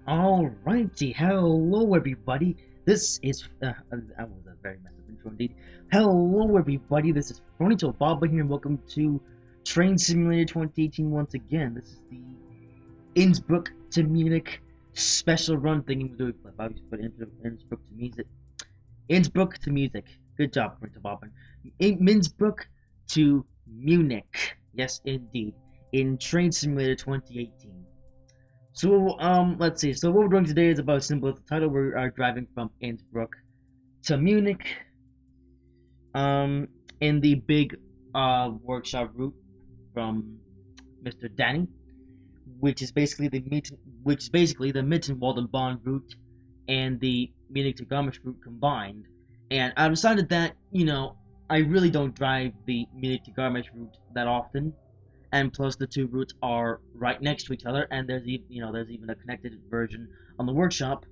Alrighty, hello everybody. This is that was a very messed up intro indeed. Hello everybody, this is Fronito Baba here, and welcome to Train Simulator 2018 once again. This is the Innsbruck to Munich special run thing we're doing. I just put Innsbruck to music. Innsbruck to music. Good job, Fronito Baba. Innsbruck to Munich. Yes, indeed. In Train Simulator 2018. So, let's see. So what we're doing today is about simple as the title. We are driving from Innsbruck to Munich, in the big, workshop route from Mr. Danny, which is basically the Mittenwald route and the Munich to Garmisch route combined. And I decided that, I really don't drive the Munich to Garmisch route that often. And plus the two routes are right next to each other, and there's even a connected version on the workshop.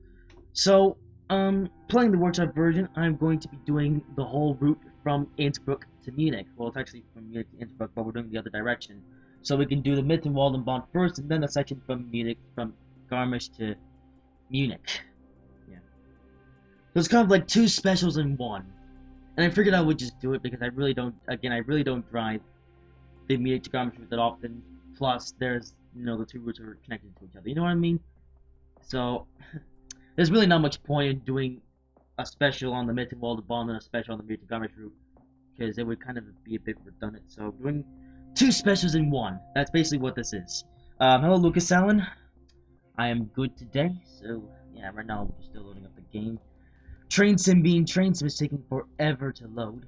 So, playing the workshop version, I'm going to be doing the whole route from Innsbruck to Munich. Well, it's actually from Munich to Innsbruck, but we're doing the other direction. So we can do the Mittenwald first, and then the section from Garmisch to Munich. Yeah. So it's kind of like two specials in one. And I figured I would just do it because I really don't drive the Munich to Garmisch route that often, plus there's, the two routes are connected to each other, you know what I mean? So, there's really not much point in doing a special on the Mittenwald and a special on the Munich to Garmisch route, because it would kind of be a bit redundant, so doing two specials in one, that's basically what this is. Hello Lucas Allen, I am good today, so, yeah, right now we're still loading up the game. Train Sim is taking forever to load.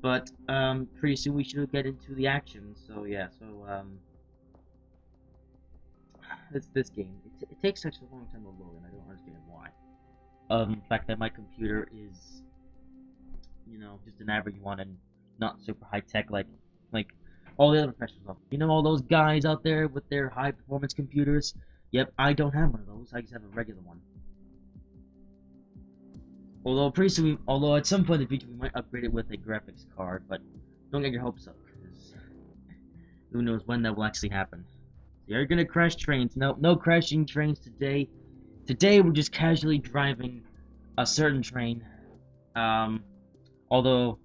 But, pretty soon we should get into the action, so yeah, it's this game. It takes such a long time to load, and I don't understand why. The fact that my computer is, just an average one and not super high-tech like all the other professionals. All those guys out there with their high-performance computers? Yep, I don't have one of those, I just have a regular one. Although at some point in the future we might upgrade it with a graphics card, but don't get your hopes up, because who knows when that will actually happen. So you're gonna crash trains. No crashing trains today. Today we're just casually driving a certain train. Although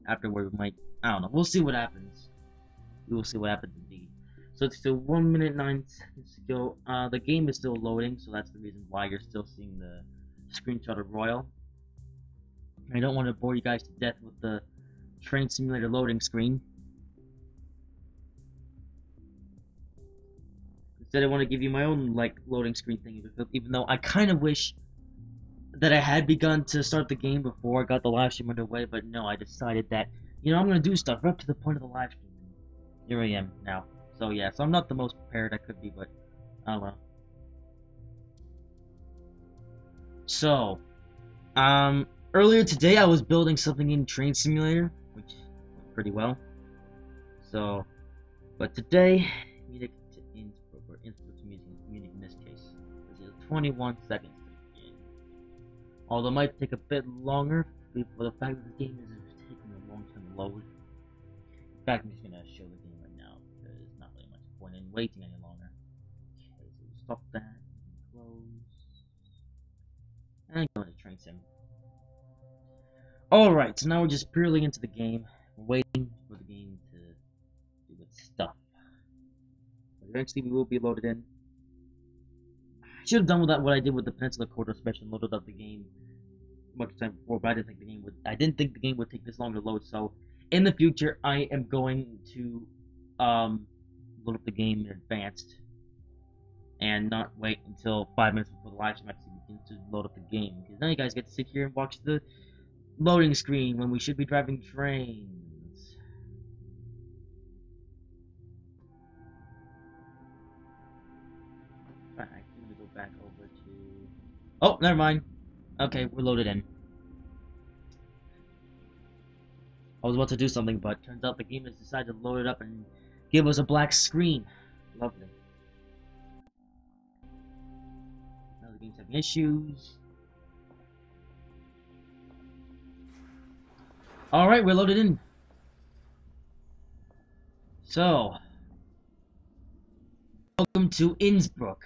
afterward we might, I don't know. We'll see what happens. We will see what happens indeed. So it's still 1 minute 9 seconds to go. The game is still loading, so that's the reason why you're still seeing the screenshot of Royal. I don't want to bore you guys to death with the train simulator loading screen. Instead, I want to give you my own loading screen thing. Even though I kind of wish that I had begun to start the game before I got the live stream underway, but no, I decided that I'm gonna do stuff right up to the point of the live stream. Here I am now. So yeah, so I'm not the most prepared I could be, but oh well. So, earlier today I was building something in Train Simulator, which went pretty well. So, but today, Munich to Innsbruck, or Innsbruck to Munich in this case, this is 21 seconds to begin. Although it might take a bit longer, for the fact that the game is taking a long time to load. In fact, I'm just gonna show the game right now, because there's not really much point in waiting any longer. Okay, so we'll stop that, close. And go into Train Sim. Alright, so now we're just purely into the game, waiting for the game to do its stuff. But eventually we will be loaded in. I should have done what I did with the Peninsula Corridor special and loaded up the game much time before, but I didn't think the game would take this long to load, so in the future I am going to load up the game in advanced and not wait until 5 minutes before the live stream actually begins to load up the game, because now you guys get to sit here and watch the loading screen when we should be driving trains. Alright, I'm gonna go back over to... Oh, never mind. Okay, we're loaded in. I was about to do something, but turns out the game has decided to load it up and give us a black screen. Lovely. The game's having issues. Alright, we're loaded in. So, welcome to Innsbruck.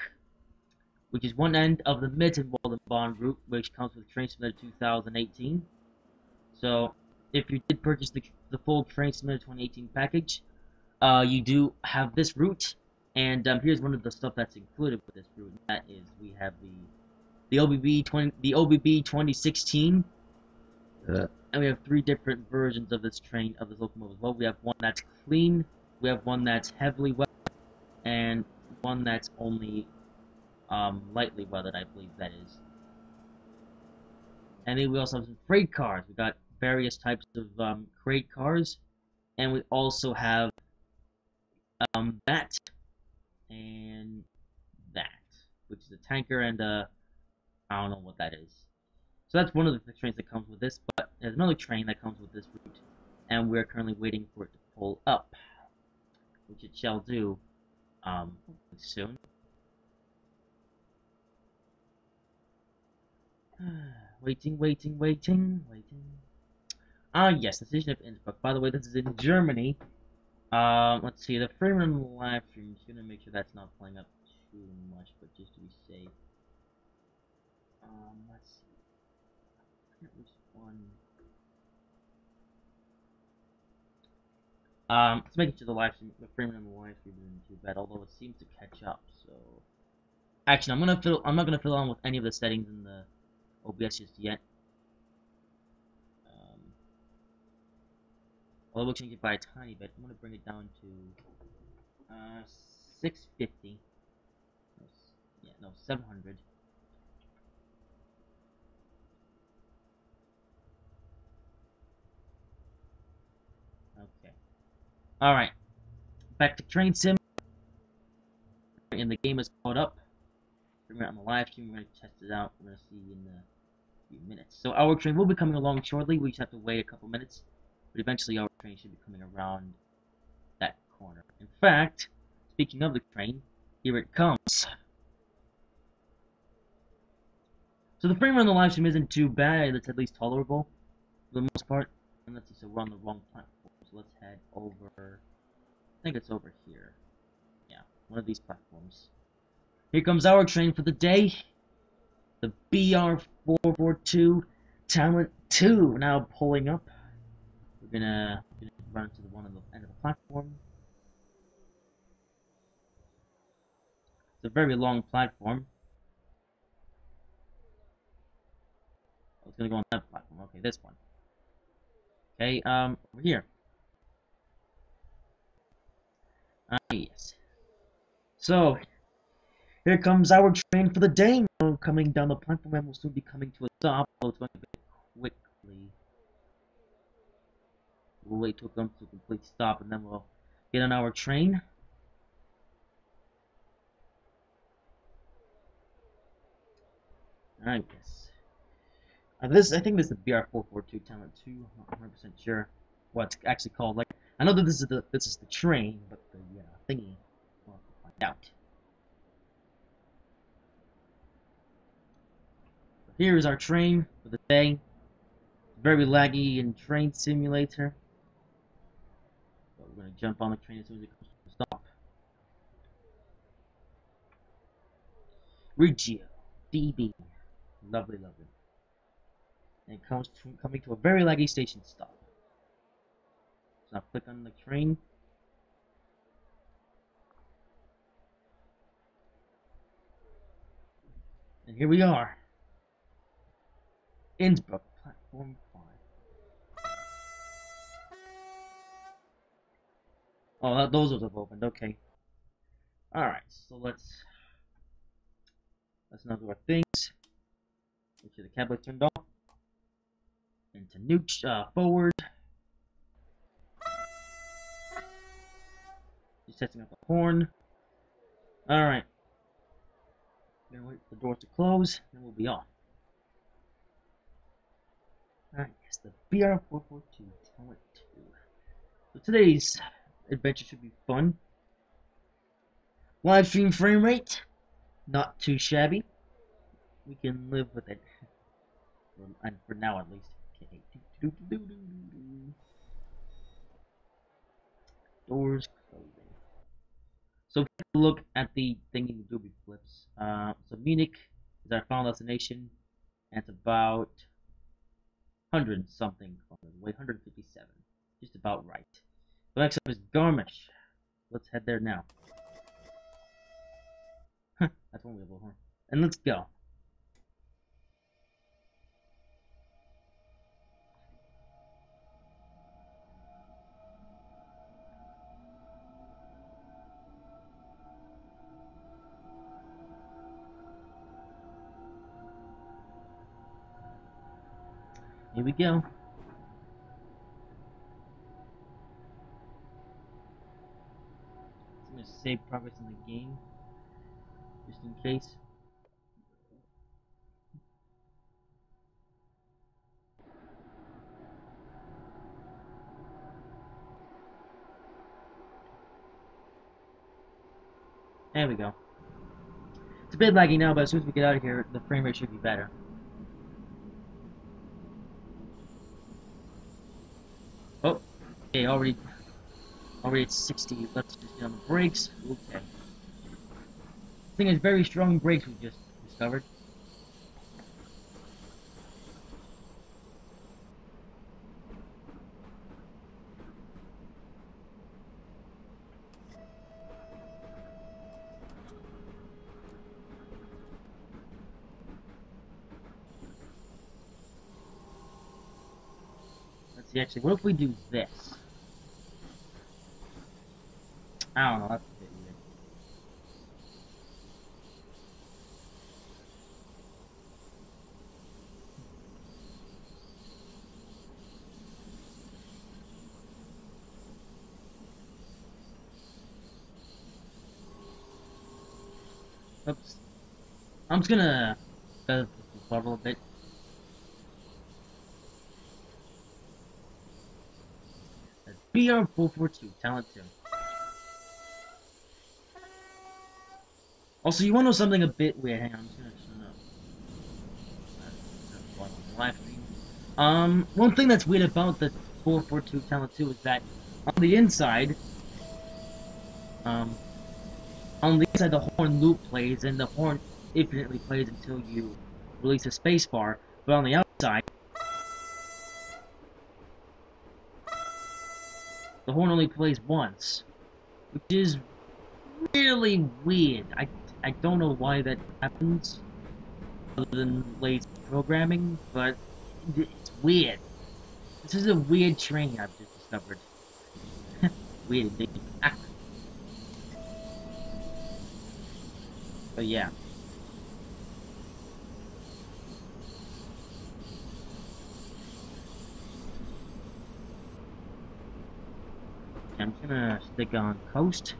which is one end of the Mittenwalden route, which comes with Train Simulator 2018. So, if you did purchase the full Train Simulator 2018 package, you do have this route, and here's one of the stuff that's included with this route. And that is, we have the OBB 2016, and we have 3 different versions of this locomotive as well. We have one that's clean, we have one that's heavily weathered, and one that's only lightly weathered, I believe that is. And then we also have some freight cars. We got various types of crate cars, and we also have that and that, which is a tanker and I don't know what that is. So that's one of the trains that comes with this, but there's another train that comes with this route, and we're currently waiting for it to pull up, which it shall do soon. Waiting. Ah, yes, the city of Innsbruck. By the way, this is in Germany. Let's see, the frame run live stream, just gonna make sure that's not playing up too much, but just to be safe. Let's see. I forget which one. Let's make sure the frame run live stream isn't too bad, although it seems to catch up, so. Actually, I'm not gonna fill on with any of the settings in the OBS just yet. Although we'll change it by a tiny bit. I'm going to bring it down to 650. No, 700. Okay. Alright. Back to Train Sim. And the game is caught up. We're on the live stream. We're going to test it out. We're going to see in a few minutes. So our train will be coming along shortly. We just have to wait a couple minutes. But eventually our train should be coming around that corner. In fact, speaking of the train, here it comes. So the frame rate on the live stream isn't too bad. It's at least tolerable for the most part. And let's see, so we're on the wrong platform. So let's head over. I think it's over here. Yeah, one of these platforms. Here comes our train for the day. The BR442 Talent 2 now pulling up. We're gonna run to the one on the end of the platform. It's a very long platform. I was gonna go on that platform. Okay, this one. Okay, over here. Yes. So, here comes our train for the day. Now coming down the platform, and we'll soon be coming to a stop. Although it's going to be quickly. We'll wait till it comes to a complete stop, and then we'll get on our train. Alright, yes. I think this is the BR442 Talent 2. I'm not 100% sure what it's actually called. Like, I know that this is the train, but the thingy, we'll have to find out. So here is our train for the day. Very laggy in Train Simulator. So we're gonna jump on the train as soon as it comes to a stop. Regio, DB, lovely. And it comes coming to a very laggy station stop. So now click on the train. And here we are. Innsbruck, platform 5. Oh, those have opened, okay. Alright, so let's now do our things. Make sure the cab light turned off. Into forward. Just testing out the horn. Alright. Gonna wait for the doors to close, and we'll be off. Alright, yes, the BR442 Talent 2. So today's adventure should be fun. Live stream frame rate, not too shabby. We can live with it. And for now at least. Okay. Doors closing. So take a look at the thingy with doobie flips. So Munich is our final destination, and it's about 100 something kilometers away, 157, just about right. So next up is Garmisch. Let's head there now. That's one way to go, huh? And let's go. Here we go. I'm going to save progress in the game, just in case. There we go. It's a bit laggy now, but as soon as we get out of here, the frame rate should be better. Oh, okay, already at 60. Let's just get on the brakes. Okay. I think it's very strong brakes we just discovered. Let's see, actually, what if we do this? I don't know, that's a bit weird. Oops. I'm just gonna go a little bit. BR442, Talent 2. Also, you want to know something a bit weird? Hang on, I'm just gonna live stream. One thing that's weird about the 442 Talent 2 is that on the inside, the horn loop plays, and the horn infinitely plays until you release a spacebar. But on the outside, the horn only plays once, which is really weird. I don't know why that happens, other than lazy programming, but it's weird. This is a weird train I've just discovered. Weird indeed. But yeah. I'm just gonna stick on coast.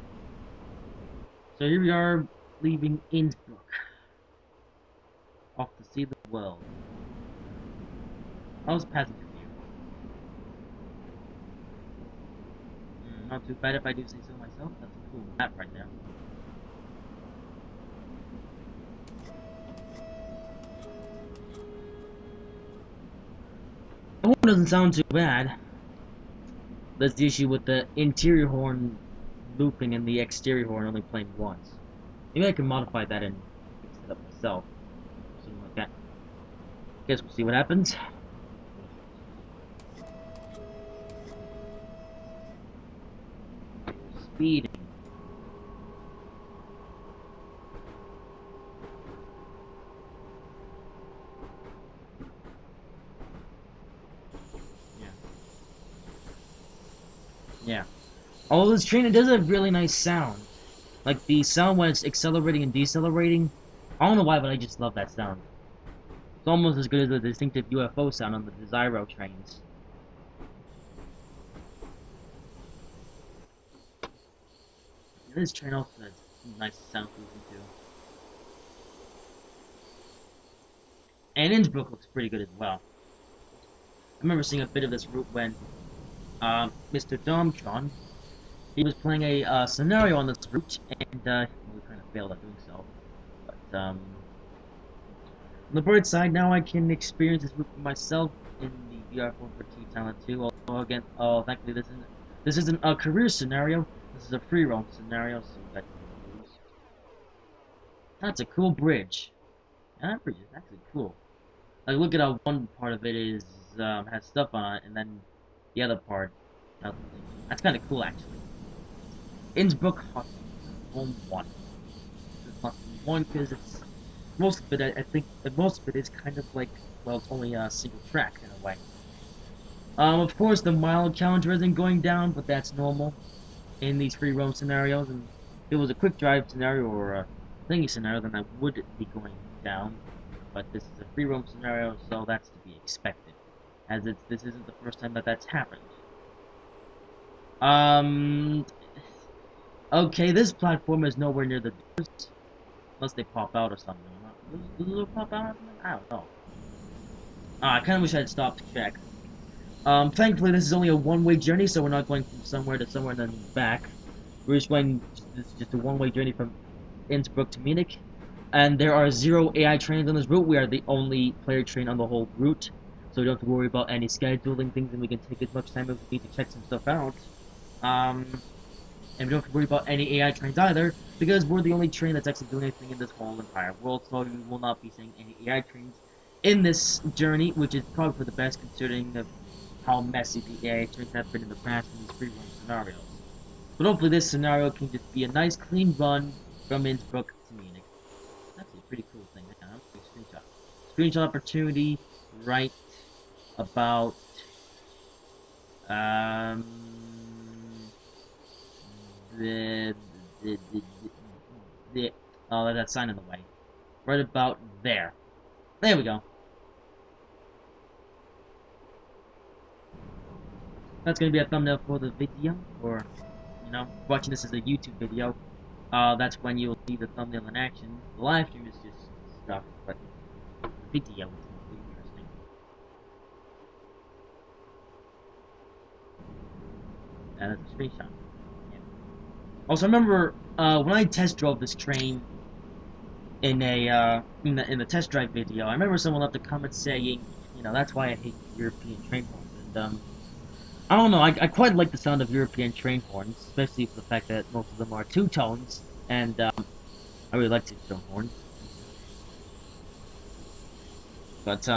So here we are, leaving Innsbruck. Off to see the world. How's passenger view? Not too bad if I do say so myself. That's a cool map right there. The horn doesn't sound too bad. That's the issue with the interior horn looping and the exterior horn only playing once. Maybe I can modify that and fix it up myself. Something like that. Guess we'll see what happens. Speeding. Yeah. Although this train, it does have really nice sound. Like the sound when it's accelerating and decelerating. I don't know why, but I just love that sound. It's almost as good as the distinctive UFO sound on the Desiro trains. This train also has nice sound to listen to. And Innsbruck looks pretty good as well. I remember seeing a bit of this route when Mr. Domtron, he was playing a scenario on this route, and we kind of failed at doing so. But on the bright side, now I can experience this route for myself in the VR442 Talent 2. Although again, thankfully this isn't a career scenario. This is a free roam scenario, so that That's a cool bridge. Yeah, that bridge is actually cool. Like, look at how one part of it is has stuff on it, and then the other part doesn't. That's kind of cool, actually. Innsbruck Hockey, Home 1. This is Hockey 1 because it's most of it. I think that most of it is kind of like, well, it's only a single track in a way. Of course, the mile counter isn't going down, but that's normal in these free roam scenarios. And if it was a quick drive scenario or a thingy scenario, then I would be going down. But this is a free roam scenario, so that's to be expected, as this isn't the first time that that's happened. Okay, this platform is nowhere near the doors, unless they pop out or something. Does it pop out? I don't know. I kind of wish I had stopped to check. Thankfully, this is only a one-way journey, so we're not going from somewhere to somewhere and then back. We're just going. This is just a one-way journey from Innsbruck to Munich. And there are 0 AI trains on this route. We are the only player train on the whole route, so we don't have to worry about any scheduling things, and we can take as much time as we need to check some stuff out. And we don't have to worry about any AI trains either, because we're the only train that's actually doing anything in this whole entire world, so we will not be seeing any AI trains in this journey, which is probably for the best considering of how messy the AI trains have been in the past in these free-run scenarios. But hopefully this scenario can just be a nice, clean run from Innsbruck to Munich. That's a pretty cool thing. I'll take a screenshot. Screenshot opportunity right about the oh, that sign in the way. Right about there. There we go. That's gonna be a thumbnail for the video, or you know, watching this as a YouTube video. That's when you'll see the thumbnail in action. The live stream is just stuff, but the video is really interesting. And that's a screenshot. Yeah. Also, I remember when I test drove this train in a in the test drive video. I remember someone left a comment saying, you know, that's why I hate European train horns. And I don't know, I quite like the sound of European train horns, especially for the fact that most of them are two tones, and I really like two-tone horns. But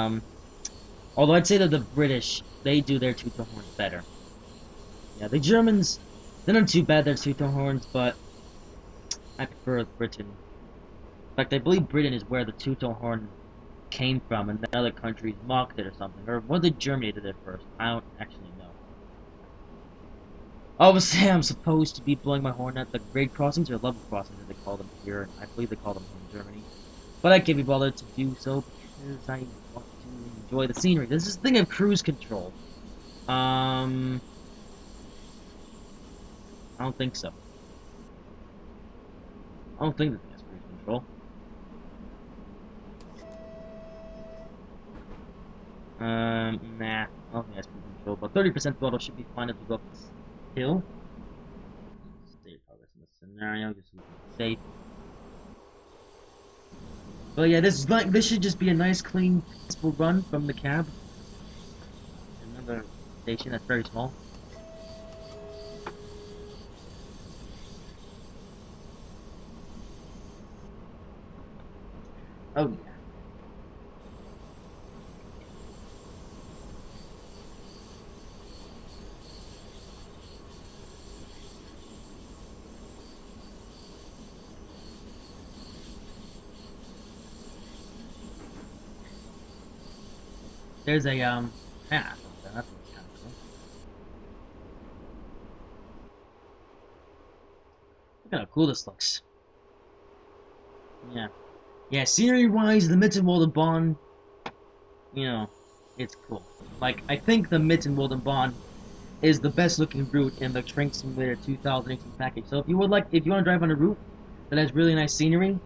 although I'd say that the British, they do their two-tone horns better. Yeah, the Germans, they're not too bad, their two-tone horns, but I prefer Britain. In fact, I believe Britain is where the two-tone horn came from, and then other countries mocked it or something. Or was it Germany that did it first? I don't actually know. Obviously, I'm supposed to be blowing my horn at the grade crossings, or level crossings as they call them here. I believe they call them in Germany. But I can't be bothered to do so because I want to enjoy the scenery. This is the thing of cruise control. I don't think so. I don't think that that's cruise control. Nah, I don't think that's cruise control. But 30% throttle should be fine as we go up this hill. Save progress in this scenario, just so we can be safe. But yeah, this should just be a nice, clean, peaceful run from the cab. Another station that's very small. Oh yeah. There's a path. That's kind of cool. Look how cool this looks. Yeah. Yeah, scenery-wise, the Mittenwalden, you know, it's cool. Like, I think the Mittenwalden is the best-looking route in the Train Simulator 2018 package. So if you want to drive on a route that has really nice scenery,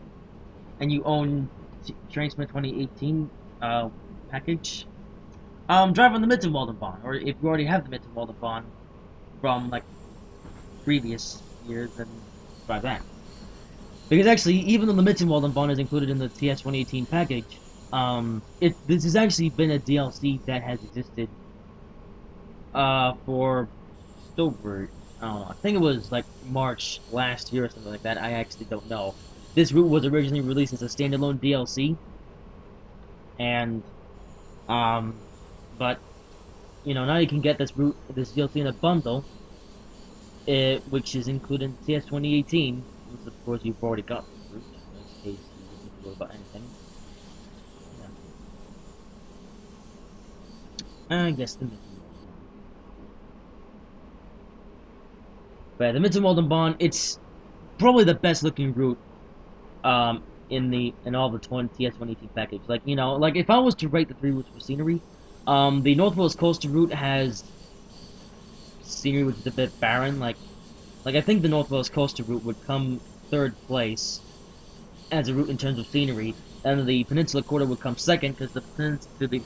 and you own Train Simulator 2018 package, drive on the Mittenwalden, or if you already have the Mittenwalden from like previous years, then drive that. Because actually, even though the Mittenwalden is included in the TS 2018 package, this has actually been a DLC that has existed for over, I don't know, I think it was like March last year or something like that. I actually don't know. this route was originally released as a standalone DLC, and but you know, now you can get this DLC in a bundle, which is included in CS 2018, which of course you've already got this route, in case you didn't worry about anything. Yeah. I guess the Mitten. But the Mitten-Waldenbahn, it's probably the best looking route in all the TS 2018 package. Like, you know, like if I was to rate the 3 routes for scenery, the Northwest Coastal route has scenery which is a bit barren. Like I think the Northwest Coastal route would come 3rd place as a route in terms of scenery, and the Peninsula Corridor would come 2nd because the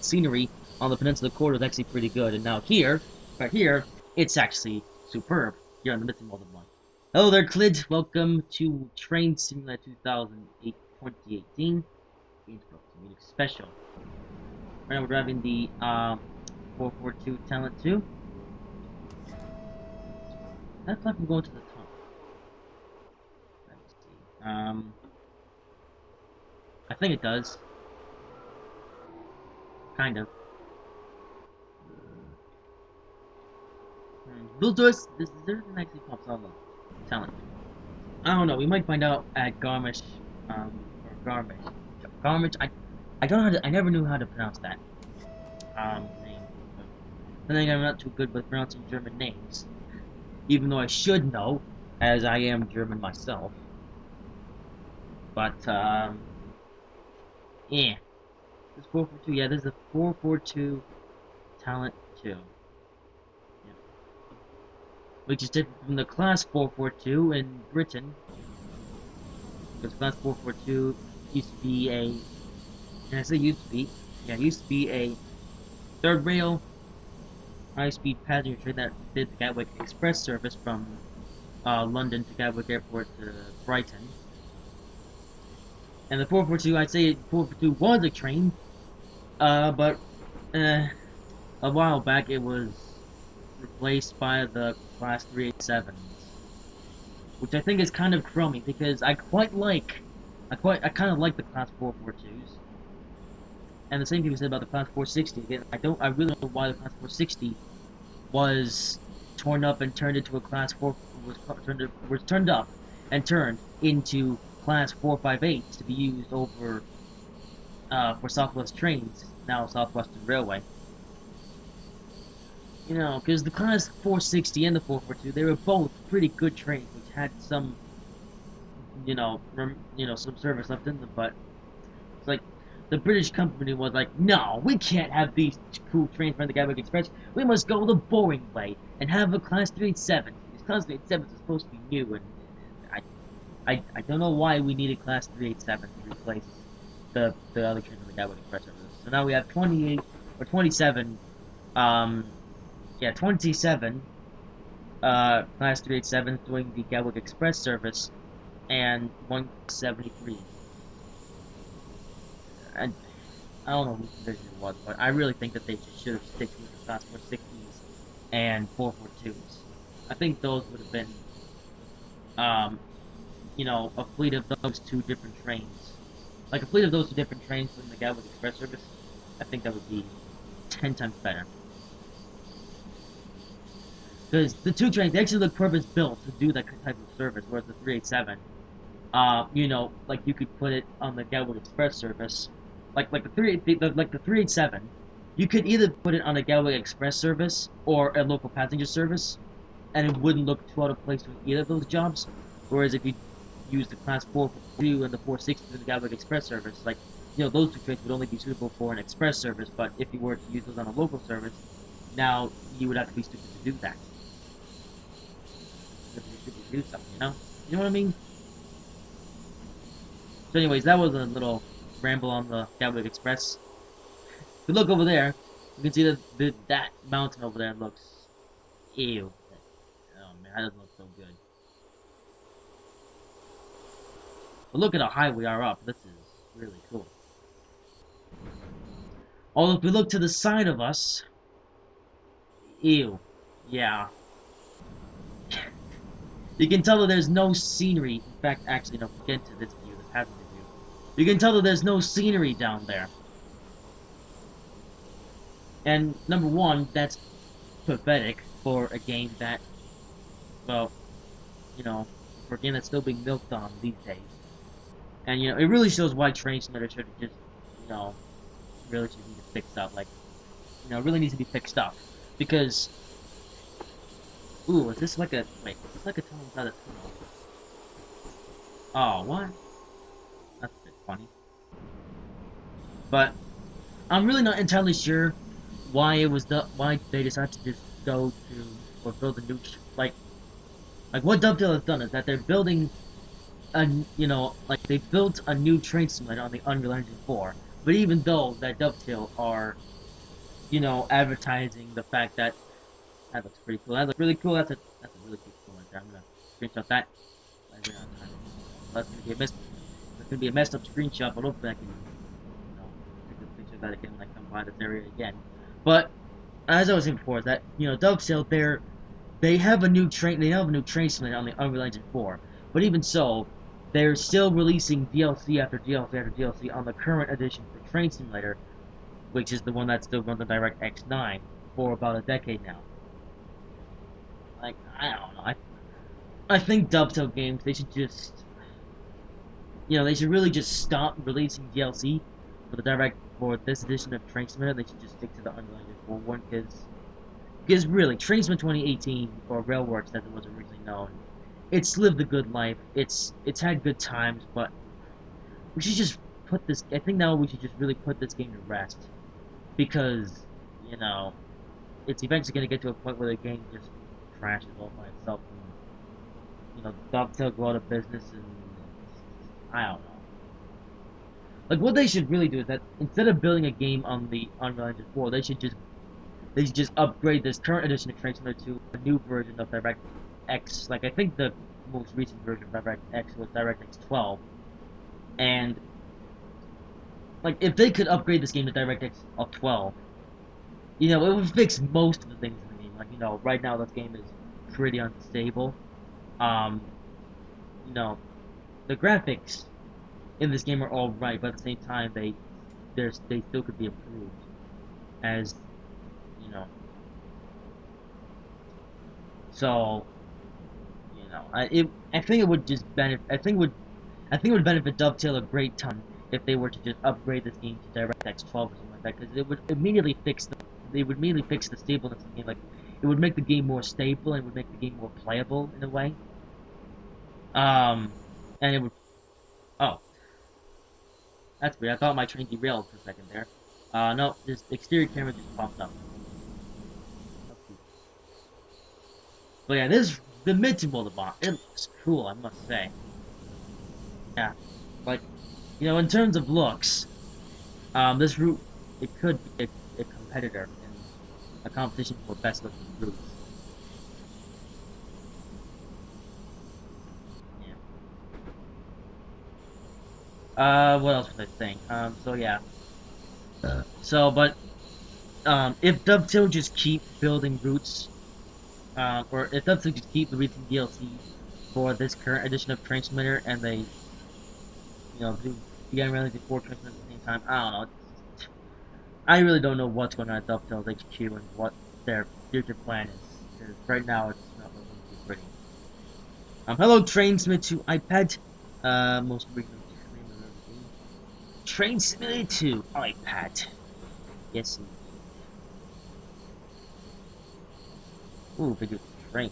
scenery on the Peninsula Corridor is actually pretty good. And now here, right here, it's actually superb here on the Mitten-Waldenbahn. Hello there, Clid. Welcome to Train Simulator 2018 Innsbruck Munich Special. Right now we're driving the 442 Talent 2. That's like I'm going to the tunnel. Let's see. I think it does. Kind of. Those doors, there actually pops on the Talent. I don't know. We might find out at Garmisch, or Garmisch. Garmisch. I don't know how to. I never knew how to pronounce that name. But then again, I'm not too good with pronouncing German names, even though I should know, as I am German myself. But yeah. This 442. Yeah, this is a 442 Talent 2. Which is different from the Class 442 in Britain. Because Class 442 used to be a... And I say used to be. Yeah, it used to be a 3rd rail high-speed passenger train that did the Gatwick Express service from London to Gatwick Airport to Brighton. And the 442, I'd say 442 was a train, but a while back it was replaced by the Class 387s, which I think is kind of crummy because I kind of like the Class 442s, and the same thing was said about the Class 460. Again, I really don't know why the Class 460 was torn up and turned into a Class 4 was turned up and turned into Class 458s to be used over for Southwest trains, now Southwestern Railway. You know, because the Class 460 and the 442, they were both pretty good trains, which had some, some service left in them. But it's like the British company was like, no, we can't have these cool trains run the Gatwick Express. We must go the boring way and have a Class 387. Because Class 387s are supposed to be new, and I don't know why we needed Class 387 to replace the other trains on the Gatwick Express service. So now we have 28 or 27. 27 Class 387 doing the Gatwick Express service, and 173. And I don't know whose decision it was, but I really think that they should have stick with the Class 460s and 442s. I think those would have been, a fleet of those 2 different trains. Like a fleet of those 2 different trains from the Gatwick Express service, I think that would be 10 times better. Because the 2 trains, they actually look purpose-built to do that type of service, whereas the 387, like you could put it on the Gatwick Express service, like the 387, you could either put it on a Gatwick Express service or a local passenger service, and it wouldn't look too out of place with either of those jobs. Whereas if you use the Class 442 and the 460 in the Gatwick Express service, like, those 2 trains would only be suitable for an express service, but if you were to use those on a local service, now you would have to be stupid to do that. Do something, you know what I mean? So anyways, that was a little ramble on the Gatwick Express. If you look over there, you can see that mountain over there looks ew. Oh man, that doesn't look so good. But look at how high we are up. This is really cool. Although if we look to the side of us, ew. Yeah. You can tell that there's no scenery. In fact, actually, no, get into this view, this passenger view. You can tell that there's no scenery down there. And number one, that's pathetic for a game that, well, you know, for a game that's still being milked on these days. And, you know, it really shows why Train Simulator should have just, you know, really should need to fix up. Like, you know, it really needs to be fixed up. Because, ooh, is this like a, wait, is this like a tunnel inside a tunnel? Oh, what? That's a bit funny. But, I'm really not entirely sure why it was why they decided to just go to, or build a new, like what Dovetail has done is that they're building you know, like, they built a new train simulator on the Unreal Engine 4, but even though that Dovetail are, you know, advertising the fact that looks pretty cool, that looks really cool, that's a really cool one there. I'm gonna screenshot that. That's gonna be a messed up screenshot, but hopefully I can, you know, take a picture of that again when I come by this area again. But as I was saying before, is that, you know, Dovetail, they have a new train simulator on the Unreal Engine 4, but even so, they're still releasing DLC after DLC after DLC on the current edition for Train Simulator, which is the one that's still running the DirectX 9 for about a decade now. Like, I don't know. I think Dovetail games, they should just, you know, they should really just stop releasing DLC for this edition of Train Simulator. They should just stick to the Unreal Engine 4 one, because really, Train Simulator 2018, or Railworks as it was originally known, it's lived a good life, it's had good times, but we should just put this, I think now we should just really put this game to rest, because, you know, it's eventually going to get to a point where the game just crashes all by itself, and, you know, Dovetail go out of business, and I don't know. Like, what they should really do is that, instead of building a game on the Unreal Engine 4, they should just upgrade this current edition of Train Simulator to a new version of DirectX. Like, I think the most recent version of DirectX was DirectX 12. And, like, if they could upgrade this game to DirectX 12, you know, it would fix most of the things in the game. Like, you know, right now this game is pretty unstable. You know, the graphics in this game are alright, but at the same time, they still could be improved. As, you know, so, you know, I think it would just benefit. I think it would benefit Dovetail a great ton if they were to just upgrade this game to DirectX 12 or something like that, because it would immediately fix the stableness of the game. Like, it would make the game more stable and would make the game more playable in a way. And it would. Oh, that's weird. I thought my train derailed for a second there. No, this exterior camera just popped up. But yeah, the mid-to-boulder bomb, it looks cool, I must say. Yeah, like, you know, in terms of looks, this route, it could be a competitor in a competition for best-looking routes. Yeah. What else was I saying? So yeah. If Dovetail just keep building routes, or if Dovetail just keep releasing DLC for this current edition of Train Simulator, and they, you know, do the Unreal Engine 4 Train Simulator at the same time, I don't know. I really don't know what's going on at Dovetail's HQ and what their future plan is. Because right now it's not looking too pretty. Hello, Train Simulator 2 iPad. Most recent Train Simulator 2 iPad. Yes, indeed. Ooh, video train.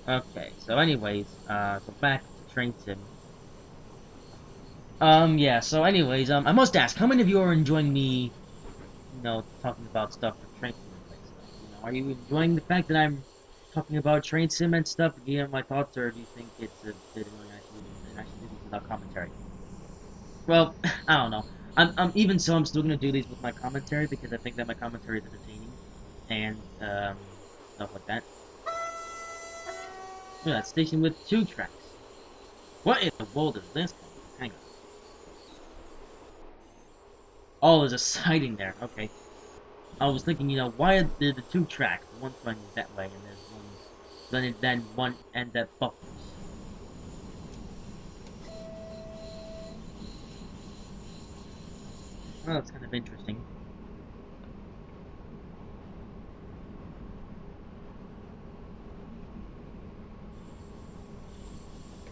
Okay, so anyways, so back to Train Sim. Yeah, so anyways, I must ask, how many of you are enjoying me, you know, talking about stuff for Train Sim and stuff? You know, are you enjoying the fact that I'm talking about Train Sim and stuff, giving my thoughts, or do you think it's a bit annoying and I should do this without commentary? Well, I don't know. Even so, I'm still gonna do these with my commentary because I think that my commentary is entertaining and stuff like that. Look at that station with 2 tracks. What in the world is this? Hang on. Oh, there's a siding there. Okay. I was thinking, you know, why are there the two tracks? One's running that way, and there's one running then one end that buffers. Well, that's kind of interesting.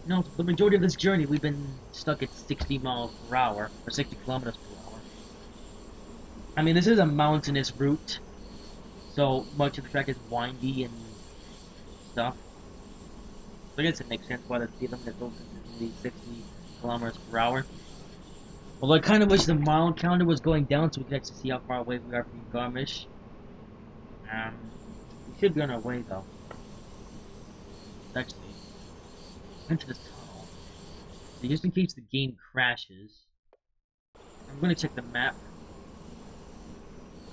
No, the majority of this journey we've been stuck at 60 miles per hour, or 60 kilometers per hour. I mean, this is a mountainous route, so much of the track is windy and stuff. So I guess it makes sense why the speed limit is built into the 60 kilometers per hour. Although I kind of wish the mile counter was going down so we could actually see how far away we are from Garmisch. We should be on our way though. Actually, into this tunnel. So just in case the game crashes, I'm gonna check the map.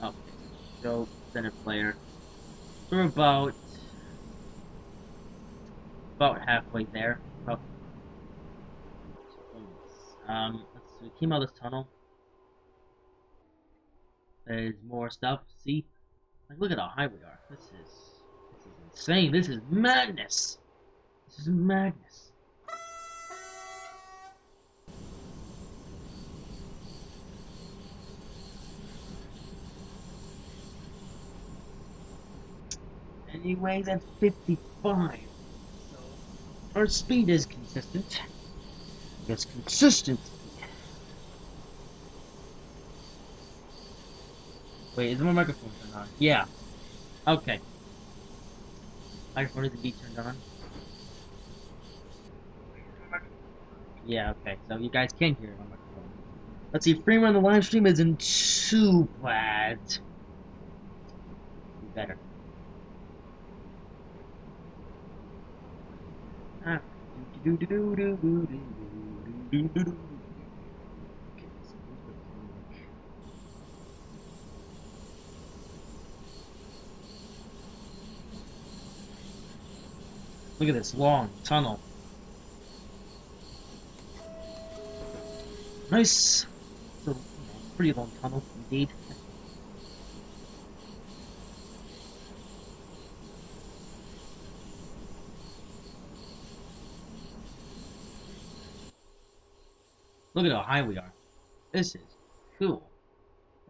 Oh, show center player. So we're about halfway there. Oh. Let's see, we came out of this tunnel. There's more stuff. See? Like, look at how high we are. This is insane. This is madness. This is madness. Anyway, that's 55. So our speed is consistent. It's consistent. Wait, is my microphone turned on? Yeah. Okay. Microphone needs to be turned on. Yeah, okay. So you guys can hear my microphone. Let's see, frame rate on the live stream isn't too bad. Be better. Ah. Look at this long tunnel. Nice, little, pretty long tunnel indeed. Look at how high we are. This is cool.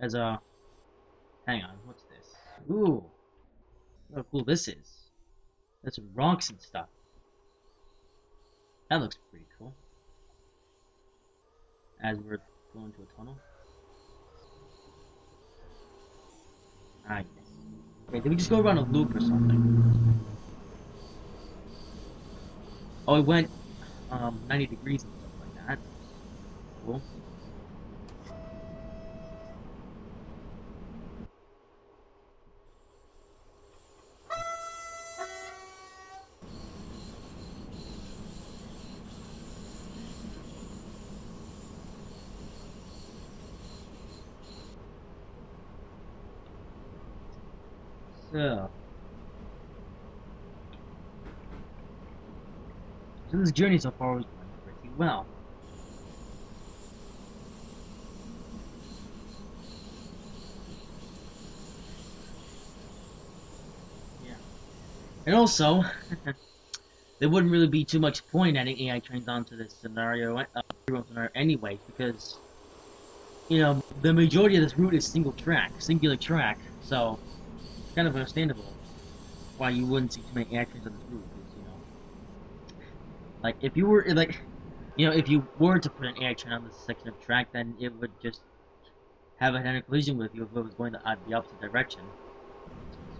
As a, hang on, what's this? Ooh, look how cool this is. There's some rocks and stuff. That looks pretty cool. As we're going to a tunnel. Ah, yes. Wait, did we just go around a loop or something? Oh, it went 90 degrees and stuff like that. Cool. So this journey so far was going pretty well. Yeah. And also, there wouldn't really be too much point adding AI trains onto this scenario, anyway, because, you know, the majority of this route is singular track, so it's kind of understandable why you wouldn't see too many AI trains on this route. Like, if you were, like, you know, if you were to put an AI train on this section of track, then it would just have a head-on collision with you if it was going the opposite direction.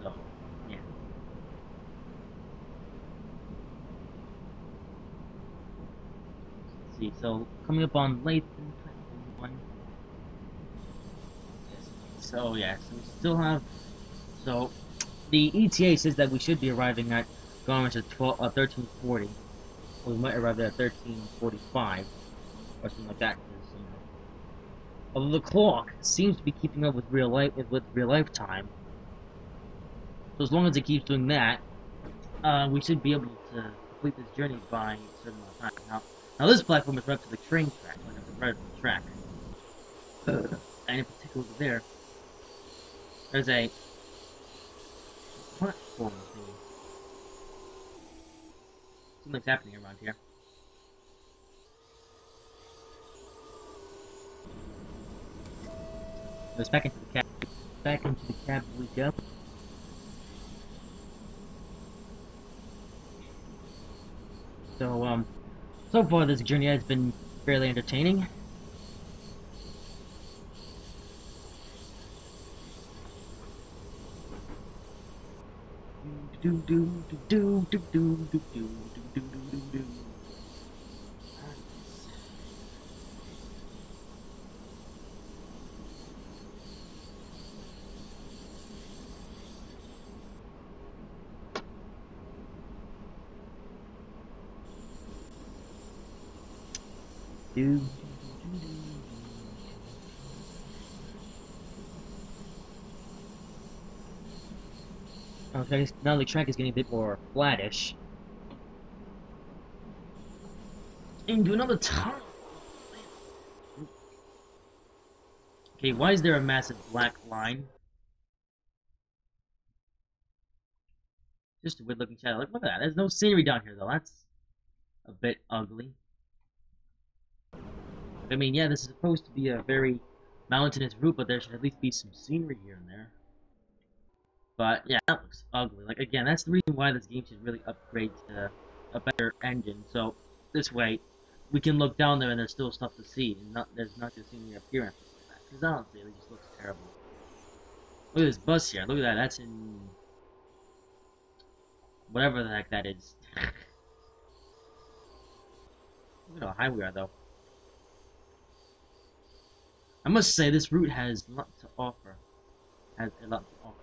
So, yeah. Let's see, so, coming up on late one. So, yeah, so we still have, so, the ETA says that we should be arriving at Garmisch at 1340. We might arrive there at 13:45 or something like that. You know, although the clock seems to be keeping up with real life time, so as long as it keeps doing that, we should be able to complete this journey by a certain amount of time. Now this platform is right up to the train track, right up the track, and in particular there. There's a platform thing. Something's happening around here. Let's back into the cab. Back into the cab we go. So, so far this journey has been fairly entertaining. Okay, now the track is getting a bit more flattish. Into another tunnel! Okay, why is there a massive black line? Just a weird looking shadow. Look at that. There's no scenery down here though. That's a bit ugly. I mean, yeah, this is supposed to be a very mountainous route, but there should at least be some scenery here and there. But yeah, that looks ugly. Like again, that's the reason why this game should really upgrade to a better engine. So this way, we can look down there and there's still stuff to see, and there's not just scenery appearance like that. Because honestly, it just looks terrible. Look at this bus here. Look at that. That's in whatever the heck that is. Look at how high we are, though. I must say, this route has a lot to offer. Has a lot to offer.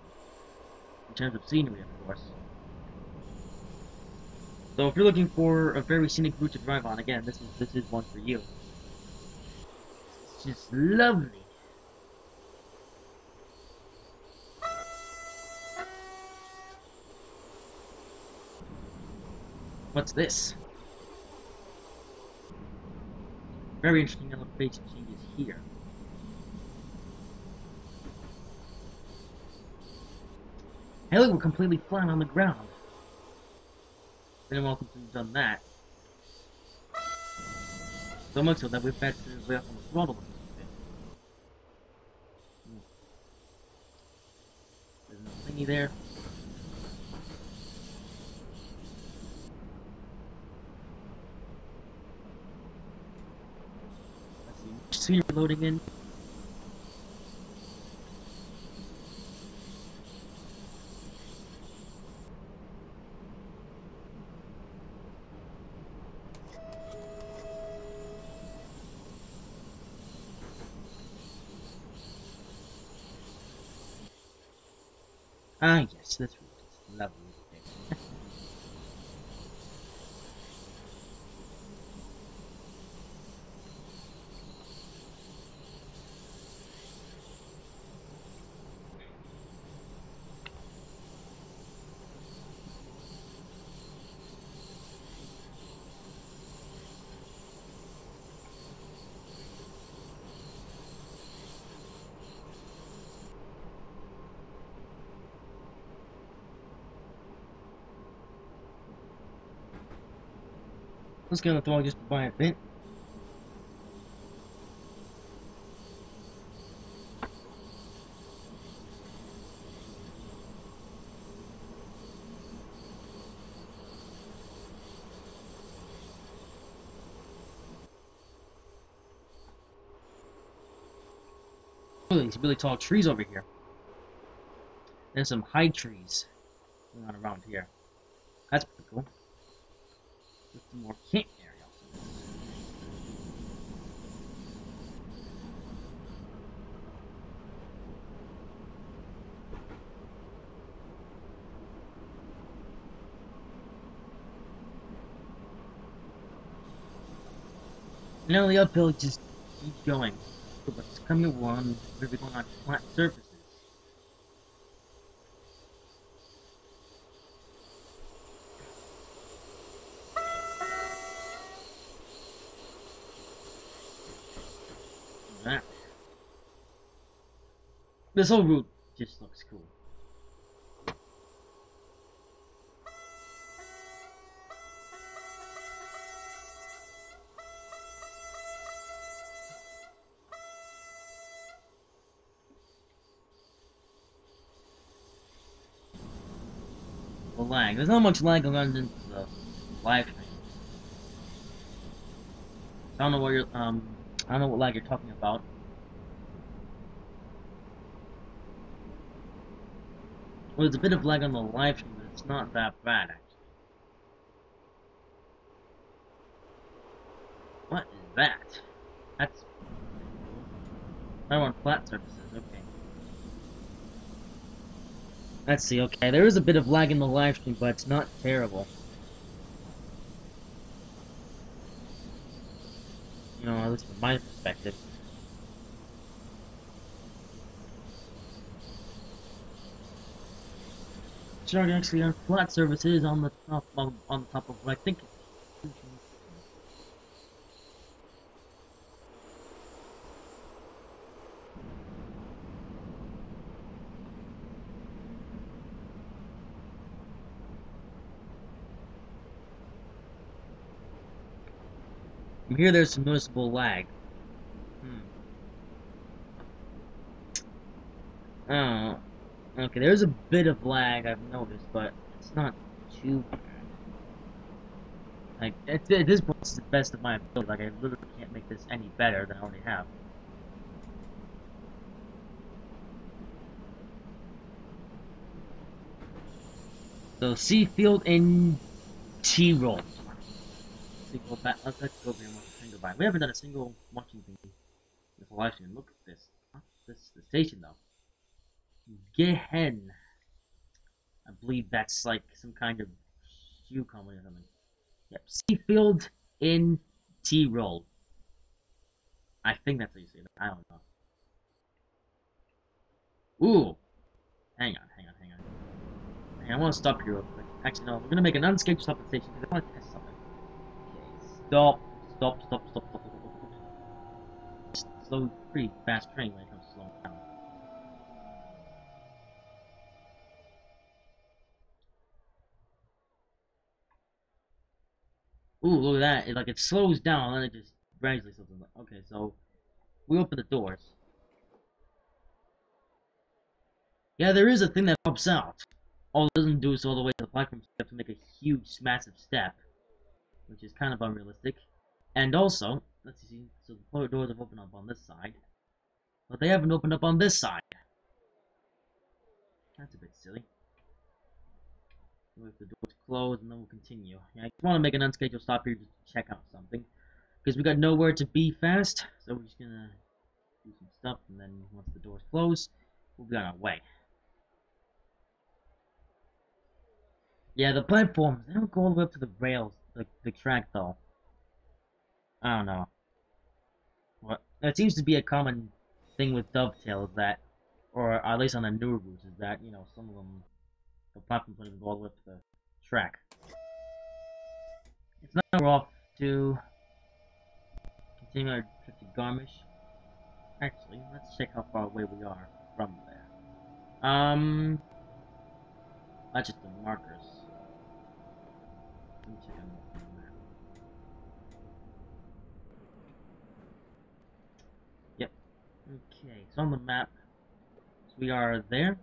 In terms of scenery, of course. So if you're looking for a very scenic route to drive on, again, this is one for you. It's just lovely. What's this? Very interesting elevation changes here. Hey look, we're completely flat on the ground. Been welcome to have done that. So much so that we've had to way up on the throttle a bit. There's no thingy there. Let's see, scenery loading in. Ah, yes, this route is lovely. Let's get on the throttle just to buy a bit. Oh, these really tall trees over here. There's some high trees going on around here. That's pretty cool. Just some more camp area. Now the uphill just keeps going. But it's coming along, we're going on flat surfaces. That. This whole route just looks cool. The lag. There's not much lag going on in the live stream. I don't know what you're I don't know what lag you're talking about. Well, there's a bit of lag on the live stream, but it's not that bad actually. What is that? That's I want flat surfaces, okay. Let's see, okay, there is a bit of lag in the live stream, but it's not terrible. You know, at least from my perspective. Sure, actually, our flat surface is on the top of what I think. From here, there's some noticeable lag. Oh, okay. There's a bit of lag I've noticed, but it's not too bad. Like at this point, it's the best of my ability. Like I literally can't make this any better than I already have. So C field in T roll. Let's go over here and watch a single by. We haven't done a single watching thing this live stream. Look at this. This is the station though. Gehen. I believe that's like some kind of shoe company or something. Yep. Seafield in T-Roll. I think that's how you say that. I don't know. Ooh. Hang on. I want to stop here real quick. Actually, no. We're going to make an unscheduled stop at the station because I want to test something. Okay. Stop. Slow, pretty fast train when it comes to slowing down. Ooh, look at that. It slows down and it just gradually slows down. Okay, so we open the doors. Yeah, there is a thing that pops out. All it doesn't do is all the way to the platform, so you have to make a huge, massive step, which is kind of unrealistic. And also, let's see, so the doors have opened up on this side, but they haven't opened up on this side. That's a bit silly. If the doors close, and then we'll continue. Yeah, I just want to make an unscheduled stop here just to check out something, because we got nowhere to be fast, so we're just gonna do some stuff, and then once the doors close, we'll be on our way. Yeah, the platforms, they don't go all the way up to the rails, the track, though. I don't know. What? It seems to be a common thing with dovetails that, or at least on the newer routes, is that, you know, some of them, the platforms don't even go all the way up to the track. It's now we're off to continue our trip to Garmisch. Actually, let's check how far away we are from there. That's just the markers. Let me check on the map. Yep. Okay, so on the map, so we are there,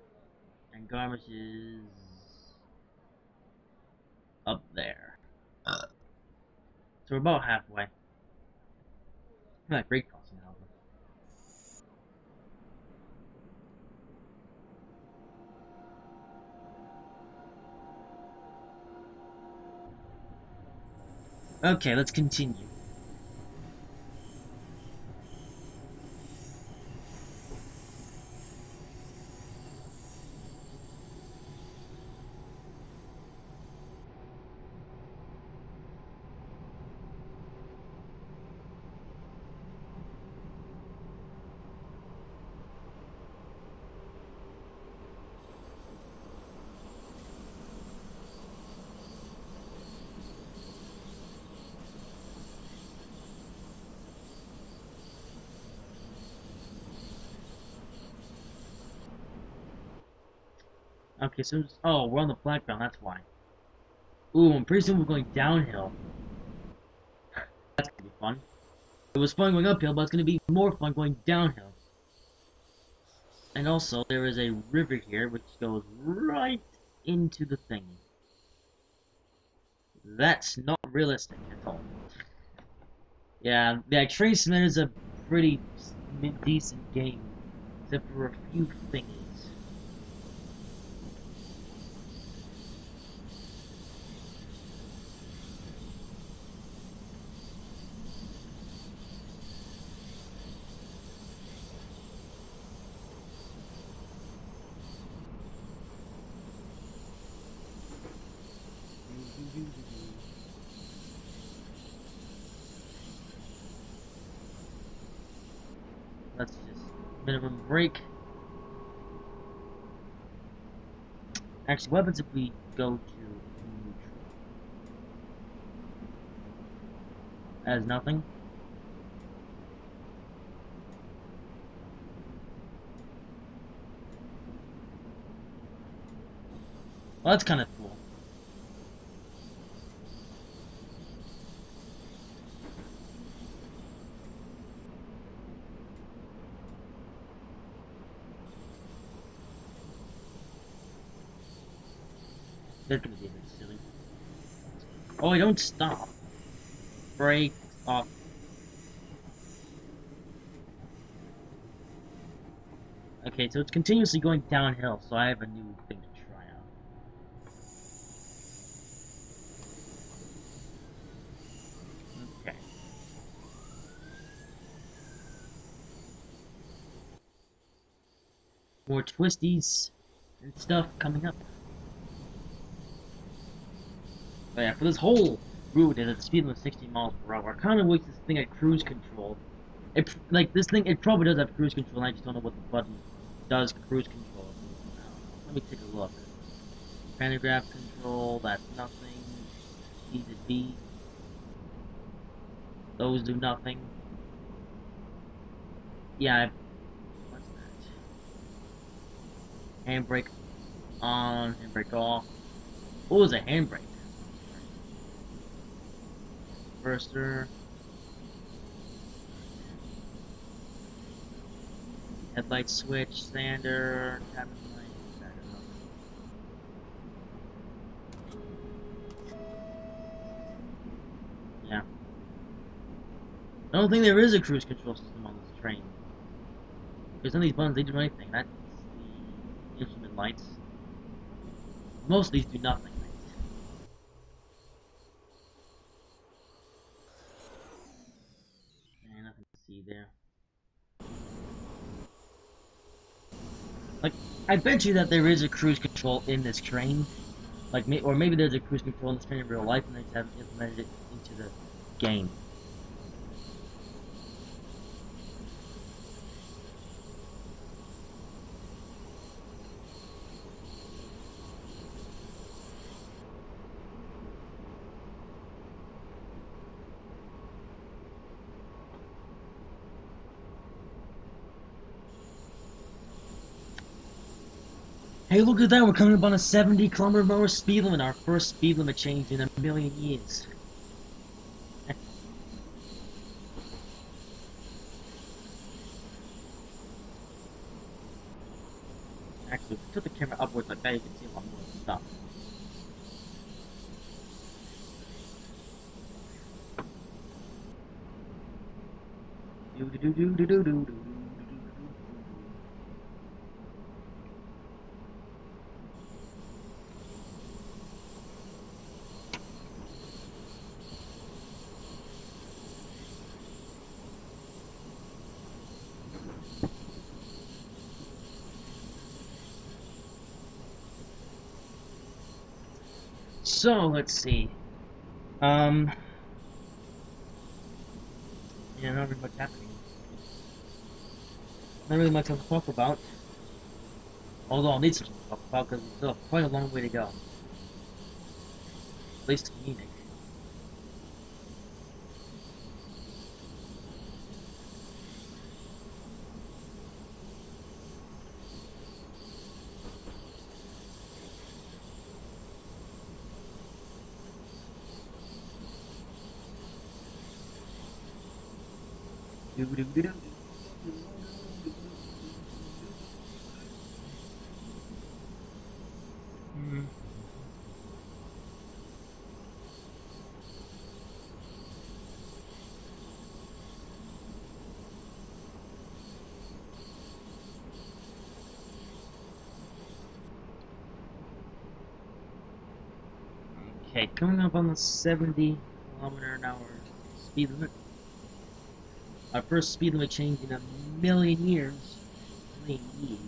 and Garmisch is up there. So we're about halfway. Not great crossing, however. Okay, let's continue. Okay, so oh, we're on the flat ground. That's why. Ooh, and pretty soon we're going downhill. That's gonna be fun. It was fun going uphill, but it's gonna be more fun going downhill. And also, there is a river here which goes right into the thing. That's not realistic at all. Yeah, Train Simulator is a pretty decent game, except for a few things. Let's just minimum break. Actually, what happens if we go to neutral? As nothing? Well, that's kind of cool. That's gonna be a bit silly. Oh, don't stop. Break off. Okay, so it's continuously going downhill, so I have a new thing to try out. Okay. More twisties and stuff coming up. But yeah, for this whole route at the speed limit of 60 miles per hour, I kind of wish this thing had cruise control. Like this thing, it probably does have cruise control, and I just don't know what the button does cruise control. Let me take a look. Pantograph control, that's nothing. E to B. Those do nothing. Yeah, what's that? Handbrake on, handbrake off. What was a handbrake? Reverser. Headlight switch, sander, tapping light, yeah. I don't think there is a cruise control system on this train. Because none of these buttons, they do anything. That's the instrument lights. Most of these do nothing. And nothing to see there. Like, I bet you that there is a cruise control in this train. Like, or maybe there's a cruise control in this train in real life and they just haven't implemented it into the game. Hey, look at that, we're coming up on a 70-kilometer-per-hour speed limit, our first speed limit change in a million years. Actually, if we took the camera upwards like that, you can see a lot more stuff. Do do do do do do do do. So, let's see. Yeah, not really much happening. Not really much to talk about. Although I'll need something to talk about because we still have quite a long way to go. At least to Munich. Okay, coming up on the 70km/h speed limit. Our first speed limit change in a million years. Million years.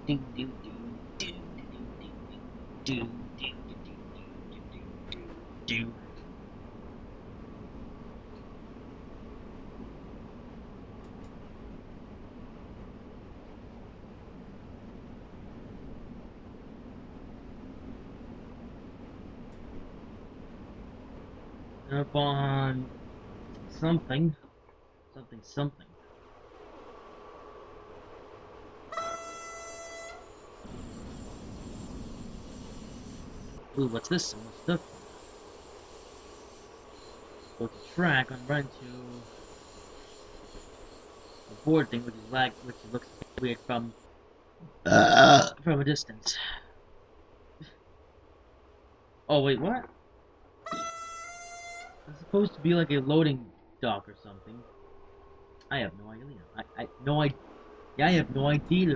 Do do do do do do do do. Up on something. Ooh, what's this? What's the go to track on run to a board thing, which looks weird from a distance. Oh wait, what? It's supposed to be like a loading dock or something. I have no idea. I have no idea.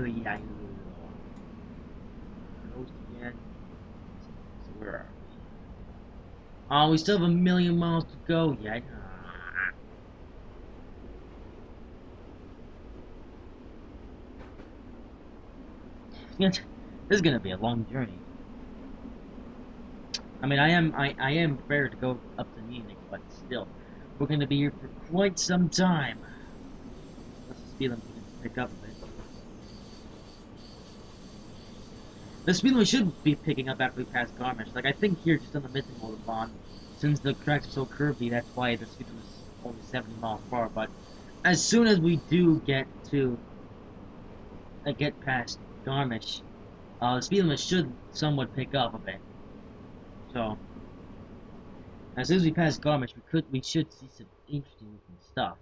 Coast again. So where are we? Oh, we still have a million miles to go. Yeah. This is gonna be a long journey. I mean, I am prepared to go up to Munich, but still, we're gonna be here for quite some time. Let's just feel them pick up a bit. The speed limit should be picking up after we pass Garmisch. Like, I think here, just on the missing Autobahn, since the tracks are so curvy, that's why the speed limit is only 70 miles per hour. But as soon as we do get past Garmisch, the speed limit should somewhat pick up a bit. So, as soon as we pass Garmisch, we should see some interesting looking stuff.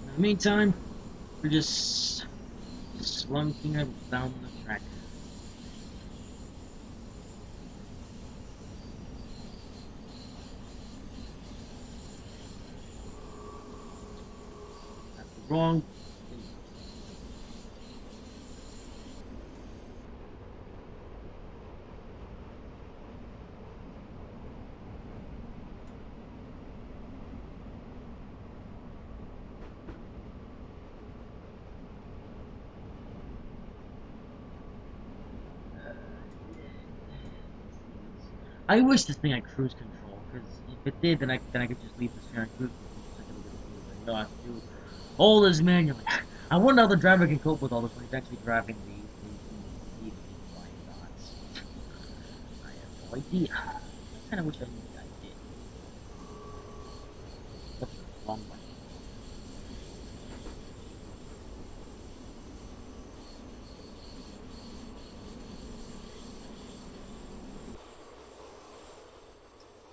In the meantime, we're just slunking down the track. That's the wrong. I wish this thing had cruise control, because if it did, then I could just leave the steering cruise control. I don't have to do all this manually. I wonder how the driver can cope with all this when he's actually driving the flying dots. I have no idea. I kind of wish I knew what I did. That's the wrong way.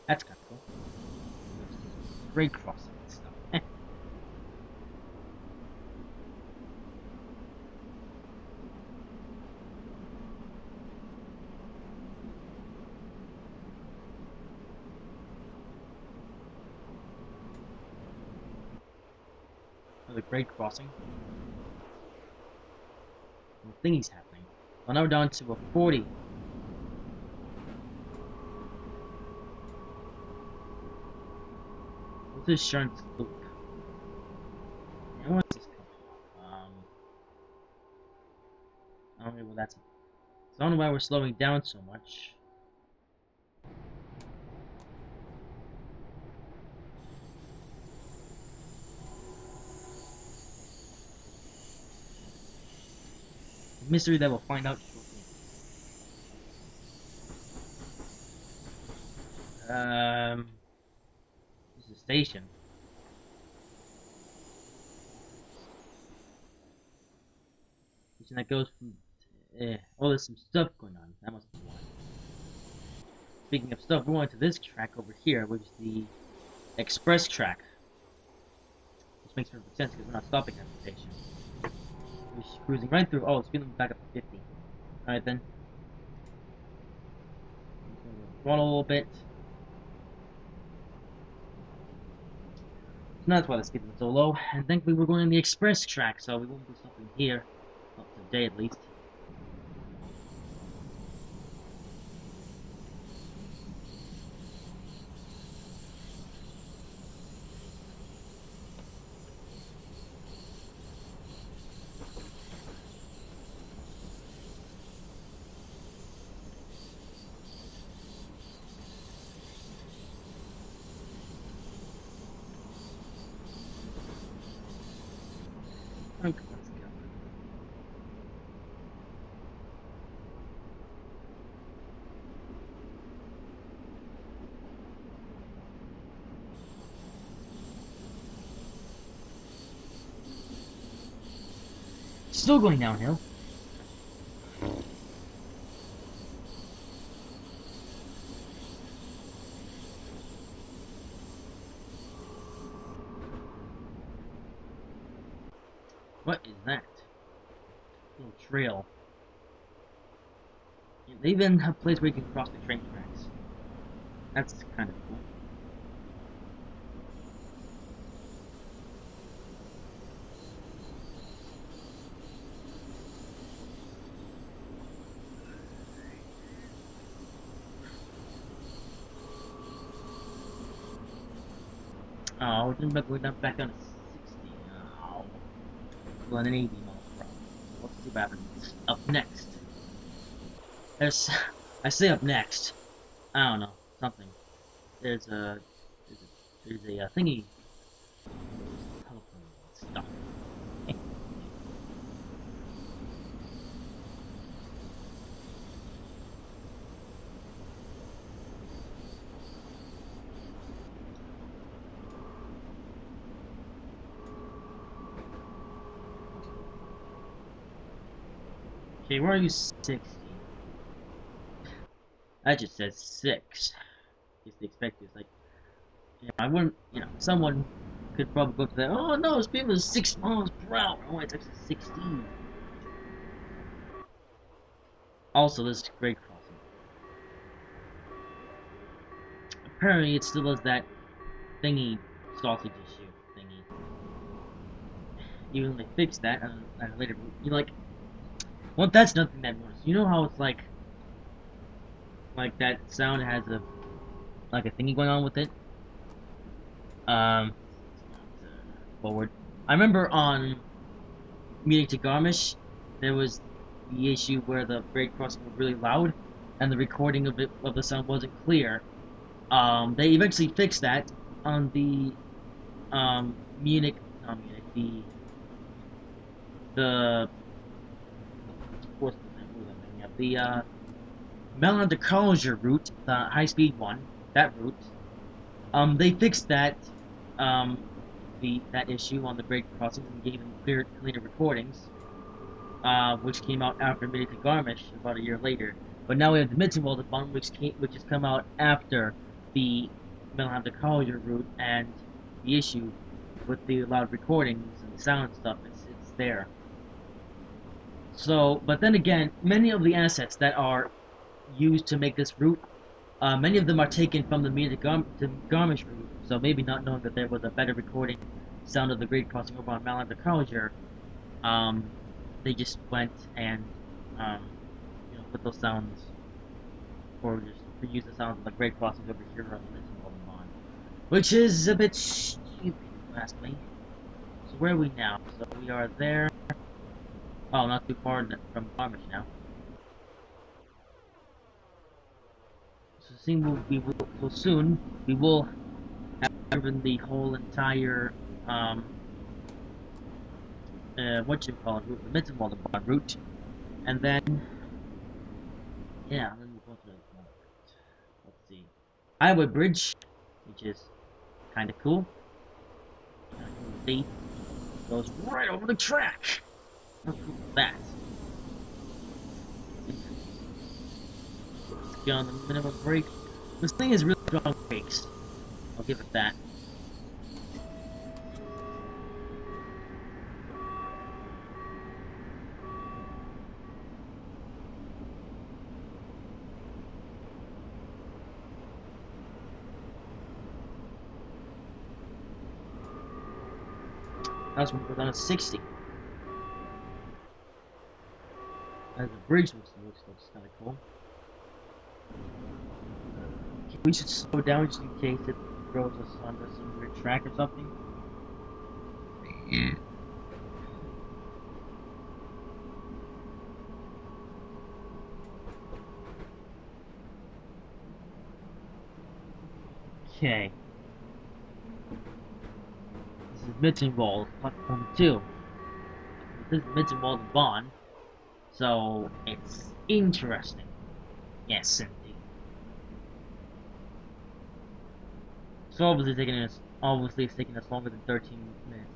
That's kind of cool. Great crossing and stuff. The great crossing. thingies happening. Well, now we're down to a 40. What's this Sharn's loop? And what's this coming up? I don't know what that's. I don't know why we're slowing down so much. Mystery that we'll find out shortly. This is a station. Station that goes from. Oh, there's some stuff going on. That must be why. Speaking of stuff, we're going to this track over here, which is the express track. Which makes perfect sense because we're not stopping at the station. We're just cruising right through. Oh, speed limit back up to 50. Alright then. Throttle a little bit. So that's why the speed limit's so low. And thankfully we're going on the express track, so we won't be stopping here. Not today at least. Okay, let's go. Still going downhill. What is that? Little trail. They even have a place where you can cross the train tracks. That's kind of cool. Oh, we're going back down to 60. Oh. Well, an 80 mile per hour. What's the happens up next? I say up next. I don't know, something. There's a thingy. Telephone stuff. Okay, where are you? 60. I just said 6. It's the expected. Like, you know, I wouldn't, you know, someone could probably go to that. Oh no, speed was 6 miles per hour. Oh, it's actually 16. Also, this is grade crossing. Apparently, it still has that thingy sausage issue thingy. Even when they fixed that at a later, you like. Well, that's nothing that works. You know how it's like that sound has a thingy going on with it. Forward. I remember on Munich to Garmisch, there was the issue where the grade crossing was really loud, and the recording of the sound wasn't clear. They eventually fixed that on the Munich, not Munich, the what's the Melon to College route, the high-speed one, that route. They fixed that that issue on the grade crossings and gave them cleaner recordings, which came out after Munich to Garmisch about a year later. But now we have the Mittenwald one, which has come out after the Melon to College route, and the issue with the loud recordings and the sound stuff, it's there. So, but then again, many of the assets that are used to make this route, many of them are taken from the Munich to Garmisch route, so maybe not knowing that there was a better recording sound of the grade crossing over on Malin to College, they just went and put those sounds, or just reuse the sounds of the grade crossings over here on the Innsbruck bond, which is a bit stupid, if you ask me. So where are we now? So we are there. Oh, not too far from Garmisch now. So soon we will have driven the whole entire what you call it, route, the Mittenwaldenbahn route, and then yeah, then we go to let's see, Highway Bridge, which is kind of cool. See, goes right over the track. How cool is that? Let's get on the minimum brake. This thing is really strong brakes. I'll give it that. That's when we're down at 60. And the bridge looks kind of cool. Okay, we should slow down just in case it throws us onto some weird track or something. Okay. This is Mittenwald, platform 2. This is Mittenwaldenbahn, so it's interesting. Yes, indeed. So obviously it's taking us longer than 13 minutes,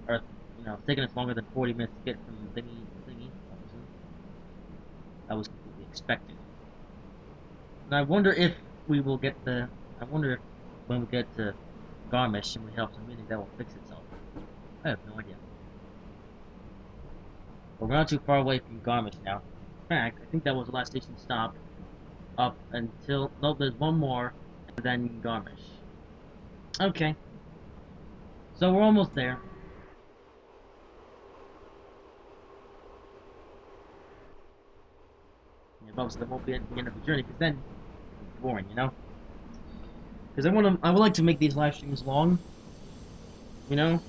or it's taking us longer than 40 minutes to get from thingy to thingy. Obviously, that was completely expected. And I wonder if we will get the. I wonder if when we get to Garmisch and we have some Munich, that will fix itself. I have no idea. But we're not too far away from Garmisch now. In fact, I think that was the last station stop. Up until nope, there's one more, and then Garmisch. Okay. So we're almost there. Yeah, obviously that won't be at the end of the journey, because then it's boring, you know. Because I would like to make these live streams long. You know.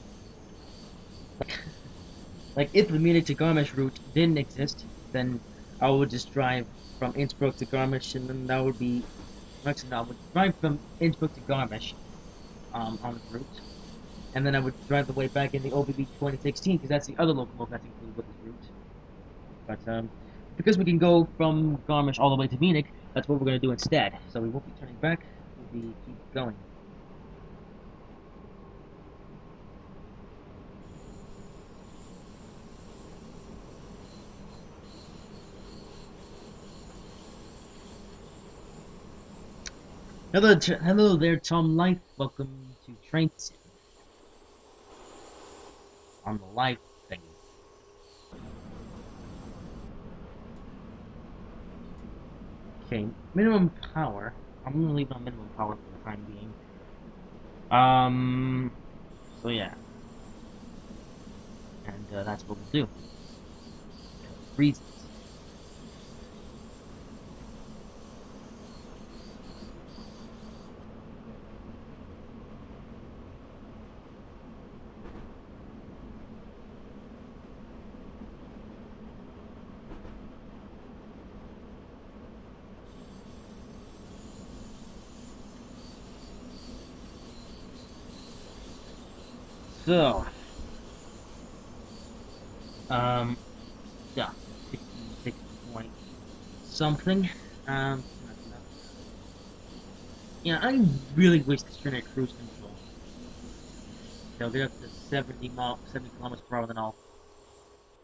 Like if the Munich to Garmisch route didn't exist, then I would just drive from Innsbruck to Garmisch, and then that would be. Actually, no, I would drive from Innsbruck to Garmisch, on the route, and then I would drive the way back in the OBB 2016, because that's the other locomotive that's included with this route. But because we can go from Garmisch all the way to Munich, that's what we're going to do instead. So we won't be turning back, we'll be keep going. Hello there, Tom Life. Welcome to Train Sim on the live thing. Okay, minimum power. I'm gonna leave it on minimum power for the time being. So yeah, and that's what we'll do. Reasons. So, yeah, 66 point something. Yeah, I really wish this train had cruise control. They'll get up to 70 kilometers per hour, then I'll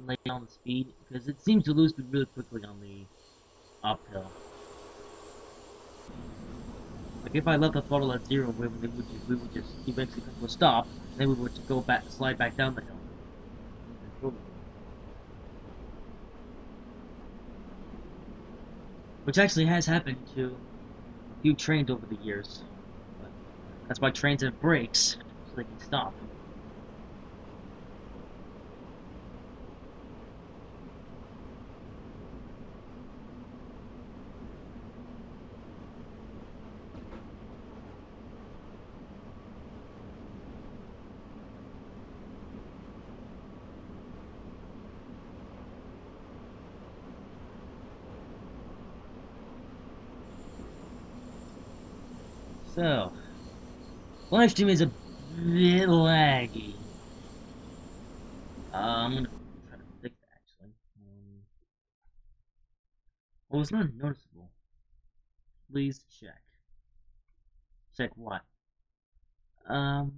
lay down the speed, because it seems to lose speed really quickly on the uphill. Like if I left the throttle at 0, we would just eventually come to a stop, and then we would go back, slide back down the hill. Which actually has happened to a few trains over the years. But that's why trains have brakes, so they can stop. So, live stream is a bit laggy. I'm gonna try to fix that actually. Well, it's not noticeable. Please check. Check what? Um.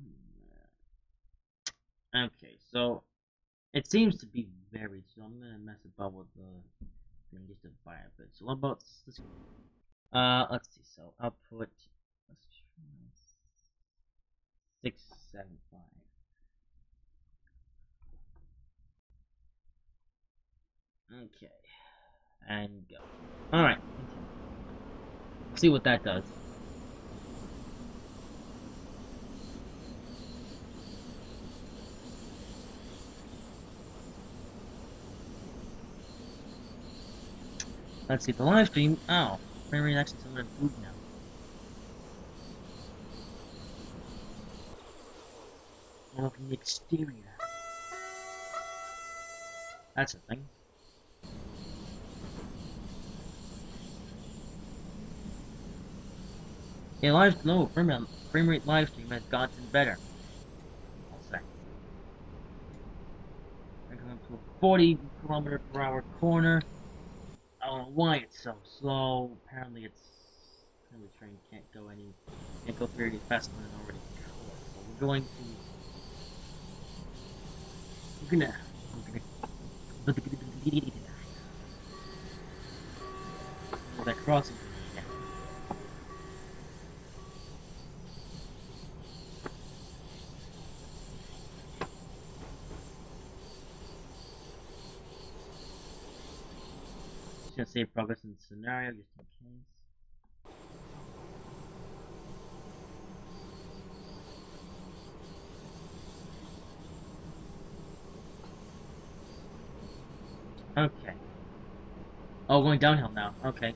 Okay, so it seems to be very. So I'm gonna mess about with the thing just to buy a bit. So what about this? Let's see. So output. Let's try 675. Okay, and go. All right. See what that does. Let's see the live stream. Oh, frame rate actually somewhat improved now. Well, from the exterior. That's a thing. A frame rate live stream has gotten better. I'll say. We're going to a 40km/h corner. I don't know why it's so slow. Apparently the train can't go very faster than it already could. So we're gonna that crossing. Just gonna save progress in the scenario just in case. Okay. Oh, going downhill now. Okay.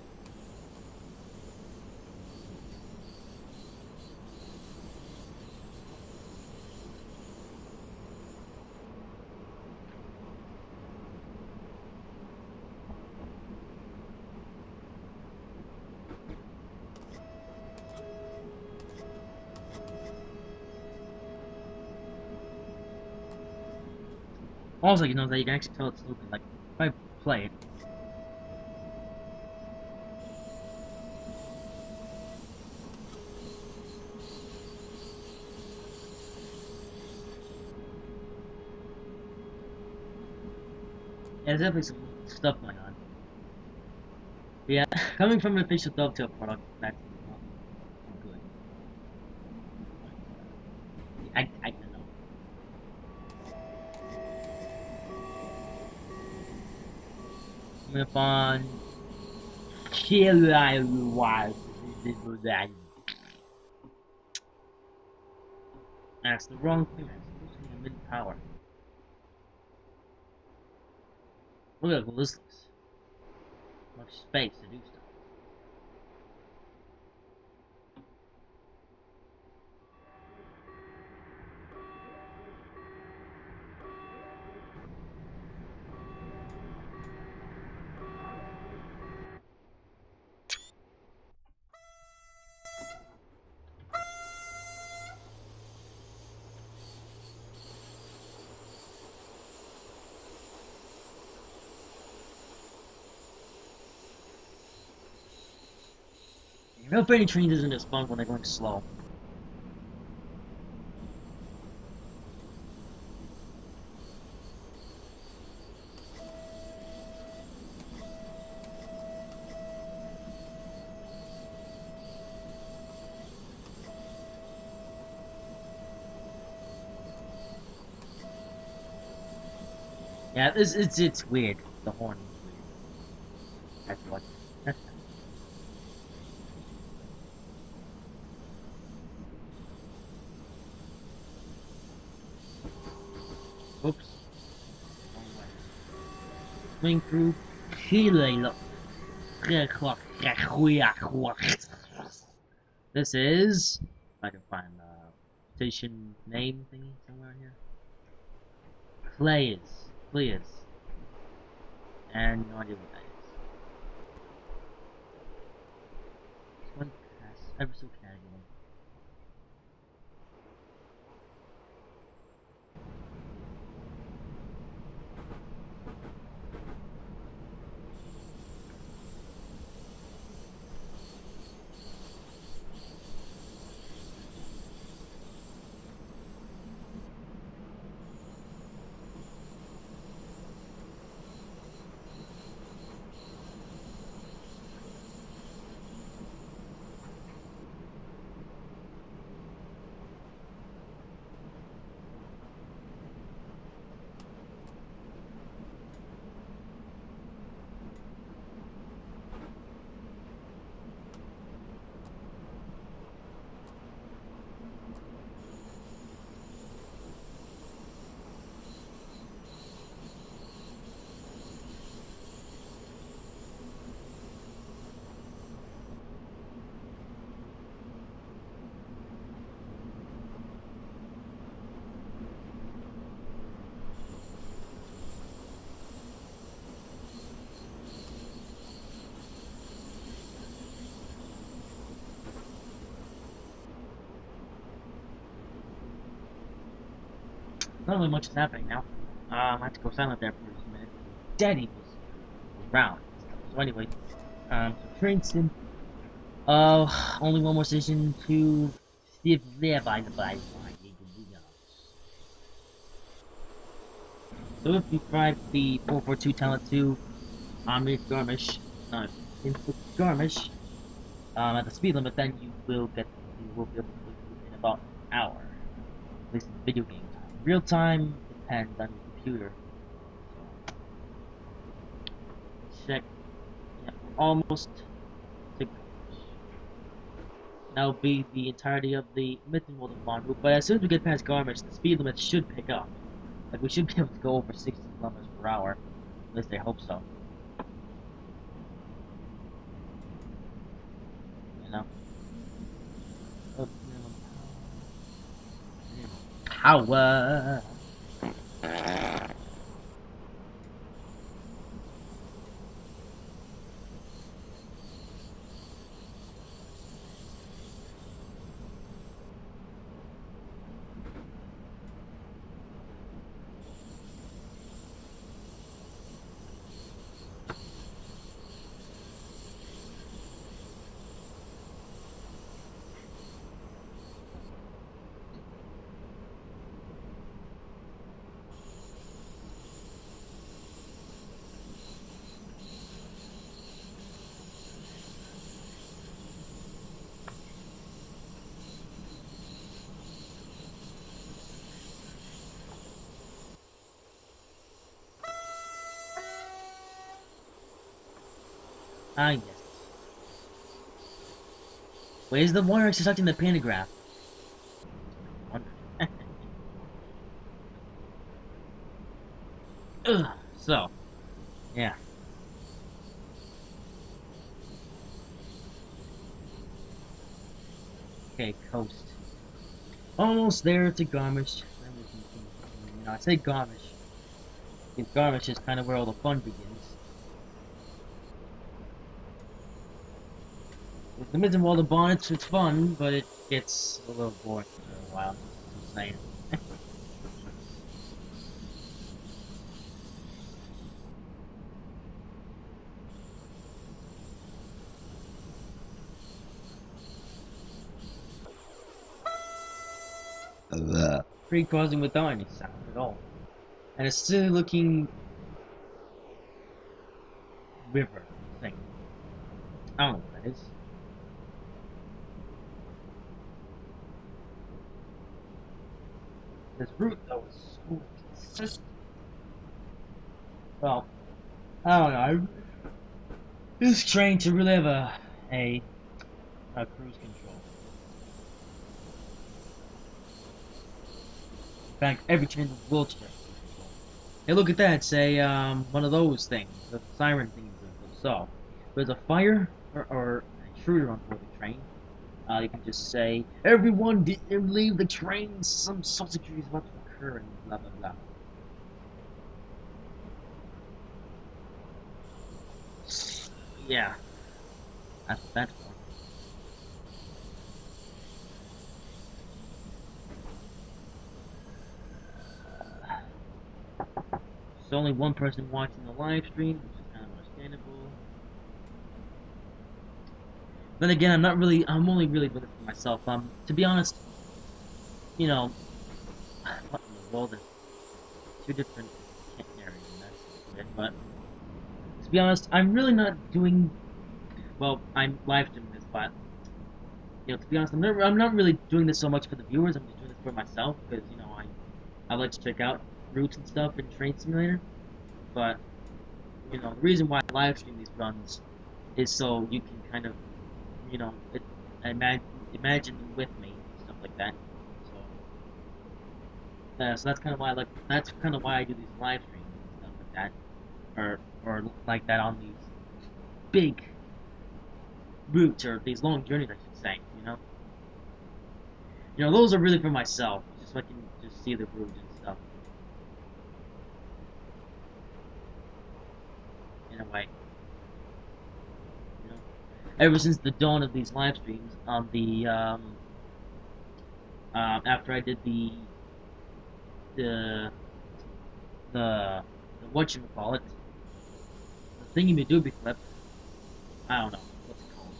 Also, you know that you can actually tell it's looping. Like, if I play it. Yeah, there's definitely some stuff going on. But yeah, coming from an official Dovetail product, that's not good. I don't know. Coming up on that's the wrong thing. That's supposed to be mid-power. Look at this looks. Much space to do stuff. Real freight train doesn't respond when they're going slow. Yeah, it's weird. The horn is weird. That's what. Oops. Swing through. This is. If I can find the station name thingy somewhere here. Players. And no idea what that is. This one pass ever so casually. not really much is happening now. I have to go silent there for just a minute. Daddy was around. So anyway, so train sim. Only one more station to see if they're by the by. So if you drive the 442 Talent 2 on Garmisch, Innsbruck Garmisch, at the speed limit, then you will be able to in about an hour. At least in video game time. Real time depends on your computer. So, check. Yeah, almost to Garmisch. That'll be the entirety of the Mittenwaldenbahn route, but as soon as we get past Garmisch, the speed limit should pick up. Like, we should be able to go over 60 kilometers per hour. At least I hope so. You know? Power! Ah, yes. Wait, is the wire actually stuck in the pantograph? Ugh, so, yeah. Okay, coast. Almost there to Garmisch. You know, I say Garmisch, because Garmisch is kind of where all the fun begins. With the Mittenwaldenbahn, it's fun, but it gets a little boring for a while. I'm saying. Free crossing without any sound at all. And a silly looking river thing. I don't know what that is. This route though is so consistent. Well, I don't know. This train should really have a cruise control. In fact, every train in the world should have cruise control. Hey, look at that! It's a one of those things, the siren thing. So, if there's a fire or an intruder on board the train, you can just say, "Everyone, leave the train. Some substitute is about to occur," and blah blah blah. Yeah, that's what that's for. There's only one person watching the live stream, which is kind of understandable. Then again, I'm only really doing it for myself. To be honest, you know, what in the world is two different areas, and that's it. But to be honest, I'm really not doing well. I'm live streaming this, but you know, to be honest, I'm not really doing this so much for the viewers. I'm just doing this for myself because you know I like to check out routes and stuff in Train Simulator. But you know, the reason why I live stream these runs is so you can kind of you know imagine them with me and stuff like that. So that's kind of why that's kind of why I do these live streams and stuff like that, or like that on these big routes or these long journeys, I should say. You know, those are really for myself, just so I can just see the route and stuff. In a way, you know. Ever since the dawn of these live streams, on the after I did the the the whatchamacallit, the thingy-me-dooby flip. I don't know what's it called.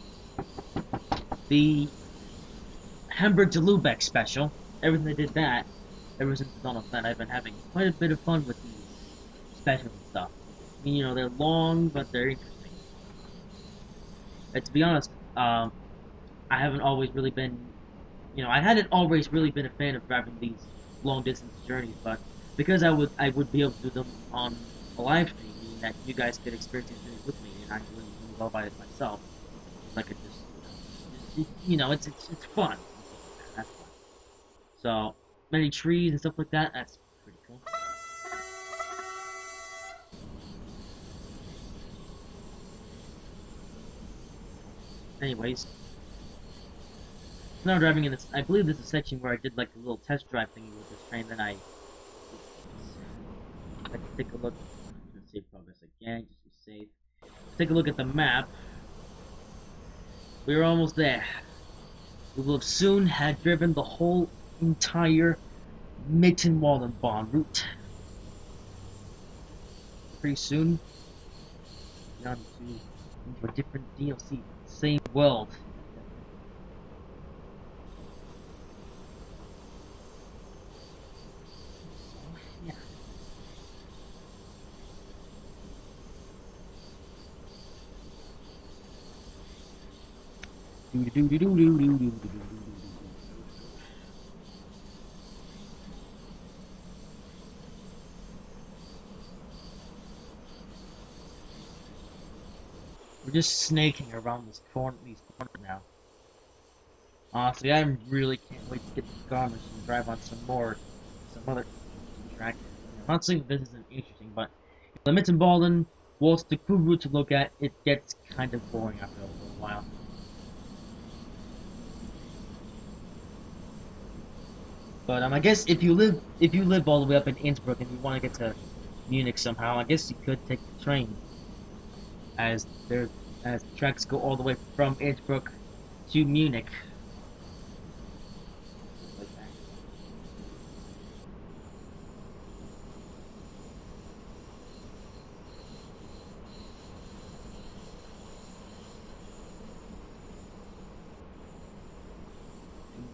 The Hamburg to Lubeck special. Ever since I did that, ever since the dawn of that, I've been having quite a bit of fun with these specials and stuff. I mean, you know, they're long, but they're interesting. And to be honest, I haven't always really been, you know, I hadn't always really been a fan of driving these long distance journeys, but because I would be able to do them on a live stream, meaning that you guys could experience these journeys with me, and I wouldn't go by it myself. I could just, you know, it's fun. That's fun. So many trees and stuff like that. That's pretty cool. Anyways, now driving in this, I believe this is a section where I did like a little test drive thingy with this train. Then I can take a look. Let's save progress again, just to save. Take a look at the map. We're almost there. We will soon have driven the whole entire Mittenwaldenbahn route. Pretty soon, down into a different DLC, same world. Yeah. We're just snaking around these corners now. Honestly, I really can't wait to get to Garmisch and drive on some other track. I'm not saying this isn't interesting, but the Mittenwalden, whilst the cool route to look at, it gets kind of boring after a little while. But I guess if you live all the way up in Innsbruck and you want to get to Munich somehow, I guess you could take the train, as the tracks go all the way from Innsbruck to Munich. Like that.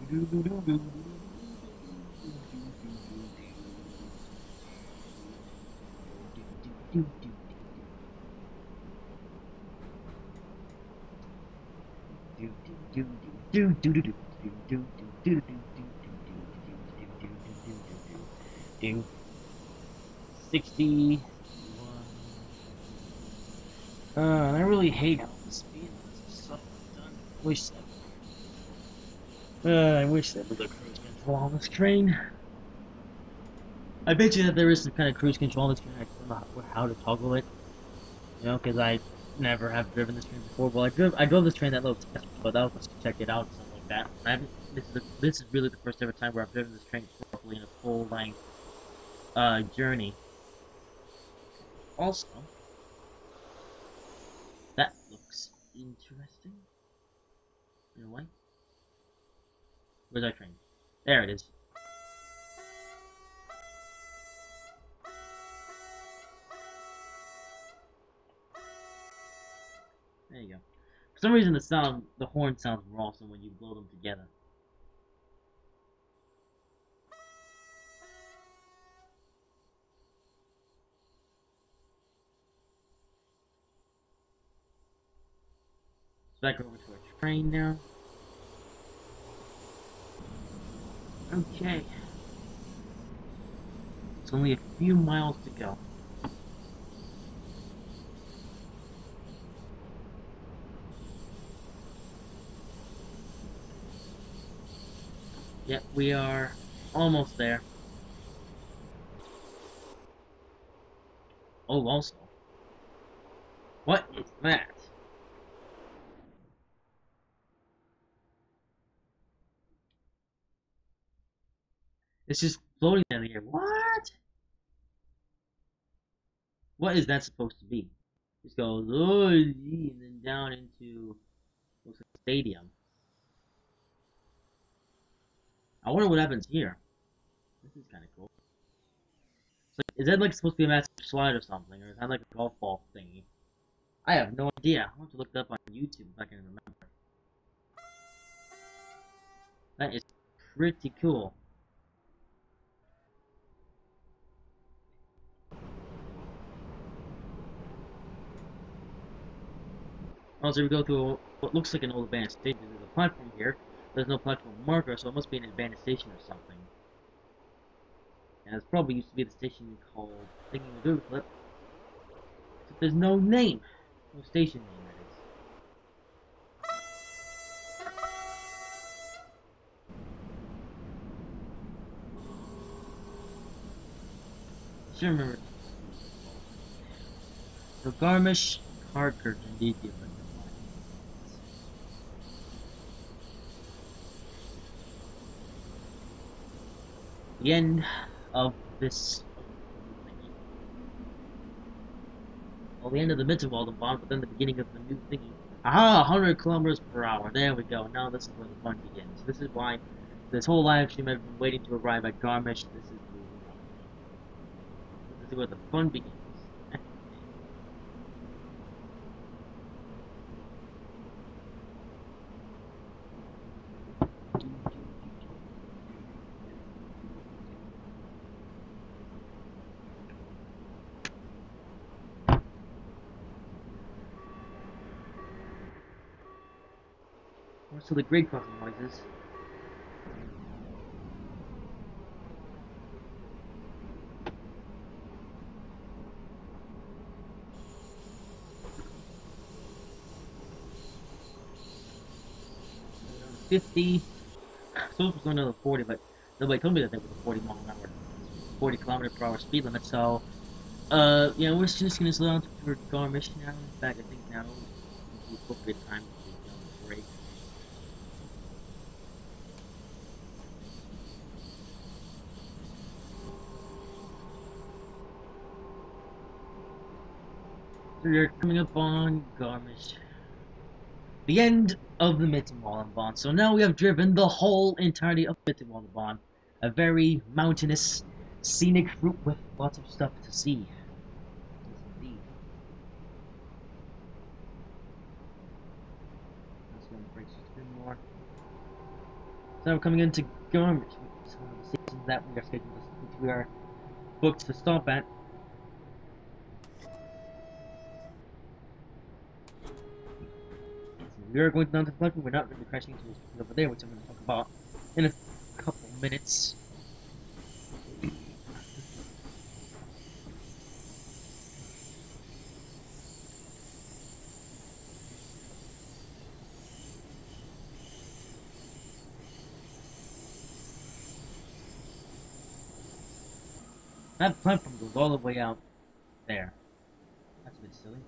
Do 60. I really hate how the speed limits are so done. I wish that was a cruise control on this train. I bet you that there is some kind of cruise control on this train. I don't know how to toggle it. You know, because I never have driven this train before. Well, I drove this train that little test, but I was to check it out and something like that. I haven't. This is really the first ever time where I've driven this train properly in a full length journey. Also, that looks interesting. In a way. Where's our train? There it is. There you go. For some reason, the horn sounds more awesome when you blow them together. So back over to our train now. Okay. It's only a few miles to go. Yep, we are almost there. Oh, also. What is that? It's just floating in the air. What? What is that supposed to be? Just goes, oh, and then down into looks like a stadium. I wonder what happens here. This is kind of cool. Is that like supposed to be a massive slide or something, or is that like a golf ball thingy? I have no idea. I'll have to look it up on YouTube if I can remember. That is pretty cool. Also, we go through what looks like an old abandoned station. There's a platform here. There's no platform marker, so it must be an abandoned station or something. And it's probably used to be the station called Thinking of Doodle Flip. Except there's no name. No station name, that is. I should remember. So Garmisch, Harker, and Deeply. The end of this. Well, the end of the Mittenwald bond, but then the beginning of the new thingy. Aha! 100 kilometers per hour. There we go. Now this is where the fun begins. This is why this whole live stream I've been waiting to arrive at Garmisch. This is where the fun begins. So the grade crossing noises. $50. So it was going to 40, but nobody told me that there was a 40 mile an hour, 40 kilometer per hour speed limit. So, yeah, we're just gonna slow down for Garmisch now. In fact, I think now is the appropriate time to break. So you're coming up on Garmisch. The end of the Mittenwaldenbahn. So now we have driven the whole entirety of Mittenwaldenbahn. A very mountainous, scenic route with lots of stuff to see. Yes, indeed. Let's go and break just a bit more. So we're coming into Garmisch, which is one of the stations that we are scheduled to, which we are booked to stop at. We are going down to the platform. We're not going to be crashing into this over there, which I'm going to talk about in a couple minutes. That platform goes all the way out there. That's a bit silly.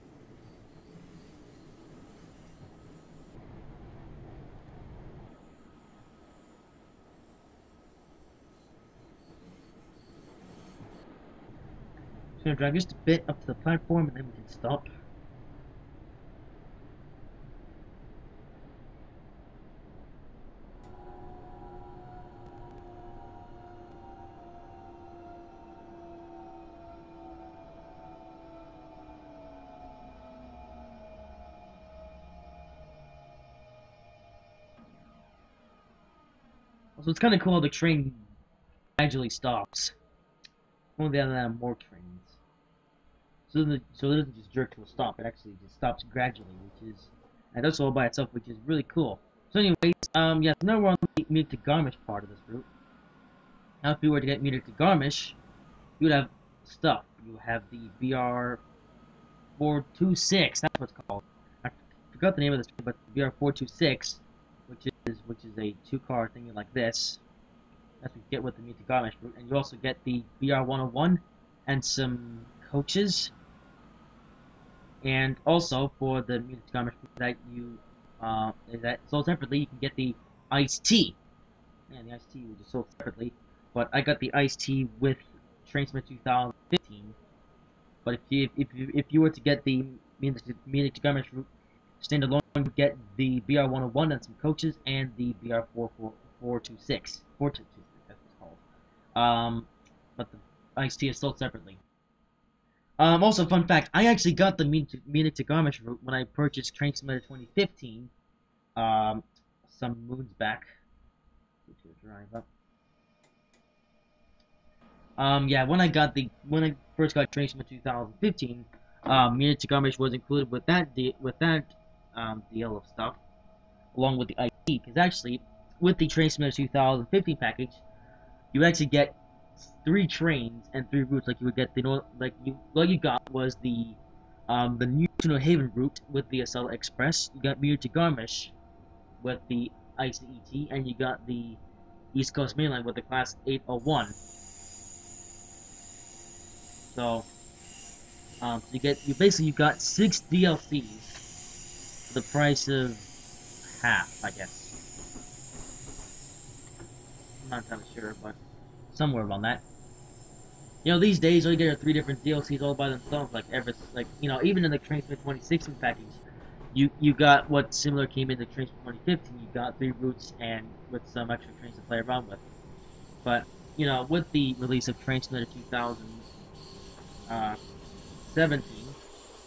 Just gonna drive just a bit up to the platform and then we can stop. Also, it's kind of cool how the train gradually stops. Only the other than more trains. So it doesn't just jerk to a stop, it actually just stops gradually, which is, and that's all by itself, which is really cool. So anyways, yeah, so now we're on the Munich to Garmisch part of this route. Now if you were to get Munich to Garmisch, you would have stuff. You have the BR426, that's what it's called. I forgot the name of this, but the BR426, which is a two-car thingy like this. That's what you get with the Munich to Garmisch route, and you also get the BR101 and some coaches. And also for the Munich to Garmisch that you that sold separately, you can get the iced tea. Yeah, the iced tea was just sold separately, but I got the iced tea with Trainsmith 2015. But if you were to get the Munich to Garmisch route standalone, you get the BR101 and some coaches and the BR426. 426, that's what it's called. But iced tea is sold separately. Also, fun fact, I actually got the Munich to Garmisch route when I purchased Train Simulator 2015, some moons back. Drive up. Yeah, when I first got Train Simulator 2015, Munich to Garmisch was included with that deal of stuff, along with the IT. Because actually, with the Train Simulator 2015 package, you actually get 3 trains and 3 routes. Like you would get what you got was the New New Haven route with the Acela Express. You got Munich to Garmisch with the ICE ET, and you got the East Coast Main Line with the Class 801. So, you got 6 DLCs for the price of half, I guess. I'm not entirely sure, but somewhere around that. You know, these days all you get are 3 different DLCs all by themselves. Even in the Train Simulator 2016 package, you got what similar came in the Train Simulator 2015. You got 3 routes and with some extra trains to play around with. But with the release of Train Simulator 2017,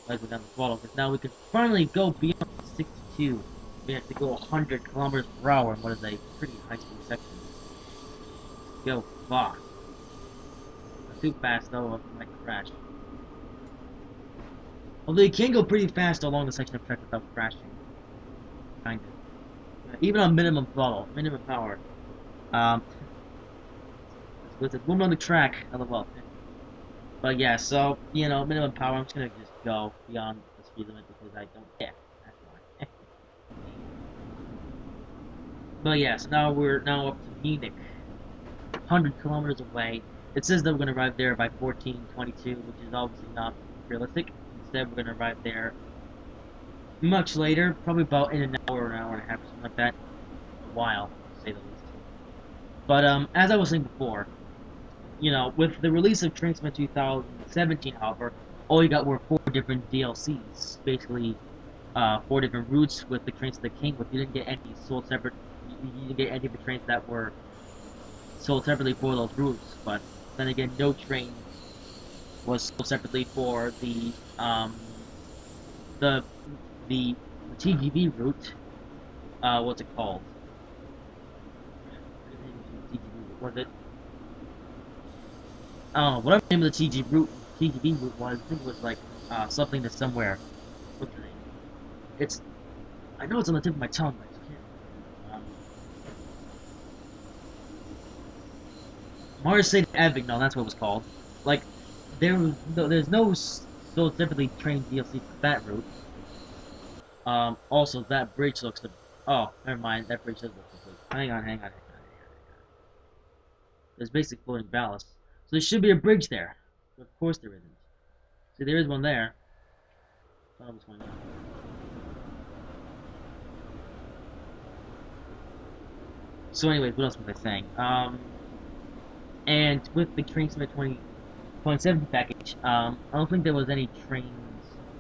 like we're down the throttle, because now we can finally go beyond 62. We have to go 100 kilometers per hour in what is a pretty high-speed section. Go fast. Not too fast though, I might crash. Although you can go pretty fast along the section of track without crashing. Kinda. Even on minimum throttle, minimum power. With it, moving on the track, LOL. But yeah, so, minimum power, I'm just gonna go beyond the speed limit because I don't care. That's why. But yeah, so now we're up to Munich. 100 kilometers away. It says that we're gonna arrive there by 14:22, which is obviously not realistic. Instead, we're gonna arrive there much later, probably about in an hour and a half, or something like that. A while, to say the least. But as I was saying before, with the release of Train Simulator 2017, however, all you got were 4 different DLCs, basically 4 different routes with the trains to the King. But you didn't get any sold separate. You didn't get any of the trains that were sold separately for those routes. But then again, no train was sold separately for the TGV route. What's it called? Was it? Oh, whatever the name of the TGV route was, I think it was like something to somewhere. What's the name? I know it's on the tip of my tongue, but I just can't. Mars City Avignon, that's what it was called. Like, there's no sold separately trained DLC for that route. Also, that bridge looks oh, never mind, that bridge does look complete. Hang on. There's basic floating ballast. So there should be a bridge there. But of course there isn't. See, there is one there. I thought it was one there. So anyways, what else was I saying? And with the Train Simulator 2017 package, I don't think there was any trains.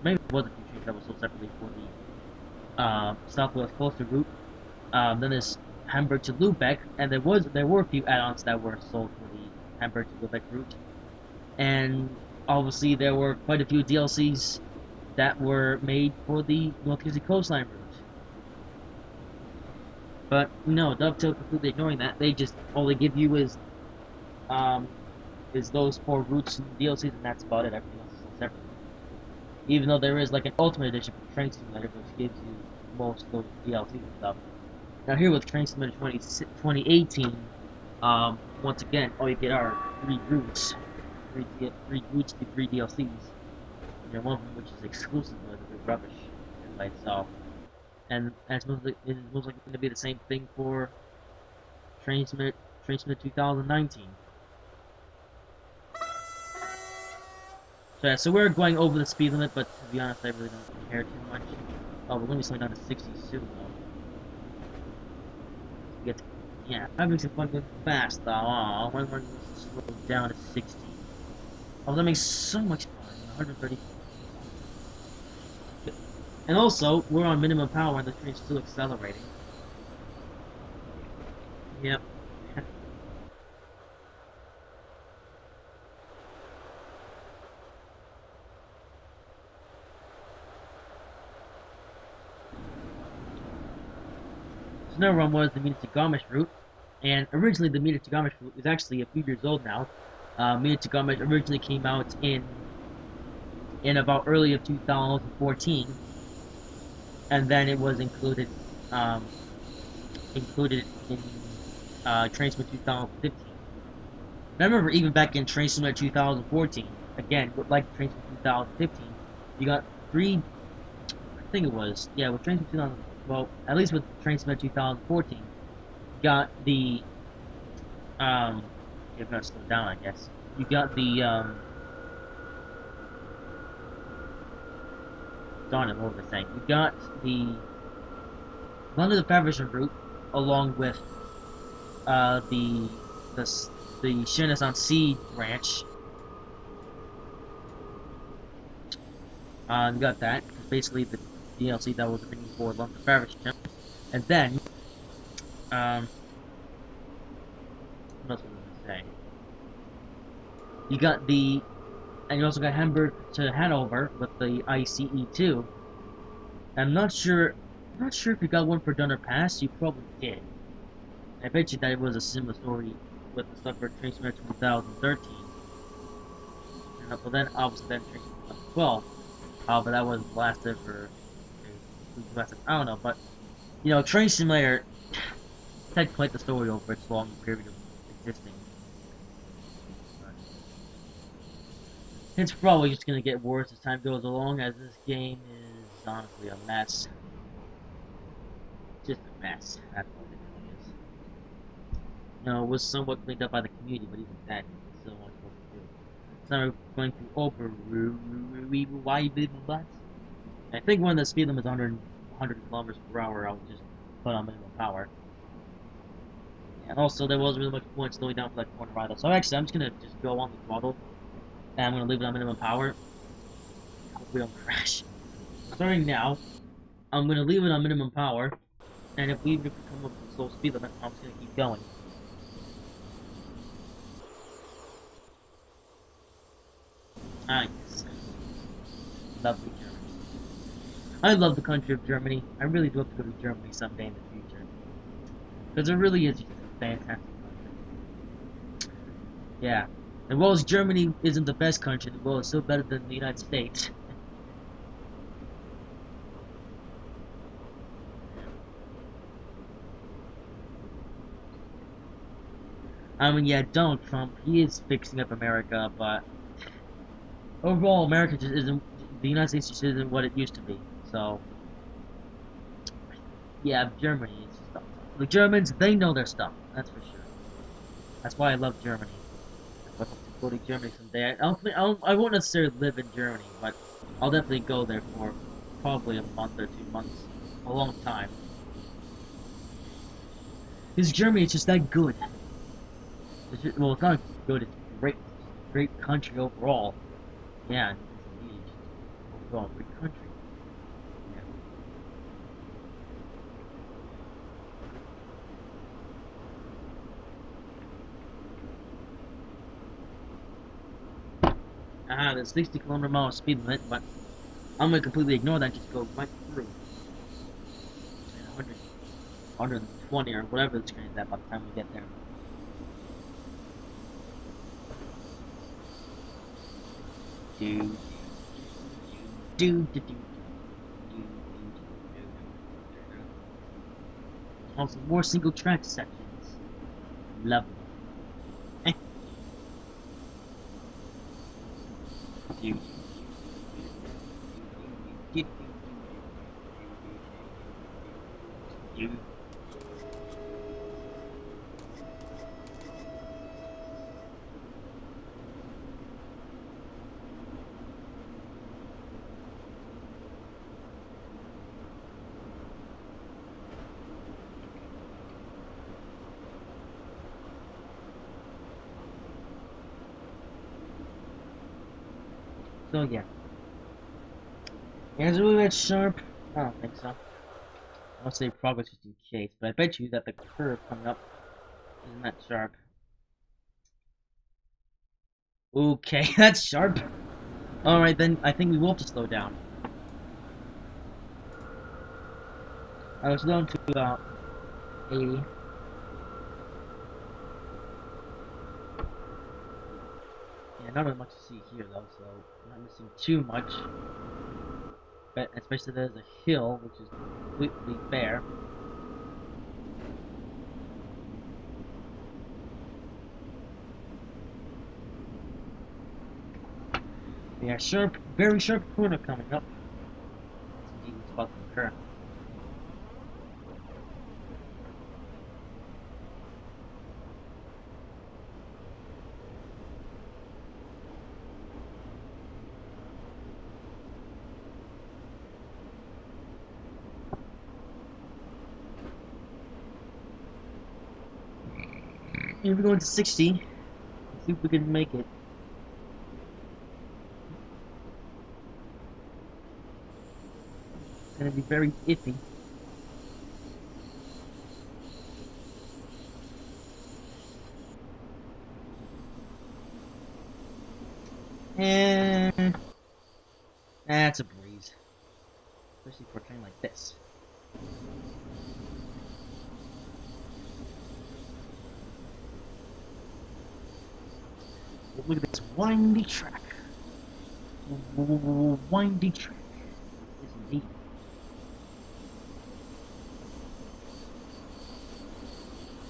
Maybe there was a few trains that were sold separately for the Southwest Coastal route. Then there's Hamburg to Lubeck, and there were a few add-ons that were sold for the Hamburg to Lubeck route, and obviously there were quite a few DLCs that were made for the North Jersey coastline route. But no, Dovetail completely ignoring that. All they give you is those 4 routes and DLCs, and that's about it. Everything else is sold separately. Even though there is like an Ultimate Edition for Train Simulator, which gives you most of those DLCs and stuff. Now here with Train Simulator 2018, once again, all you get are 3 routes. 3 routes to 3 DLCs. One of them which is exclusive, but it's rubbish by itself. And it's most likely going to be the same thing for Train Simulator 2019. So yeah, so we're going over the speed limit, but to be honest, I really don't care too much. Oh, we're going to be slowing down to 60 soon, though. Yeah, I'm having some fun going fast, though. Aw, when we're going to slow down to 60. Oh, that makes so much fun. 130. And also, we're on minimum power and the train's still accelerating. Yep. So number one was the Munich to Garmisch route, and originally the Munich to Garmisch route is actually a few years old now. Munich to Garmisch originally came out in about early of 2014, and then it was included in Train Simulator 2015. And I remember even back in Train Simulator 2014, again, like Train Simulator 2015, you got three. I think it was with Train Simulator 2000. Well, at least with Train Simulator 2014, you got the You're gonna slow down, I guess. You got the Darn it, what was I saying? You got the London to Faversham route, along with the Scenic on Sea branch. You got that. Basically, the DLC that was a thing for London to Faversham, and then what else was I gonna say? You got and you also got Hamburg to Hanover with the ICE2. I'm not sure if you got one for Dunner Pass. You probably did. I bet you that it was a similar story with the stuff for Train Simulator 2013. But then obviously Train Simulator 2012. But that was lasted for I don't know, but you know, Train Simulator had quite the story over its long period of existing. It's probably just gonna get worse as time goes along, as this game is honestly a mess. Just a mess. That's what it really is. No, it was somewhat cleaned up by the community, but even that is still much work to do. So now we're going through but I think when the speed limit is 100 kilometers per hour, I'll just put on minimum power. And also, there wasn't really much point slowing down for that corner either. So actually, I'm just gonna just go on the throttle. And I'm going to leave it on minimum power. Hope we don't crash. Starting now, I'm going to leave it on minimum power. And if we come up with a slow speed limit, I'm just going to keep going. Ah, yes. Lovely Germany. I love the country of Germany. I really do hope to go to Germany someday in the future. Because it really is just a fantastic country. Yeah. And while Germany isn't the best country in the world, it's still better than the United States. I mean, yeah, Donald Trump, he is fixing up America, but overall, America just isn't, the United States just isn't what it used to be. So, yeah, Germany is stuff. The Germans, they know their stuff, that's for sure. That's why I love Germany. I hope to go to Germany someday. I won't necessarily live in Germany, but I'll definitely go there for probably a month or 2 months. A long time. Because Germany is just that good. Well, it's not good, it's great country overall. Yeah, indeed. Overall, great country. There's 60 km/h speed limit, but I'm gonna completely ignore that, just go right through. 120 or whatever the screen is at by the time we get there. Also, more single track sections. Lovely. So yeah. Is it really that sharp? I don't think so. I'll say progress just in case, but I bet you that the curve coming up isn't that sharp. Okay, that's sharp. Alright then, I think we will have to slow down. I was down to about 80. Yeah, not really much to see here though, so I'm not missing too much. But especially there's a hill, which is completely bare. Yeah, sharp, very sharp corner coming up. It's indeed spot to occur. Here we go into 60. Let's see if we can make it. It's gonna be very iffy. And that's a breeze, especially for a train like this. Look at this windy track. Windy track. Yes, indeed.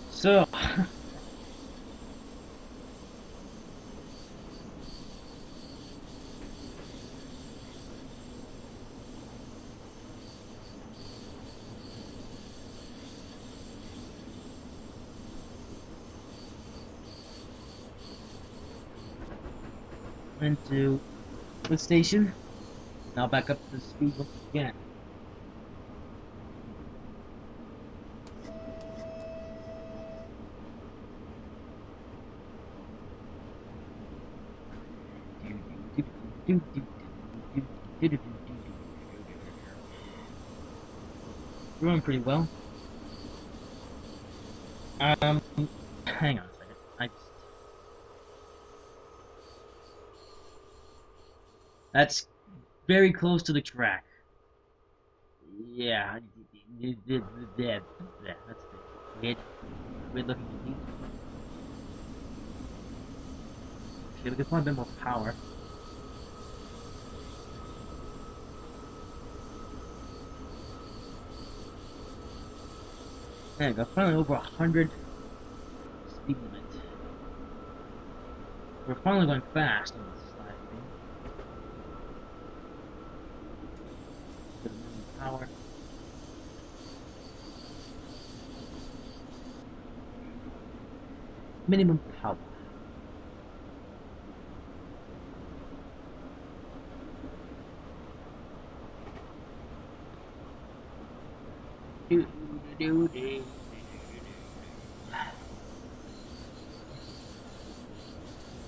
So, into the station. Now back up to the speed once again. Doing pretty well. Hang on a second. That's very close to the track. Yeah, that's the weird looking indeed. Okay, we can find a bit more power. There we go, finally over 100 speed limit. We're finally going fast on this side thing. Bit of minimum power. Minimum power.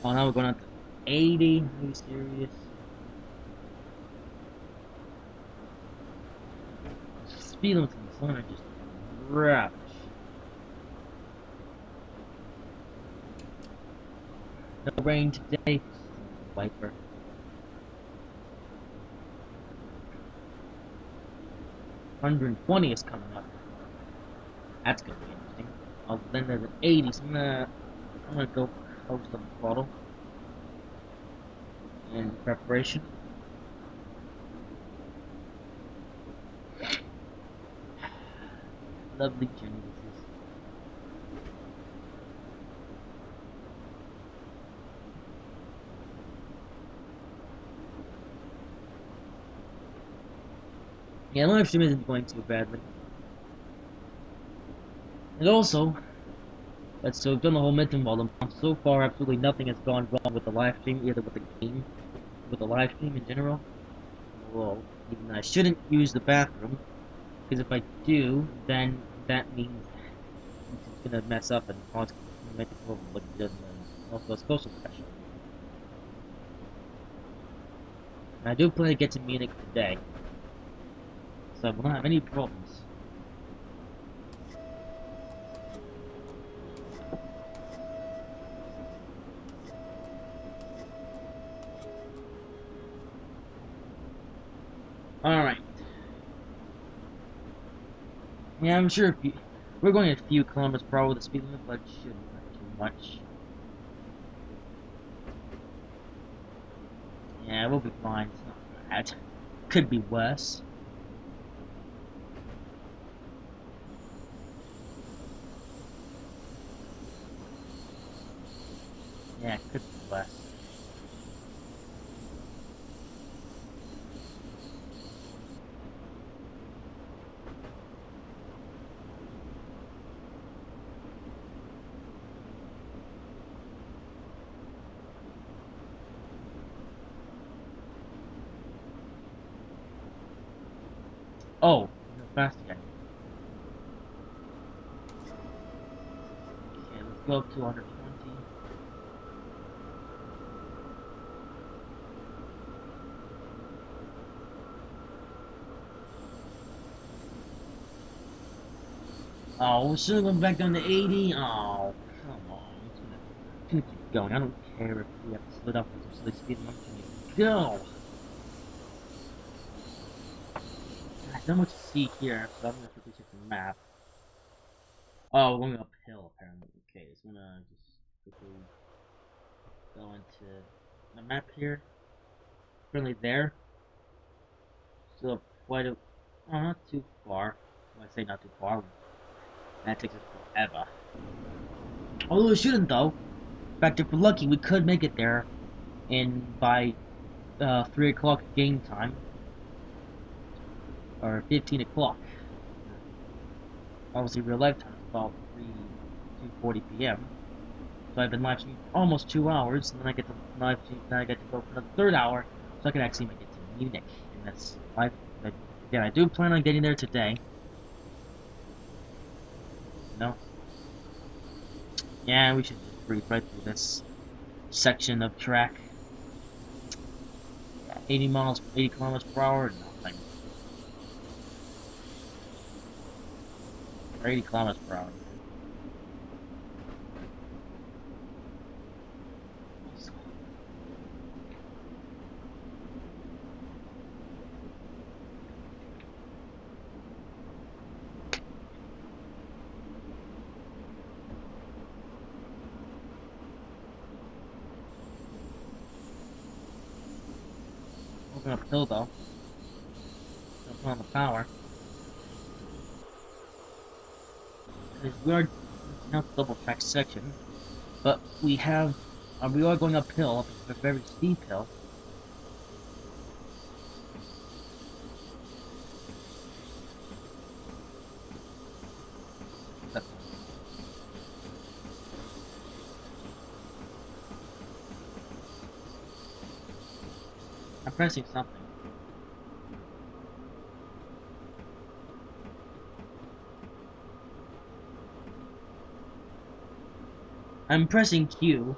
Oh, now we're going up to 80. Are you serious? Speed limits in this one are just rubbish. No rain today. Wiper. $120 is coming up. That's gonna be interesting. Oh, then there's an 80, so I'm gonna go close to the throttle in preparation. Lovely journey this is. Yeah, live stream isn't going too badly. And also, so we've done the whole midterm volume. So far, absolutely nothing has gone wrong with the live stream, either with the game, with the live stream in general. Well, even I shouldn't use the bathroom, because if I do, then that means it's gonna mess up and cause make it over what it does in the Northwest Coastal Special. And I do plan to get to Munich today, so I will not have any problems. Alright. Yeah, I'm sure if you... We're going a few kilometers per hour with the speed limit, but it shouldn't hurt too much. Yeah, we'll be fine. It's not bad. Could be worse. Yeah, could be worse. Oh, fast again. Okay, let's go up to 120. Oh, we're still going back down to 80? Oh, come on. I'm gonna keep going. I don't care if we have to split up with some silly speed. I'm gonna go. There's not much to see here, so I'm gonna quickly check the map. Oh, we're going uphill, apparently. Okay, so I'm gonna just quickly go into the map here. Currently there. Still quite a... Oh, not too far. When I say not too far, that takes us forever. Although it shouldn't, though. In fact, if we're lucky, we could make it there by 3 o'clock game time. Or 15 o'clock. Obviously, real life time is about 2:40 p.m. So I've been live streaming almost 2 hours, and then I get to live stream, then I get to go for the third hour, so I can actually make it to Munich. And that's live. But again, I do plan on getting there today. No. Yeah, we should just breeze right through this section of track. 80 kilometers per hour, nothing. Or 80 kilometers per hour. Moving uphill though. Don't put on the power. Because we are not the double track section, but we are going uphill, up a very steep hill. I'm pressing something. I'm pressing Q,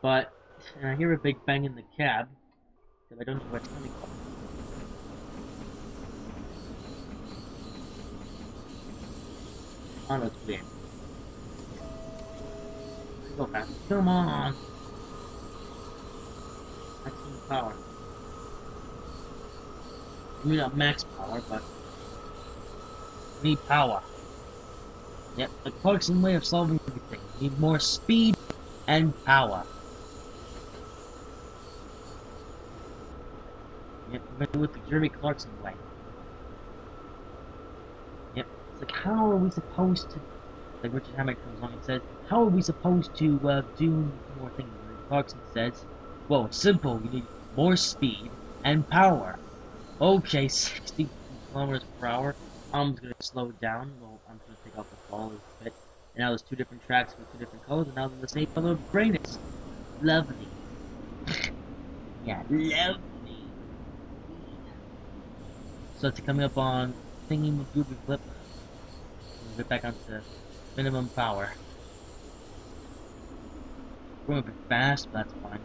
but I hear a big bang in the cab, because I don't know where it's coming from. Oh, no, it's weird. Go fast. Come on! Maximum power. I mean, not max power, but we need power. Yep, the Clarkson way of solving everything. We need more speed and power. Yep, we're gonna do it the Jeremy Clarkson way. Yep, it's like, how are we supposed to... Like Richard Hammond comes on and says, how are we supposed to do more things? And Clarkson says, well, it's simple. You need more speed and power. Okay, 60 kilometers per hour. I'm just gonna slow down. Well, I'm gonna take off the fall a bit. And now there's 2 different tracks with 2 different colors, and now they're the same color of grayness. Lovely. Yeah, lovely. So it's coming up on thingy Gooby Flip. We'll get back onto minimum power. We're going a bit fast, but that's fine.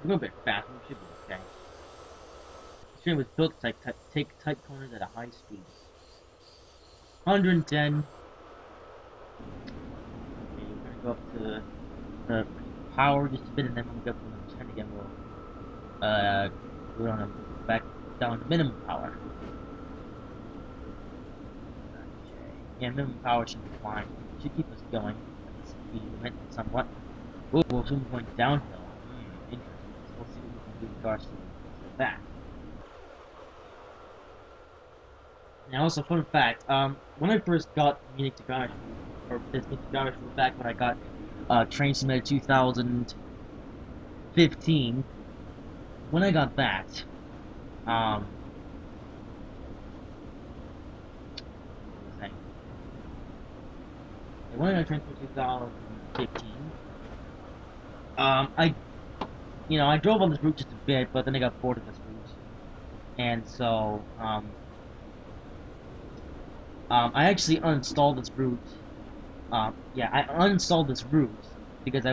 We're going a bit fast, we should be okay. This train was built to take tight corners at a high speed. 110. Okay, we're gonna go up to the power just a bit, and then when we go up to 110 again, we'll go on a back down to minimum power. Yeah, minimum power should be fine. Should keep us going at the speed limit somewhat. Ooh, we'll soon be going downhill. Interesting. So we'll see what we can do with regards to that. Now, also, fun fact, when I first got Munich to Garmisch, or this Munich to Garmisch back when I got Train Simulator 2015, when I got that, when I got Train Simulator 2015, I drove on this route just a bit, but then I got bored of this route, and so, I actually uninstalled this route. Yeah, I uninstalled this route because I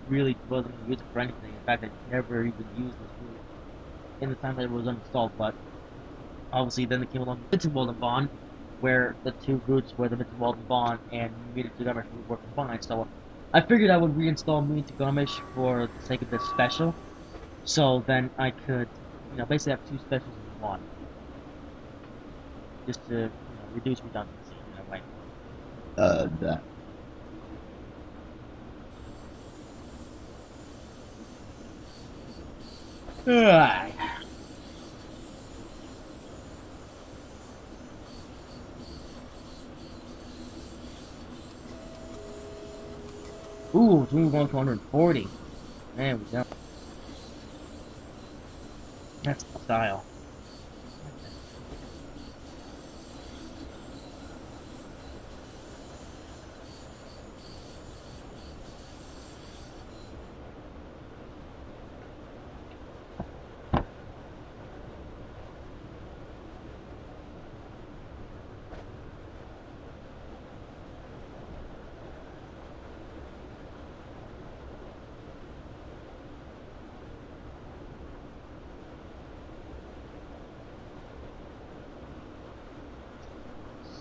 really wasn't gonna use it for anything. In fact, I never even used this route in the time that it was uninstalled. But obviously, then it came along Bond, where the two routes, where the Bond and Munich to Garmisch route were combined. So I figured I would reinstall Munich to Garmisch for the sake of this special. So then I could, basically have two specials in one, just to reduce redundancy in that way. That. Alright. Ooh, we're going to 140. There we go. That's the style.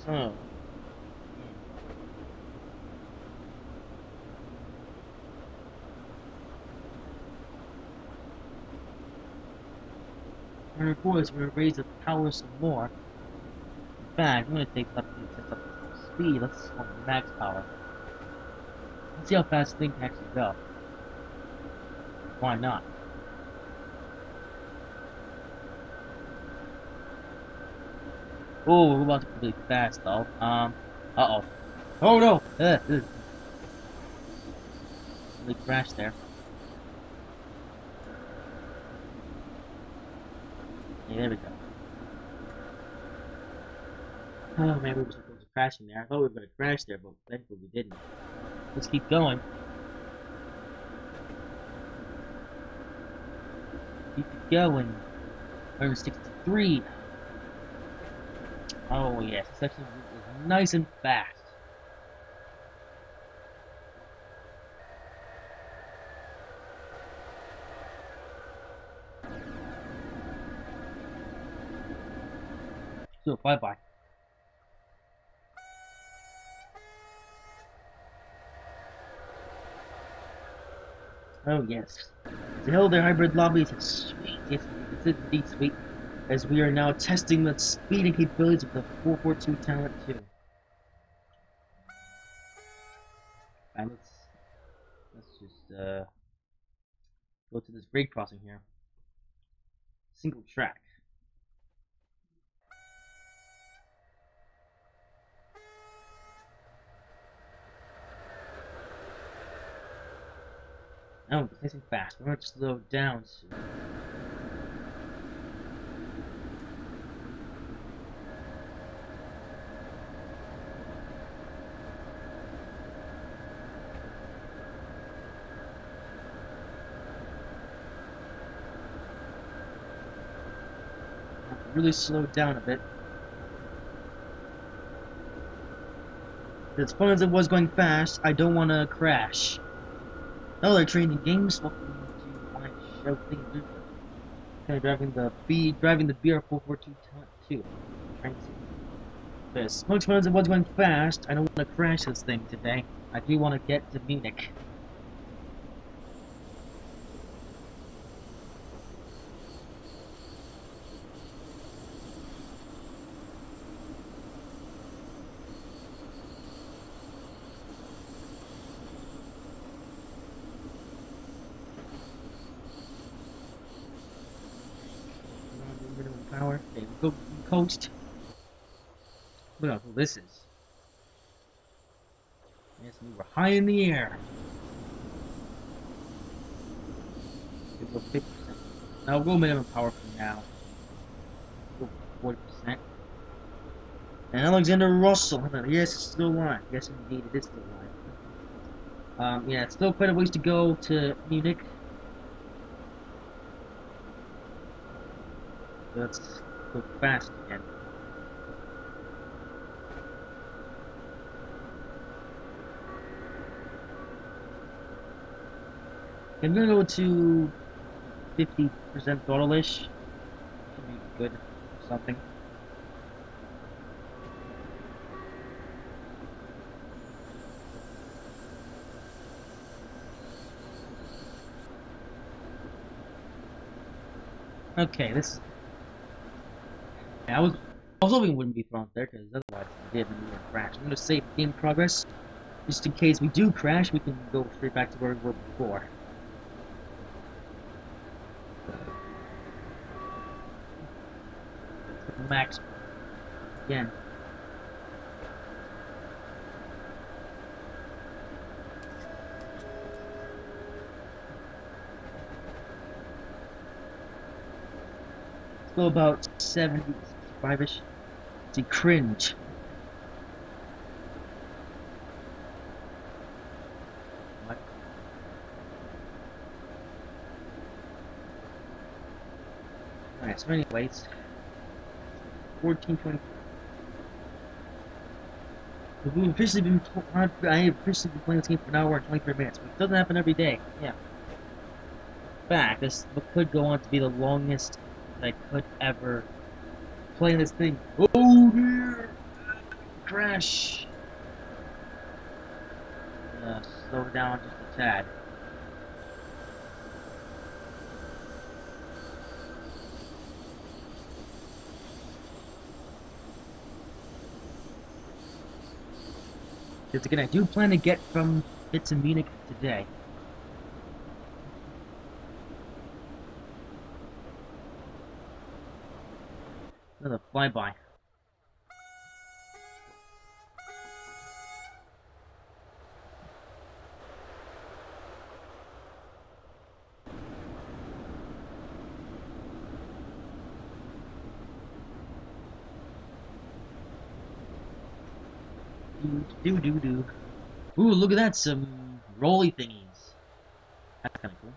So, and of course, we're gonna raise the power some more. In fact, I'm gonna take up the speed. Let's go to max power. Let's see how fast the thing can actually go. Why not? Oh, we're about to go really fast though. Uh-oh. Oh no! Really crashed there. Yeah, there we go. Oh man, we were supposed to crash in there. I thought we were gonna crash there, but thankfully we didn't. Let's keep going. Keep it going. 163. Oh yes, this section is nice and fast. So bye-bye. Oh yes. The hill their hybrid lobbies is sweet. Yes, it's indeed sweet. As we are now testing the speed and capabilities of the 442 Talent 2. Alright, let's just go to this grade crossing here. Single track. Oh, it's nice and fast. We're going to slow down soon. Really slowed down a bit. As fun as it was going fast, I don't want to crash. No, they're training games. Welcome to my show thing. Kind of driving the BR442 2. As much fun as it was going fast, I don't want to crash this thing today. I do want to get to Munich. coast. Look how cool this is. Yes, we were high in the air. We'll go 50%. Now we'll go minimum power for now. Go 40%. And Alexander Russell, yes, it's still alive. Yes, indeed, it is still alive. Yeah, it's still quite a ways to go to Munich. Let's go fast again. I'm gonna go to 50% throttle-ish. Should be good. Something. Okay, this. Yeah, I was hoping it wouldn't be thrown there because otherwise we would crash. I'm gonna save game progress just in case we do crash. We can go straight back to where we were before. Max again. Go about 75-ish. See, cringe. What? Alright, so anyways, 14:20. We've officially been. I have officially been playing this game for an hour and 23 minutes. But it doesn't happen every day. Yeah. In fact, this could go on to be the longest I could ever play this thing. Oh dear! Crash! Slow down just a tad. Because again, I do plan to get from it to Munich today. Another flyby. Do. Ooh, look at that, some rolly thingies. That's kind of cool.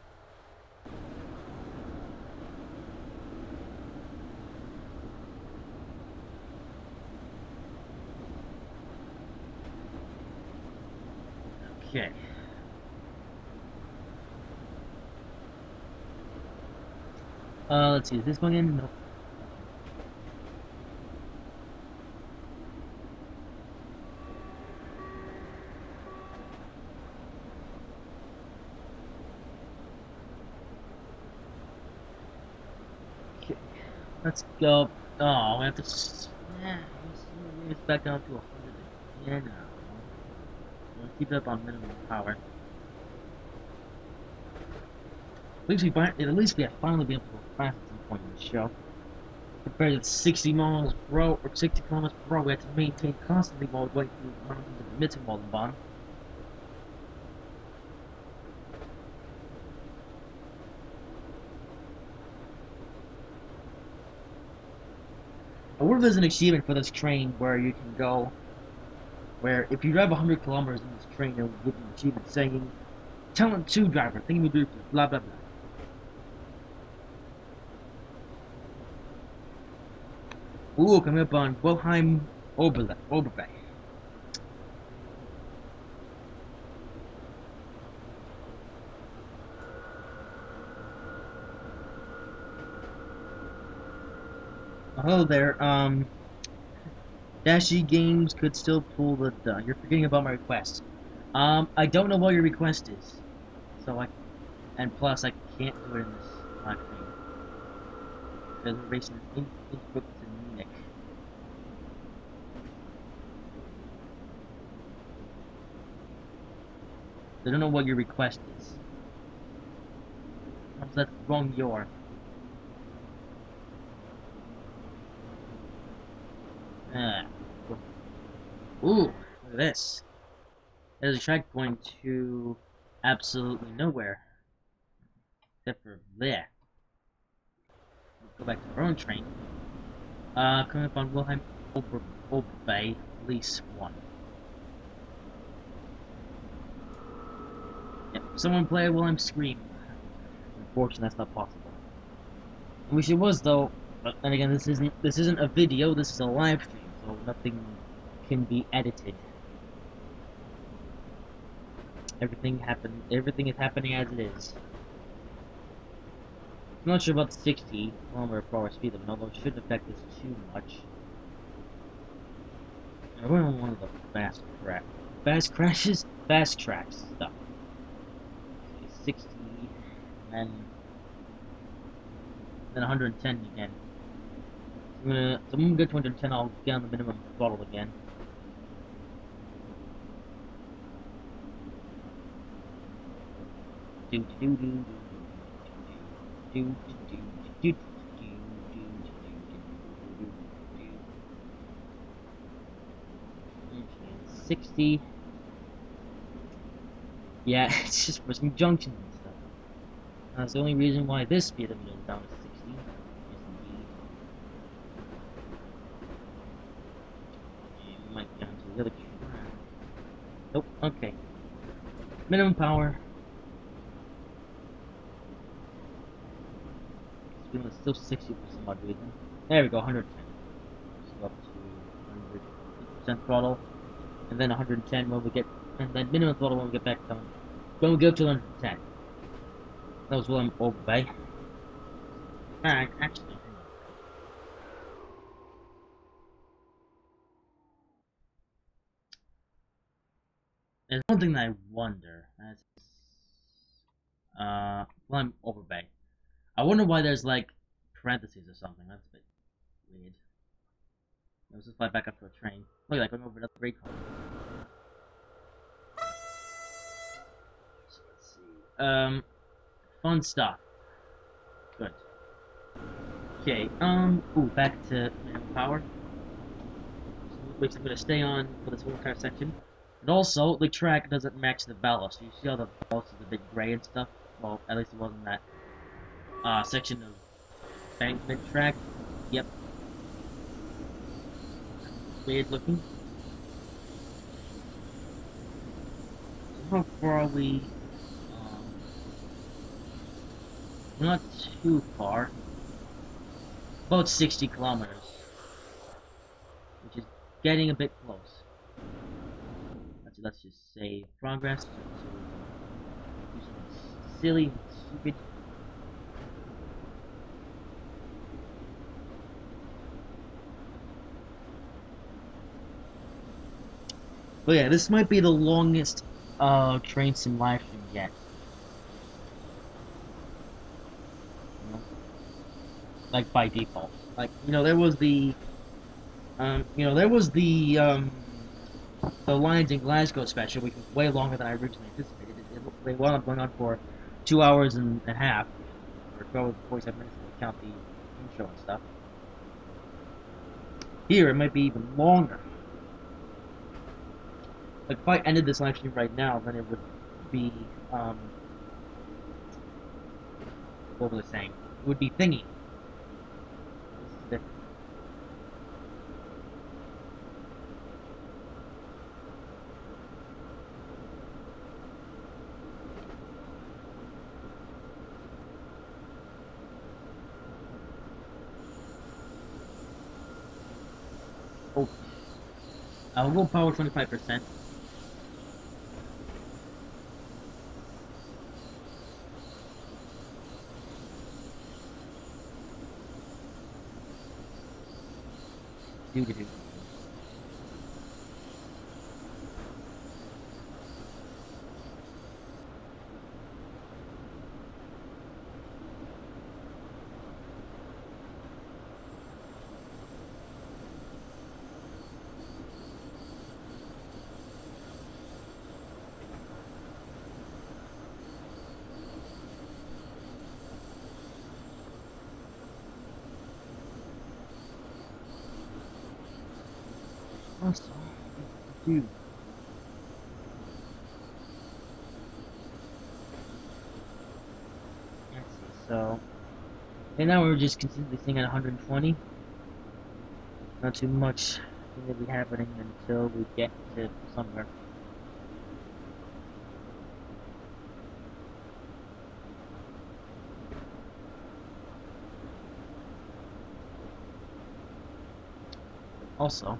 Okay. Let's see, is this going in? No. Okay. Let's go. Oh, we have to. Yeah, it's back down to 100. Yeah, no. We'll keep it up on minimum power. At least we have finally been able to go fast at some point in the show. Compared to 60 miles per hour or 60 kilometers per hour, we had to maintain constantly while going through the mountains of the Mittenwaldenbahn. I wonder if there's an achievement for this train where you can go, where if you drive 100 kilometers in this train, it will give you an achievement saying, Talent 2 driver, thingy blah blah blah. Ooh, coming up on Wilhelm Oberbeck. Hello there, Dashy Games could still pull the you're forgetting about my request. I don't know what your request is. So and plus I can't do it in this live stream. Because we're racing in Innsbruck to Munich. I don't know what your request is. How's that wrong your? Ah. Ooh, look at this. There's a track going to absolutely nowhere. Except for there. Go back to our own train. Coming up on Wilhelm Oberbay, Lease 1. Yep, someone play Wilhelm Scream. Unfortunately, that's not possible. I wish it was though, but then again, this isn't a video. This is a live stream, so nothing can be edited. Everything is happening as it is. I'm not sure about the 60 km/h speed limit, although it shouldn't affect this too much. I really want one of the fast tracks stuff. Okay, 60, and then 110 again. So I'm gonna get to 110. I'll get on the minimum throttle again. Okay, 60. Yeah, it's just for some junctions and stuff. That's the only reason why this speed limit is down to 60. Yes, indeed. And might down to the other track. Nope. Okay. Minimum power. Speed limit is still 60 for some odd reason. There we go. 110. So up to 100% throttle, and then 110 when we get, and then minimum throttle when we get back down. When we go to 110. That was Wilhelm Oberbay. Actually, hang on. There's one thing that I wonder. That's Wilhelm Oberbay. I wonder why there's like parentheses or something. That's a bit weird. Let's just fly back up to a train. Look at that, going over another freight car. So let's see. Fun stuff. Good. Okay, ooh, back to minimum power. Which I'm gonna stay on for this whole entire section. And also, the track doesn't match the ballast. You see how the ballast is a bit gray and stuff? Well, at least it wasn't that section of bankment track. Yep. Weird looking. So how far are we? Not too far. About 60 kilometers. Which is getting a bit close. Let's just say progress. So do something silly and stupid. But yeah, this might be the longest train sim live stream yet. You know? Like by default. Like, you know, there was the Lions in Glasgow special, which was way longer than I originally anticipated. They wound up going on for 2 hours and a half, or 12 47 minutes if you count the intro and stuff. Here, it might be even longer. Like, if I ended this live stream right now, then it would be, what was I saying? It would be thingy. This is different. Oh. I'll go power 25%. Do. Also, do. Let's see, so. And now we're just consistently staying at 120. Not too much going to be happening until we get to somewhere. Also,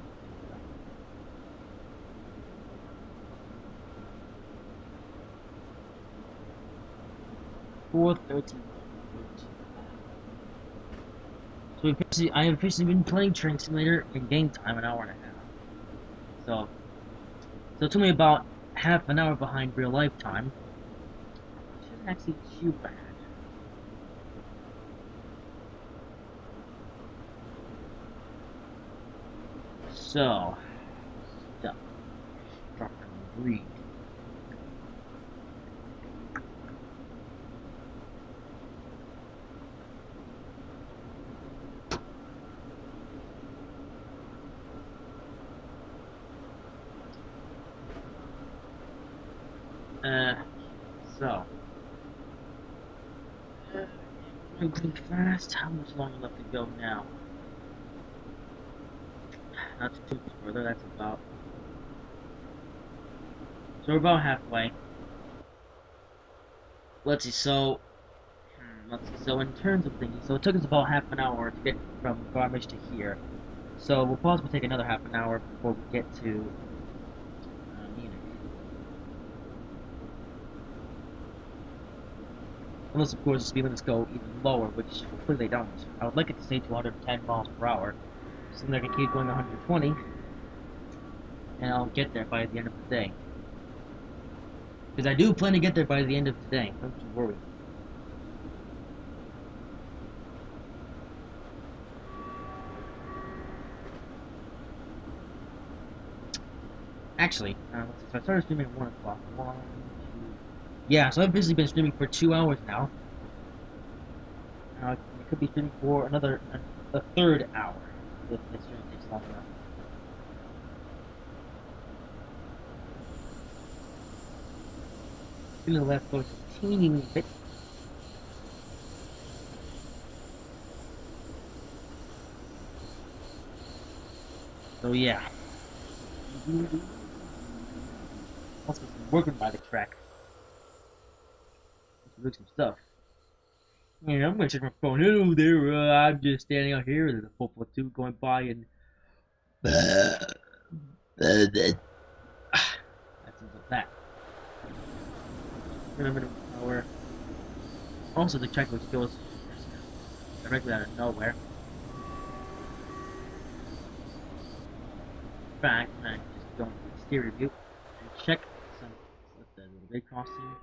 4:13. So I have officially been playing Train Simulator in game time, an hour and a half. So it took me about half an hour behind real life time. Which isn't actually too bad. So, stuff. Drop and read. So. Going pretty fast. How much longer left to go now? Not too much further, that's about. So we're about halfway. Let's see, so. So in terms of things, so it took us about half an hour to get from Garmisch to here. So we'll possibly take another half an hour before we get to Munich. Unless, of course, the speed limits go even lower, which hopefully they don't. I would like it to stay to 110 miles per hour, so then I can keep going 120, and I'll get there by the end of the day. Because I do plan to get there by the end of today, don't you worry. Actually, let's see, so I started streaming at 1 o'clock. 1, 2... Yeah, so I've basically been streaming for 2 hours now. I could be streaming for a third hour if the stream takes long enough. To the left goes a teeny bit. So yeah. Also working by the track. Look some stuff. Yeah, I'm gonna check my phone. Hello there, I'm just standing out here. There's a 442 going by and that seems like that. Remember the power. Also the track which goes directly out of nowhere. In fact, I just go into the stereo view and check the little bit crossing,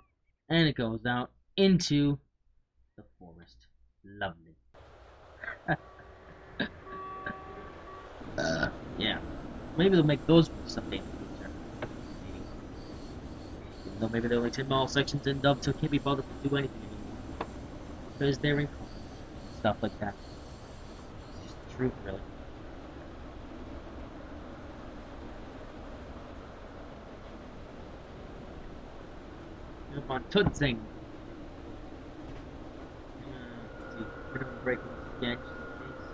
and it goes out into the forest. Lovely. Yeah. Maybe they'll make those someday in the future. Maybe. Even though maybe they're like 10-mile sections and up so can't be bothered to do anything anymore. Because they're in stuff like that. It's just the truth, really. Come on, Tutzing. Minimum brake again, just in case.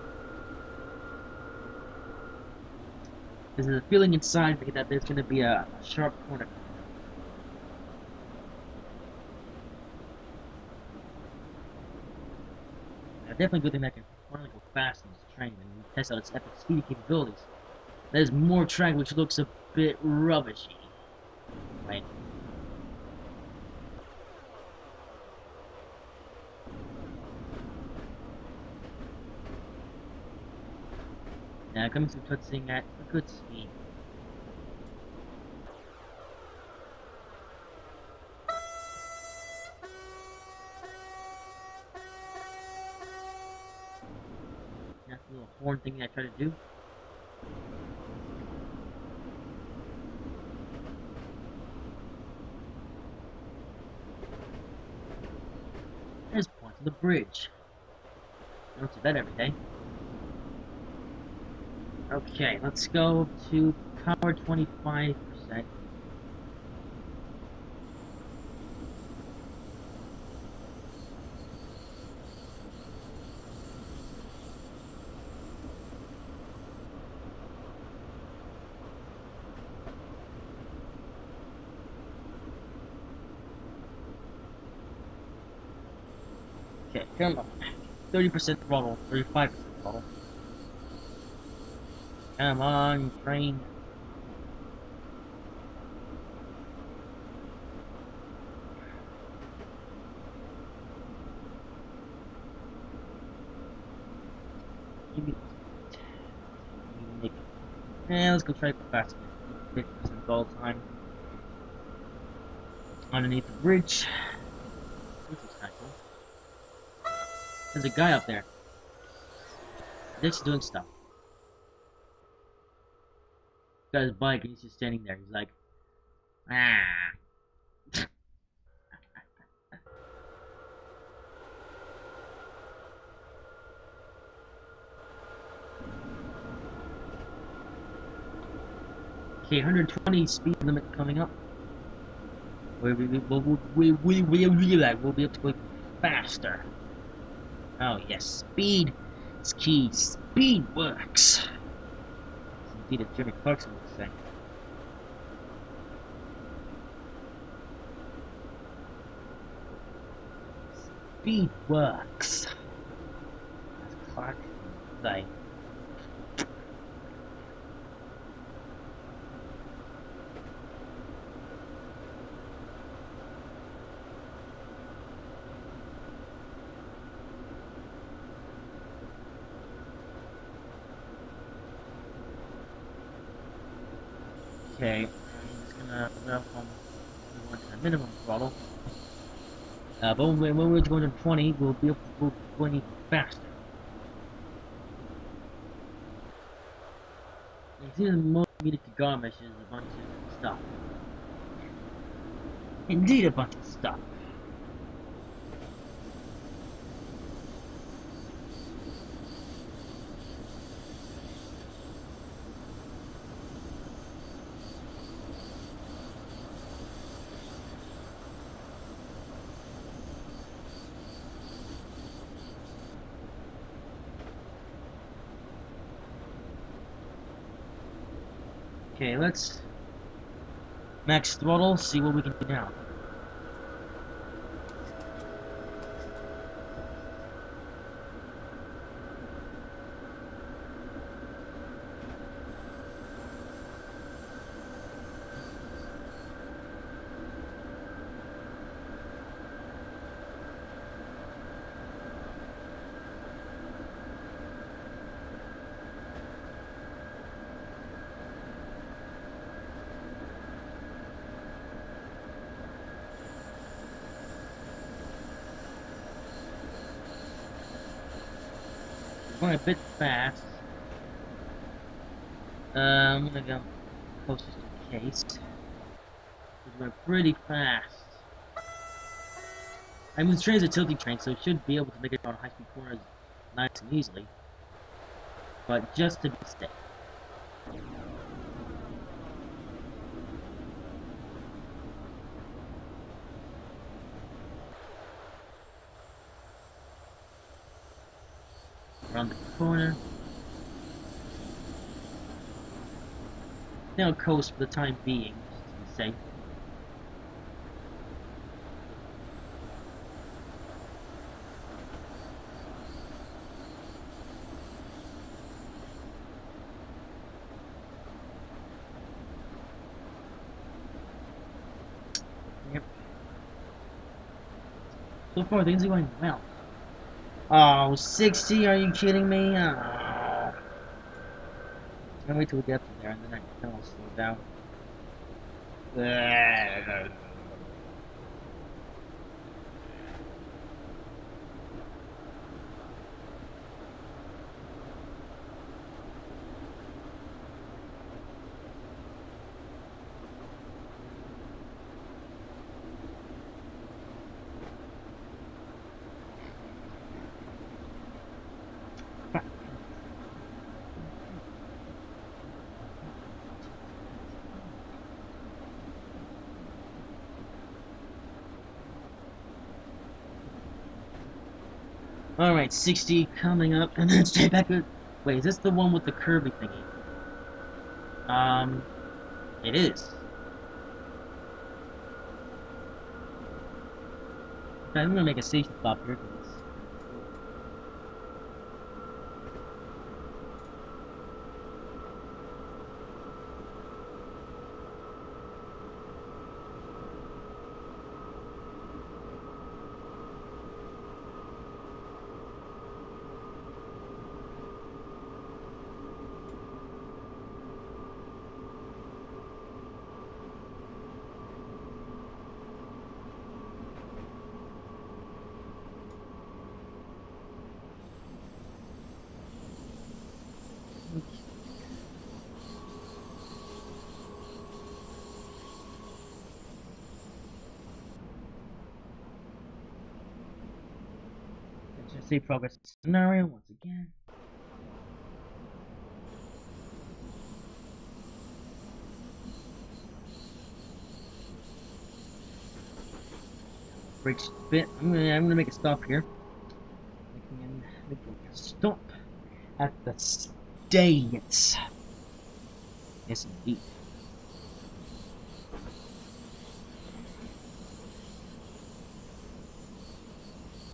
There's a feeling inside that there's going to be a sharp corner. Definitely a good thing that can finally go fast in this train and test out its epic speed capabilities. There's more track which looks a bit rubbishy. Right. Now coming through Tutzing at a good speed. That's the little horn thing I try to do. There's points of the bridge. I don't see that every day. Okay, let's go to power 25%. Okay, come on. 30% throttle, 35% throttle. Come on, train. Let's go try fast. 50% all time. Underneath the bridge. This is kind of cool. There's a guy up there. He's doing stuff. He's got his bike and he's just standing there. He's like, ah. Okay, 120 speed limit coming up. We'll be able to go faster. Oh yes, speed is key. Speed works. Indeed, as Jimmy Clarkson would say. Speed works. As Clark would say. Okay, I'm just gonna welcome everyone to the minimum throttle. But when we're going to 20, we'll be able to go 20 faster. You see, the most Munich to Garmisch is a bunch of stuff. Indeed, a bunch of stuff. Okay, let's max throttle, see what we can do now. Going a bit fast. I'm gonna go closest to case. We're pretty fast. I mean, the train's a tilting train, so it should be able to make it on high-speed corners nice and easily. But just to be safe. Around the corner. Now coast for the time being, just to be safe. Yep. So far, things are going well. Oh, 60? Are you kidding me? Oh. Can't wait till we get to there, and then I'll slow down. Alright, 60 coming up, and then stay back. Wait, is this the one with the curvy thingy? It is. Okay, I'm gonna make a station stop here, because let's see progress scenario once again. Break spit. I'm gonna make a stop here. Making a stop at the States. Yes, indeed.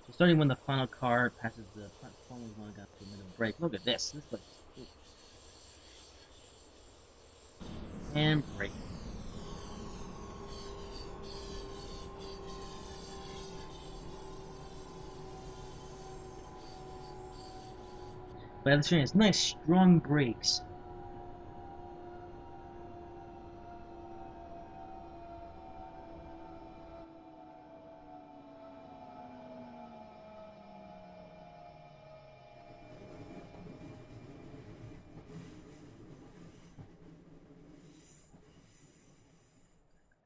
So starting when the final car passes the platform, we're going to go to a minute break. Look at this. This place is cool. And break. But the train has nice strong brakes.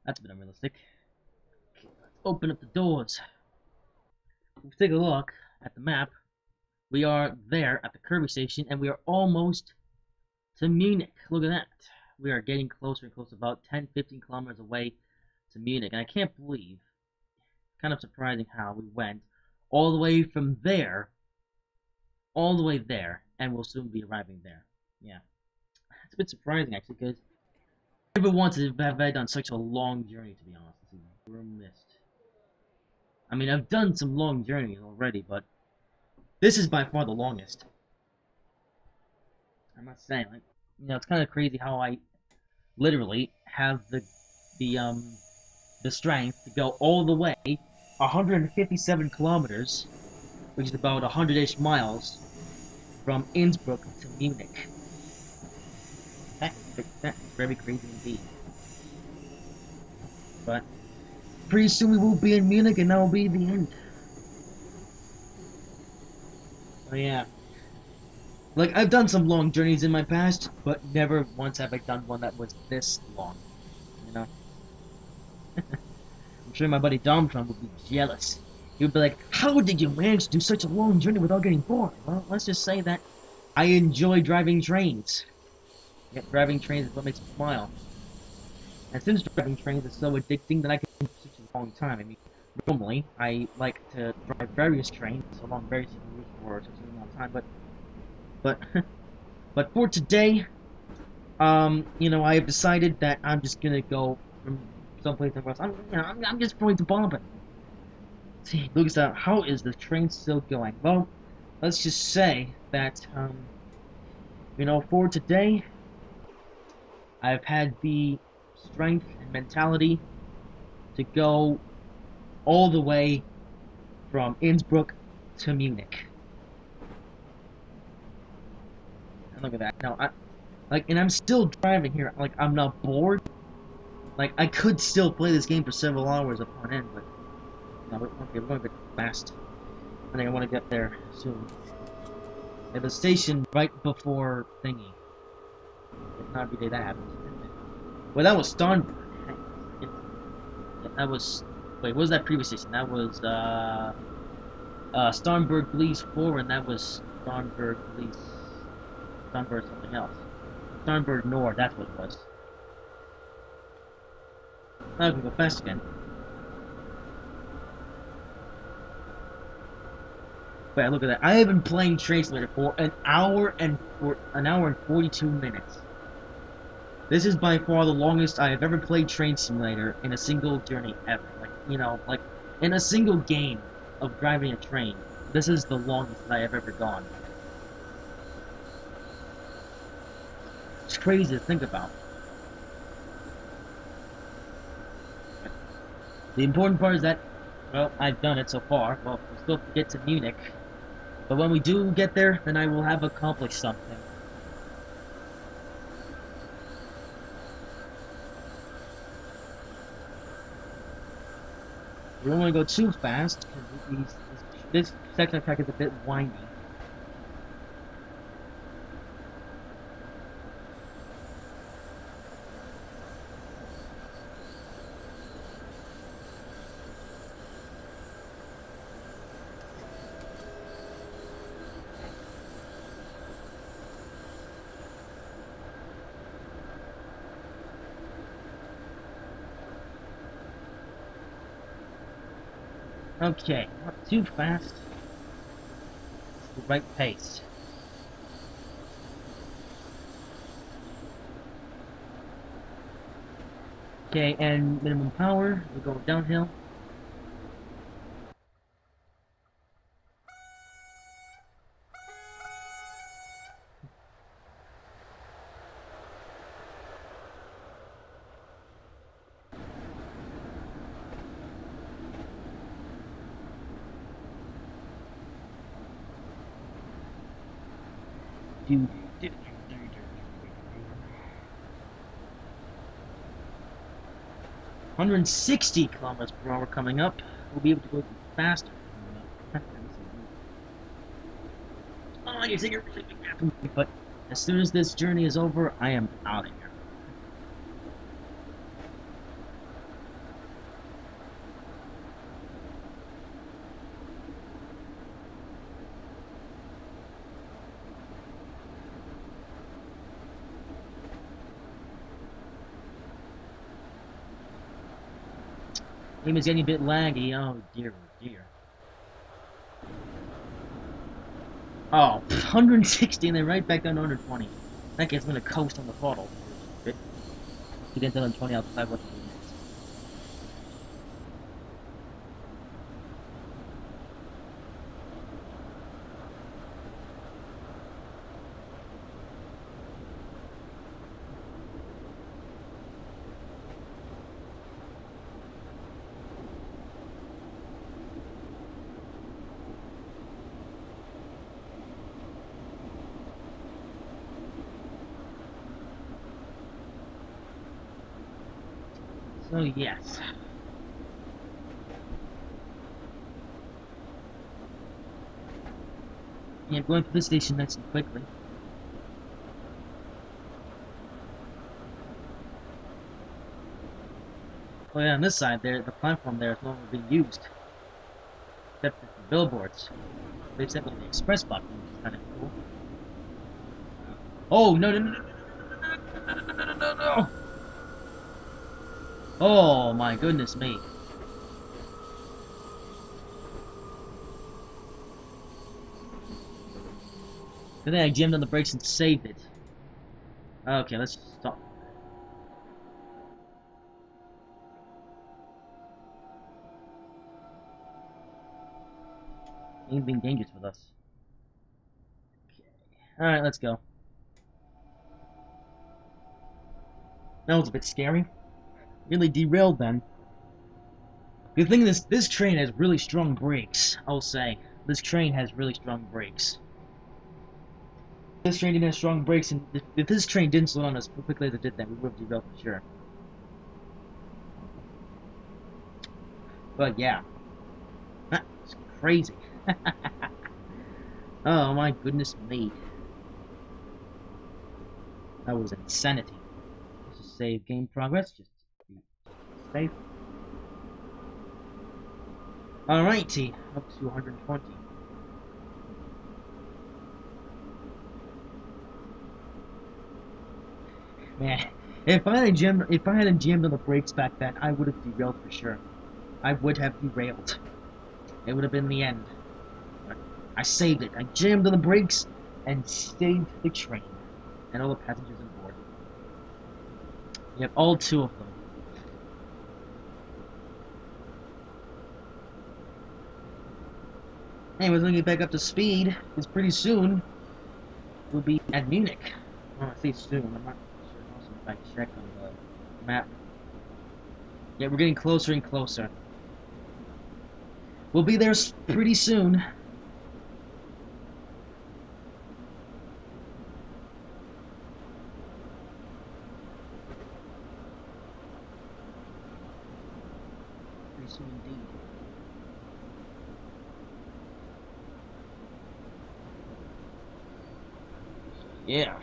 That's a bit unrealistic. Okay, let's open up the doors. Let's take a look at the map. We are there at the Kirby station, and we are almost to Munich. Look at that. We are getting closer and closer, about 10-15 kilometers away to Munich. And I can't believe, kind of surprising how we went all the way from there, all the way there, and we'll soon be arriving there. Yeah. It's a bit surprising, actually, because never once have I done such a long journey, to be honest. This is grim mist. I mean, I've done some long journeys already, but this is by far the longest. I must say, like, you know, it's kind of crazy how I literally have the strength to go all the way 157 kilometers, which is about 100-ish miles, from Innsbruck to Munich. That's very crazy indeed. But pretty soon we will be in Munich, and that will be the end. Oh yeah. Like, I've done some long journeys in my past, but never once have I done one that was this long. You know? I'm sure my buddy Domtron would be jealous. He would be like, how did you manage to do such a long journey without getting bored? Well, let's just say that I enjoy driving trains. Yeah, driving trains is what makes me smile. And since driving trains is so addicting that I can do such a long time. I mean, normally, I like to drive various trains along various routes for such a long time, but for today, you know, I have decided that I'm just gonna go from someplace else. I'm just going to Bombay. See, look at that. How is the train still going? Well, let's just say that, you know, for today, I've had the strength and mentality to go all the way from Innsbruck to Munich. And look at that. No, and I'm still driving here. Like, I'm not bored. Like, I could still play this game for several hours upon end, but no, okay, we're going a bit fast. I think I want to get there soon. At the station right before thingy. It's not every day that happens. Well, that was Starnberg. That was... Wait, what was that previous station? That was, Starnberg Police 4, and that was Starnberg Police... Starnberg something else. Starnberg Nord, that's what it was. Now we can go fast again. But look at that. I have been playing Train Simulator for an hour and 42 minutes. This is by far the longest I have ever played Train Simulator in a single journey ever. Like, you know, like in a single game of driving a train. This is the longest that I have ever gone. It's crazy to think about. The important part is that, well, I've done it so far. Well, we still have to get to Munich. But when we do get there, then I will have accomplished something. We don't want to go too fast, because this section of track is a bit windy. Okay, not too fast. It's the right pace. Okay, and minimum power, we're going downhill. Do 160 kilometers per hour coming up. We'll be able to go faster. Oh, you think you're really big gap, but as soon as this journey is over, I am out of here. Game is getting a bit laggy. Oh dear, oh dear. Oh, 160 and then right back down to 120. That guy's gonna coast on the throttle. Get into 120 outside what to do next. So yes. Yeah, going to this station nice and quickly. Oh yeah, on this side there, the platform there is no longer being used. Except for the billboards. They've set up the express button, which is kind of cool. Oh, no, no, no, no, no, no, no, no, no. Oh my goodness me. Good thing I jammed on the brakes and saved it. Okay, let's stop. Anything dangerous with us. Okay. Alright, let's go. That was a bit scary. Really derailed then. Good thing this train has really strong brakes, I'll say. This train has really strong brakes. This train didn't have strong brakes, and if this train didn't slow down as quickly as it did then, we would have derailed for sure. But yeah. It's crazy. Oh my goodness me. That was insanity. Let's just save game progress, just be safe. Alrighty, up to 120. Man, if I hadn't jammed on the brakes back then, I would have derailed for sure. I would have derailed. It would have been the end. I saved it. I jammed on the brakes and saved the train and all the passengers on board. Yep, all 2 of them. Anyways, let me get back up to speed, because pretty soon we'll be at Munich. Well, I say soon, I'm not sure. Also, if I check on the map. Yeah, we're getting closer and closer. We'll be there pretty soon. Pretty soon indeed. Yeah.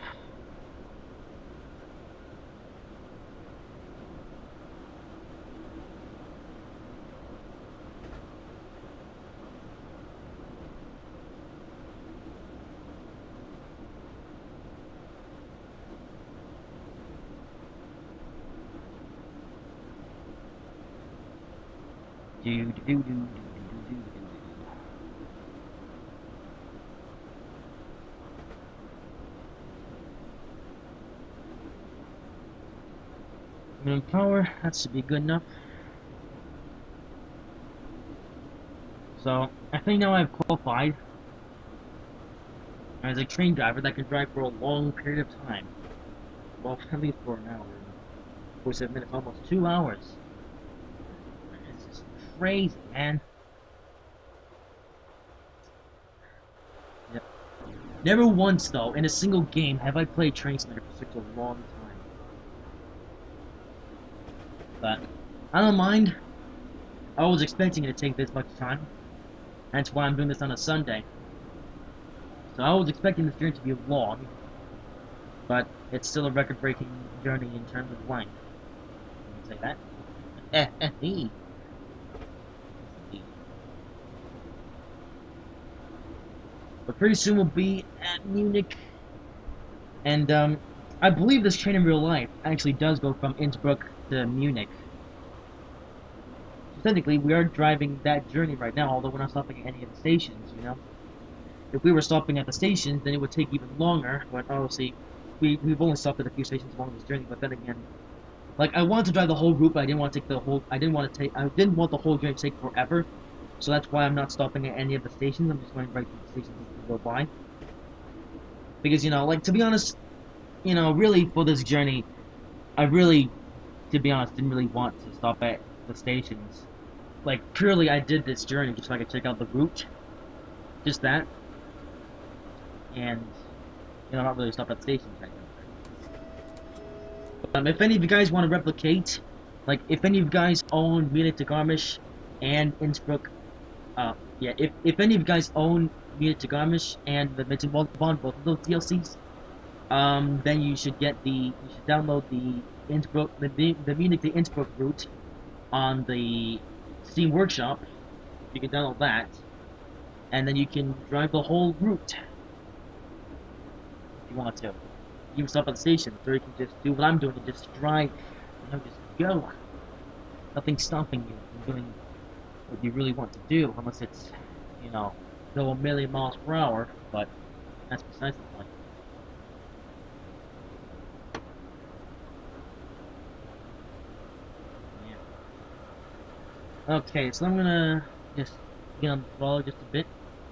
Minimum power, that should be good enough. So, I think now I've qualified as a train driver that can drive for a long period of time. Well, at least for an hour. 47 minutes, almost 2 hours. It's just crazy, man. Yep. Never once, though, in a single game have I played Train Simulator for such a long time. But, I don't mind. I was expecting it to take this much time. That's why I'm doing this on a Sunday. So I was expecting this journey to be long. But it's still a record-breaking journey in terms of length. Can you say that? But pretty soon we'll be at Munich. And, I believe this train in real life actually does go from Innsbruck to Munich. So technically, we are driving that journey right now, although we're not stopping at any of the stations, you know? If we were stopping at the stations, then it would take even longer, but obviously, we've only stopped at a few stations along this journey, but then again, like, I wanted to drive the whole route, but I didn't want to take the whole, I didn't want the whole journey to take forever, so that's why I'm not stopping at any of the stations. I'm just going right to the stations as we go by. Because, you know, like, to be honest, you know, really, for this journey, I really, to be honest, didn't really want to stop at the stations. Like, purely I did this journey just so I could check out the route. Just that. And, you know, not really stop at stations right now. If any of you guys want to replicate, like, if any of you guys own Munich to Garmisch and Innsbruck, yeah, if any of you guys own Munich to Garmisch and the Mittenwald Bond, both of those DLCs, then you should download the Innsbruck, the Munich to Innsbruck route on the Steam Workshop. You can download that, and then you can drive the whole route if you want to. You can stop at the station, or you can just do what I'm doing and just drive, you know, just go. Nothing's stopping you from doing what you really want to do, unless it's, you know, go a million miles per hour, but that's besides the point. Yeah. Okay, so I'm gonna just get on the throttle just a bit.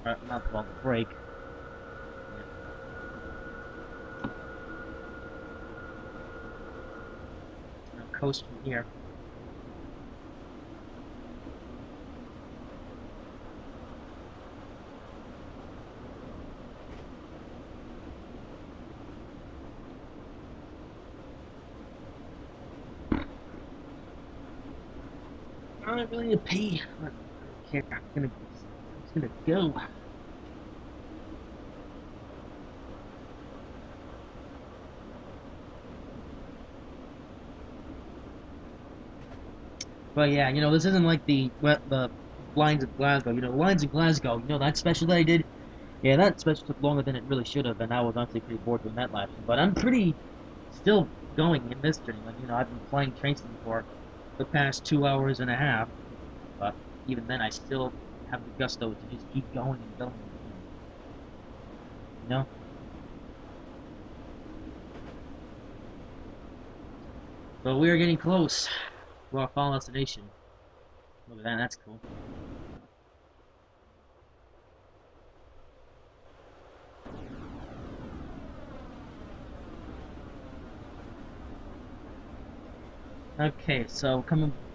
Not the throttle, the brake. Coast from here. I don't really need to pee. I don't care. I'm just gonna go. But yeah, you know, this isn't like the lines of Glasgow. You know, lines of Glasgow. You know that special that I did. Yeah, that special took longer than it really should have, and I was honestly pretty bored doing that last. But I'm pretty still going in this journey. Like, you know, I've been playing Train Sim for the past 2 hours and a half. But even then, I still have the gusto to just keep going and going. know? But we are getting close to our final destination. Look at that, that's cool. Okay, so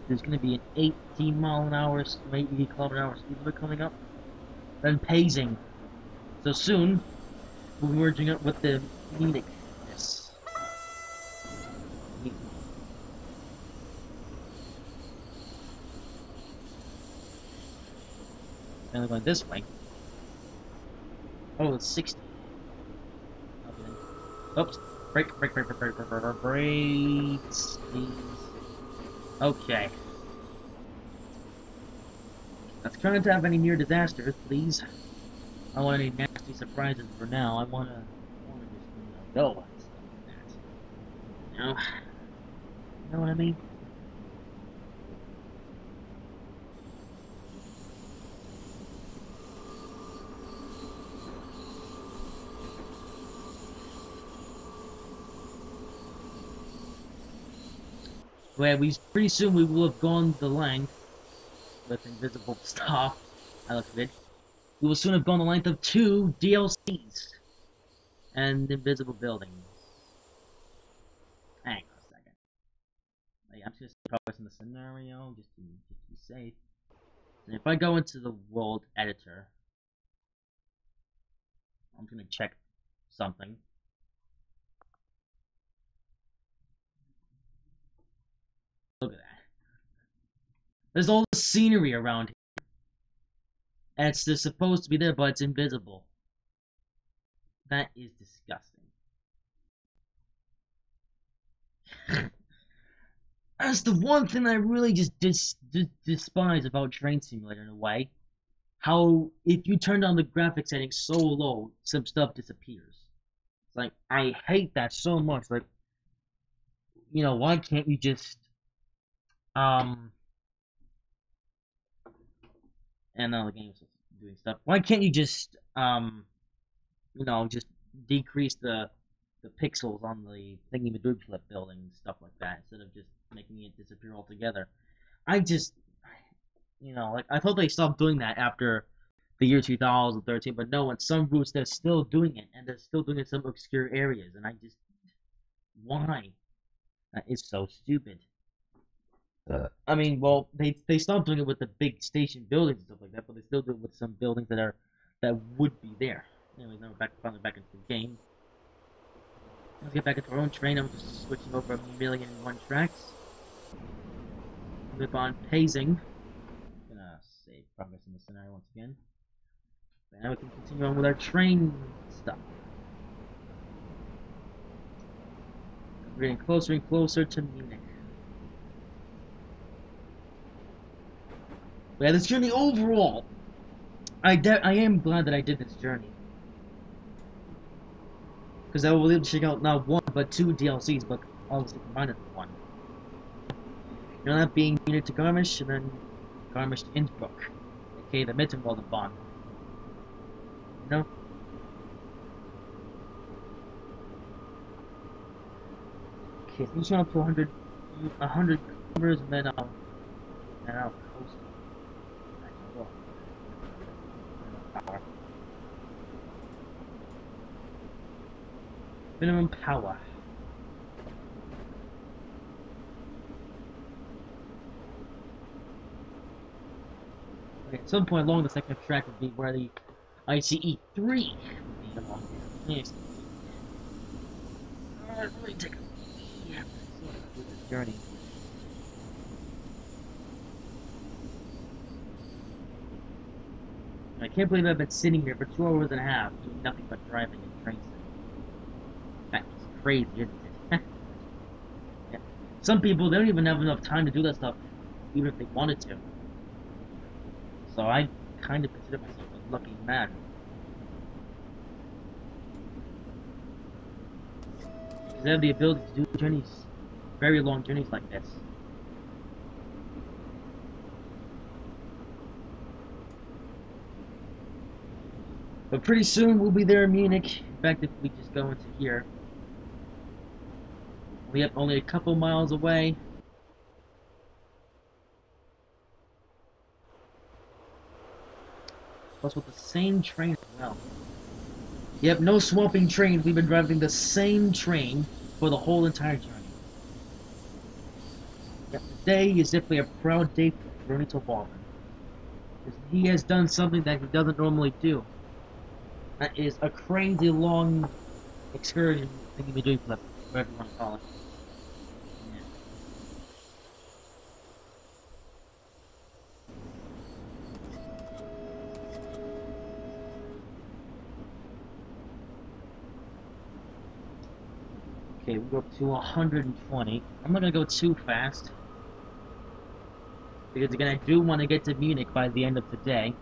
there's going to be an 18-mile-an-hour, maybe 80-kilometer-an-hour speed limit coming up. Then pacing. So soon, we'll be merging up with the Munich. Yes. Only going this way. Oh, it's 60. Okay. Oops. Brakes, please. Okay. Let's try not to have any near disasters, please. I don't want any nasty surprises for now. I wanna just, go. You know what I mean? Well, pretty soon we will have gone the length with invisible stuff. That looks good. We will soon have gone the length of 2 DLCs and invisible buildings. Hang on a second. I'm just progressing the scenario just to be safe. And if I go into the world editor, I'm gonna check something. Look at that. There's all the scenery around here. And it's just supposed to be there, but it's invisible. That is disgusting. That's the one thing I really just despise about Train Simulator in a way. How, if you turn down the graphics settings so low, some stuff disappears. It's like, I hate that so much. Like, why can't you just, and now the game's doing stuff. Why can't you just, just decrease the pixels on the thingy-majig flip building and stuff like that, instead of just making it disappear altogether? I just, I thought they stopped doing that after the year 2013, but no, in some routes they're still doing it, and they're still doing it in some obscure areas, and I just, why? That is so stupid. I mean, well, they stopped doing it with the big station buildings and stuff like that, but they still do it with some buildings that would be there. Anyways, now we're finally back into the game. Let's get back into our own train. I'm just switching over 1,000,001 tracks. Flip on pacing. Gonna save progress in the scenario once again. But now we can continue on with our train stuff. We're getting closer and closer to Munich. But yeah, this journey overall, I am glad that I did this journey. Because I will be able to check out not 1, but 2 DLCs, but obviously combined into 1. That being Munich to Garmisch, and then Garmisch to Innsbruck, aka the Mittenwaldenbahn. Okay, so I'm just going up to 100 kilometers, and then I'll coast. Minimum power. Okay, at some point along the second track would be where the ICE 3 would be along here. Yes. Alright, let me take a with this journey. I can't believe I've been sitting here for 2 hours and a half doing nothing but driving and trains. That's crazy, isn't it? Yeah. Some people, they don't even have enough time to do that stuff, even if they wanted to. So I kind of consider myself a lucky man. Because I have the ability to do journeys, very long journeys like this. But pretty soon we'll be there in Munich. In fact, if we just go into here, we have only a couple miles away. Plus with the same train as well. Yep, no swapping trains. We've been driving the same train for the whole entire journey. Yep, today is definitely a proud day for Bernie Toboggan. He has done something that he doesn't normally do. That is a crazy long excursion thingy-majig flip, whatever you want to call it. Okay, we go up to 120. I'm not gonna go too fast. Because again, I do want to get to Munich by the end of today.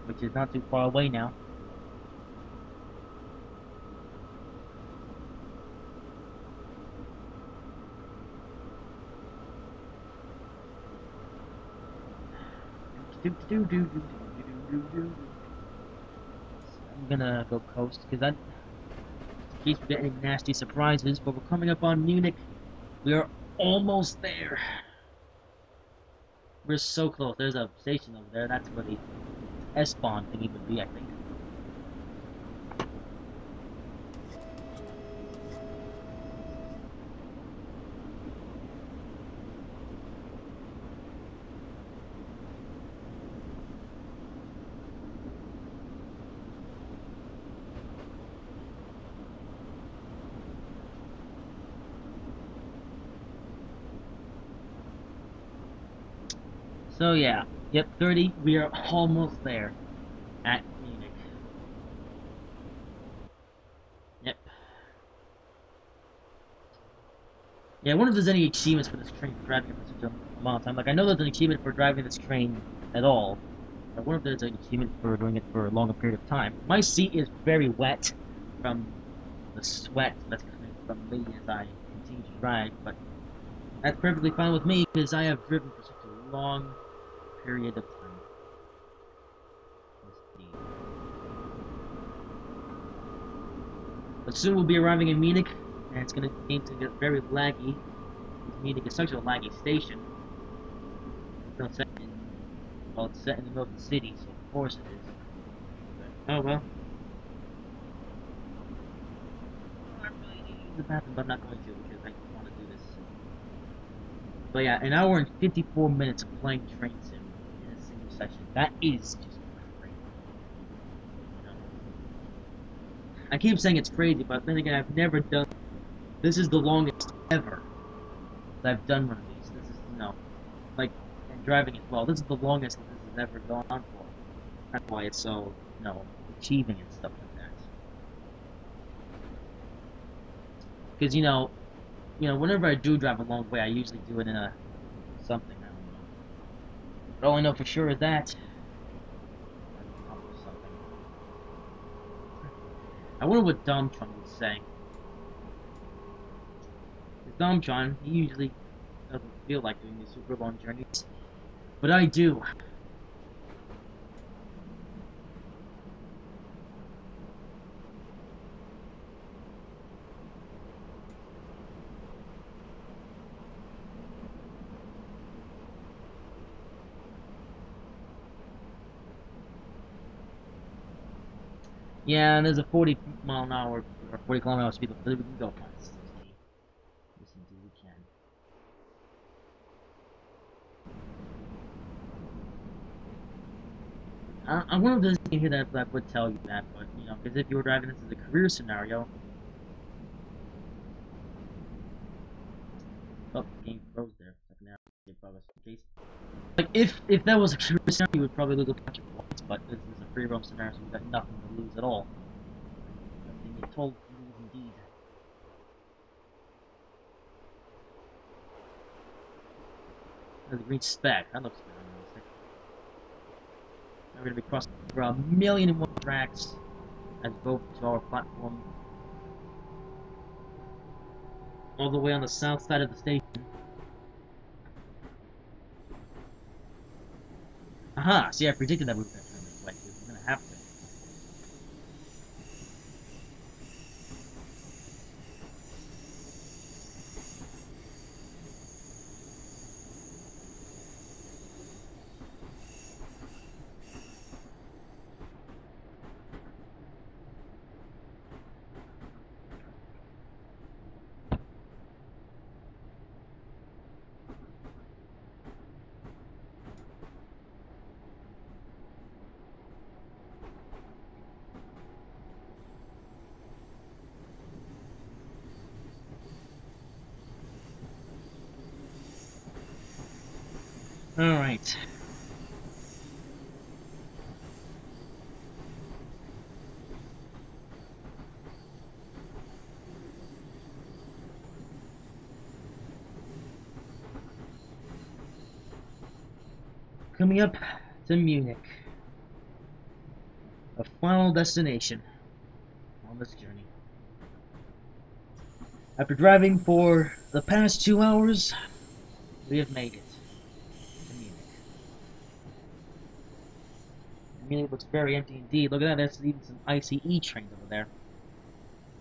Which is not too far away now. I'm gonna go coast, because in case we get any nasty surprises, but we're coming up on Munich. We are almost there. We're so close. There's a station over there. That's where the S-Bahn thingy would be, I think. So yeah, yep, 30, we are almost there at Munich. Yep. Yeah, I wonder if there's any achievements for this train for driving it for such a amount of time. Like, I know there's an achievement for driving this train at all. I wonder if there's an achievement for doing it for a longer period of time. My seat is very wet from the sweat that's coming from me as I continue to drive, but that's perfectly fine with me because I have driven for such a long period of time. But soon we'll be arriving in Munich, and it's going to get very laggy. Munich is such a laggy station. It's set in, well, it's set in the middle of the city, so of course it is. But, oh well. I really need to use the bathroom, but I'm not going to because I want to do this. But yeah, an hour and 54 minutes of playing train sim in a single session. That is just crazy. You know? I keep saying it's crazy, but then again, I've never done. This is the longest ever that I've done one of these. This is, you know, like, and driving as well. This is the longest that this has ever gone on for. That's why it's so, you know, achieving and stuff like that. Because, you know, whenever I do drive a long way, I usually do it in a something. I don't know. But all I know for sure is that I wonder what Domtron would say. Because Domtron, he usually doesn't feel like doing these super long journeys, but I do. Yeah, and there's a 40 mile an hour or 40 kilometer an hour speed limit, but we can go past 60. Yes, indeed we can. I wonder if there's anything here that would tell you that, but you know, because if you were driving this as a career scenario, oh, game froze there. Second now, game progress case. Like if that was a career scenario, you would probably lose a bunch of points, but this is a free roam scenario, so we've got nothing to lose at all. Nothing at all to lose indeed. There's a green speck. That looks good. Now we're going to be crossing over 1,000,001 tracks as we go to our platform. All the way on the south side of the station. Aha! See, I predicted that we were going to turn this way. We're going to have to. Alright. Coming up to Munich. A final destination on this journey. After driving for the past 2 hours, we have made it to Munich. Munich looks very empty indeed. Look at that, there's even some ICE trains over there.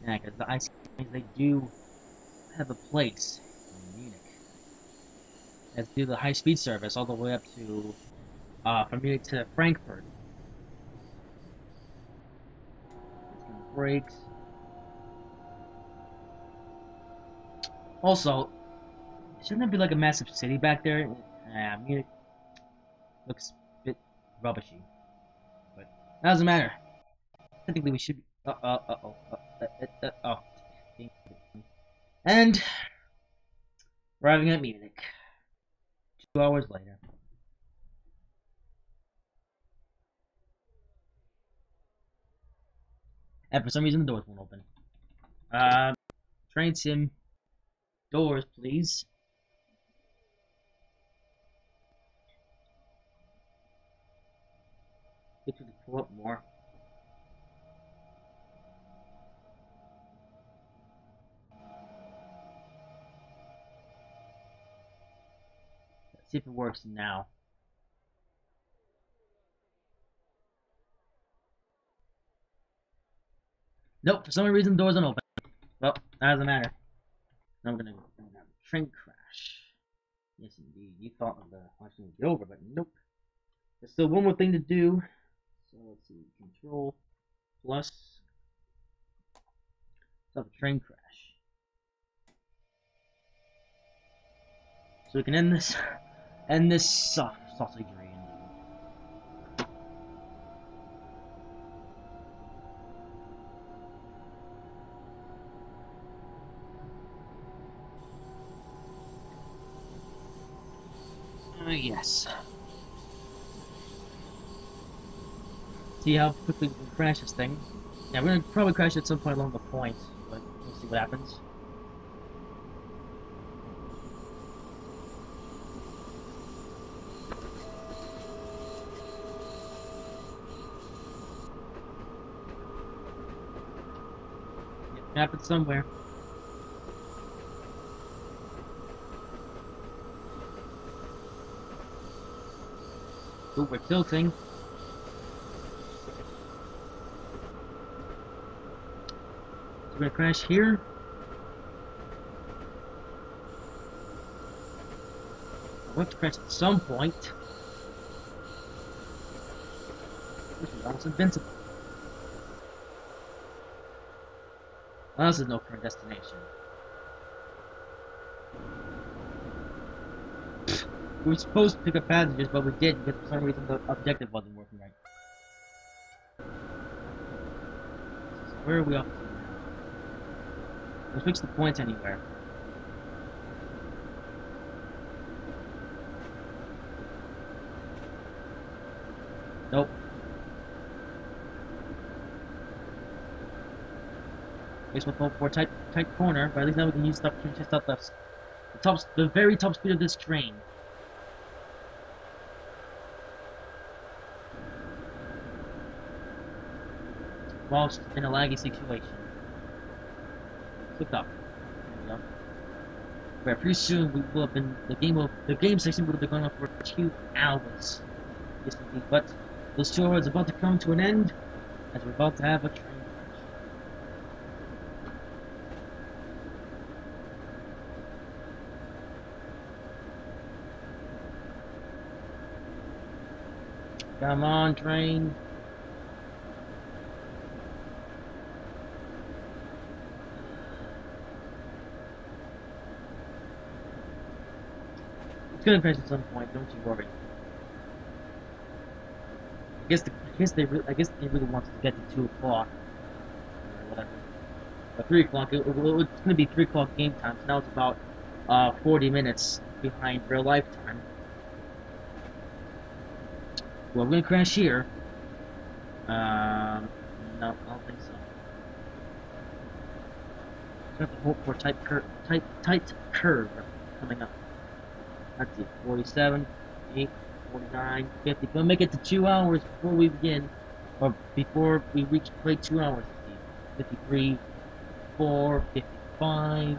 Yeah, because the ICE trains, they do have a place in Munich. Let's do the high-speed service all the way up to, from Munich to Frankfurt. Brakes. Also, shouldn't there be like a massive city back there? Munich looks a bit rubbishy, but that doesn't matter. Technically, we should be. And arriving at Munich 2 hours later. And for some reason, the doors won't open. Train sim. Doors, please. Get you to pull up more. Let's see if it works now. Nope, for some reason the doors don't open. Well, that doesn't matter. Now I'm gonna have a train crash. Yes, indeed. You thought the watching would be over, but nope. There's still one more thing to do. So let's see. Control plus. Let's have a train crash. So we can end this sausage rain. Yes. See how quickly we can crash this thing. Yeah, we're gonna probably crash at some point along the point, but we'll see what happens. It happens somewhere. Ooh, we're tilting. So we're gonna crash here. We'll have to crash at some point. This is almost invincible. Well, this is no current destination. We were supposed to pick up passengers, but we didn't because for some reason the objective wasn't working right. So where are we off to now? Let's fix the points anywhere. Nope. Guess we'll go for a tight corner, but at least now we can use stuff to test out the very top speed of this train. Whilst in a laggy situation. Click up. There we go. Where pretty soon we will have been the game section would have been going on for 2 hours. Yes indeed. But those 2 hours are about to come to an end as we're about to have a train crash. Come on, train. It's gonna crash at some point, don't you worry. I guess they really wanted to get to 2 o'clock or whatever. But 3 o'clock, it's gonna be 3 o'clock game time. So now it's about 40 minutes behind real life time. Well, I'm gonna crash here. No, I don't think so. Got the hope for tight curve coming up. Let's see, 47, 8, 49, 50. We'll make it to 2 hours before we begin, or before we reach play 2 hours. 53, 4, 55,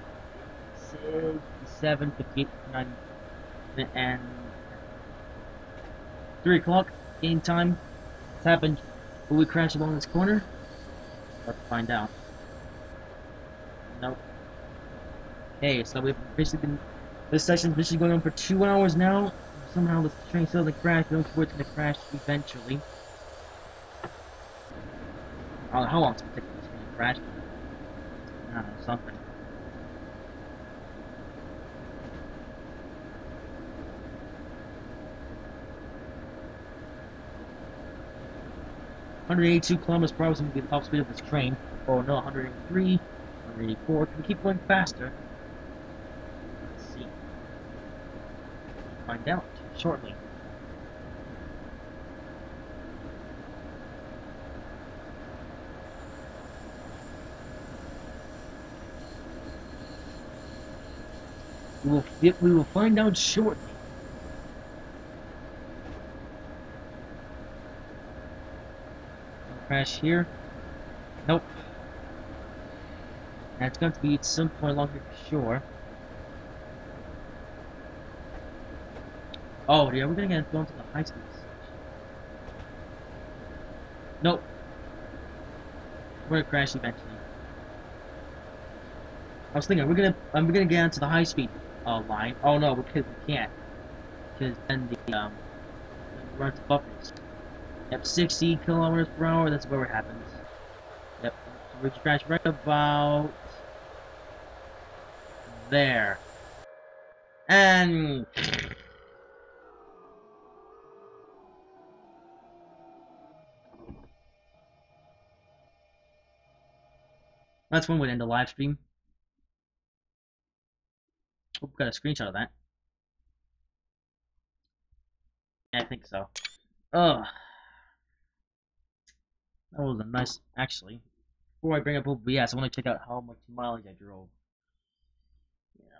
56, 57, 58, 59, and 3 o'clock game time. What's happened? Will we crash along this corner? Let's find out. Nope. Okay, so we've basically been. This session's basically going on for 2 hours now. Somehow the train still doesn't crash. We don't know it's going to crash eventually. I don't know how long it's going to take for this thing to crash. I don't know, something. "182 kilometers per hour is going to be the top speed of this train." Oh no, 183, 184. Can we keep going faster? Let's see. Find out shortly. We will find out shortly. Crash here. Nope. That's going to be at some point along here for sure. Oh, yeah, we're gonna go into the high speed section. Nope. We're gonna crash eventually. I was thinking we're gonna get onto the high speed line. Oh no, because we can't. Because then the run to buffers. Yep, 60 kilometers per hour. That's where it happens. Yep. So we crash right about there. And that's one way to end the live stream. Hope we got a screenshot of that. Yeah, I think so. Ugh. That was a nice, actually. Before I bring up OBS, I want to check out how much mileage I drove.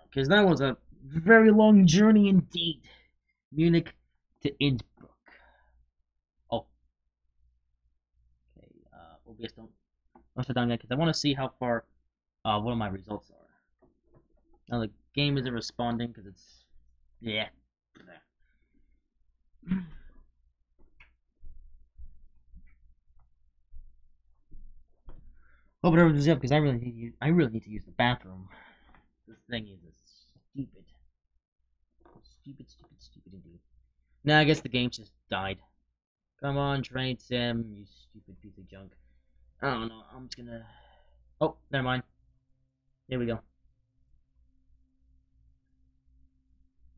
Because that was a very long journey indeed. Munich to Innsbruck. Oh. Okay, OBS don't shut down yet, because I want to see how far, what my results are. Now the game isn't responding, because it's, yeah. Hope it everything's up because I really need to use the bathroom. This thing is stupid. Stupid indeed. Nah, I guess the game just died. Come on, Train Sim, you stupid piece of junk. I don't know, I'm just gonna... Oh, never mind. Here we go.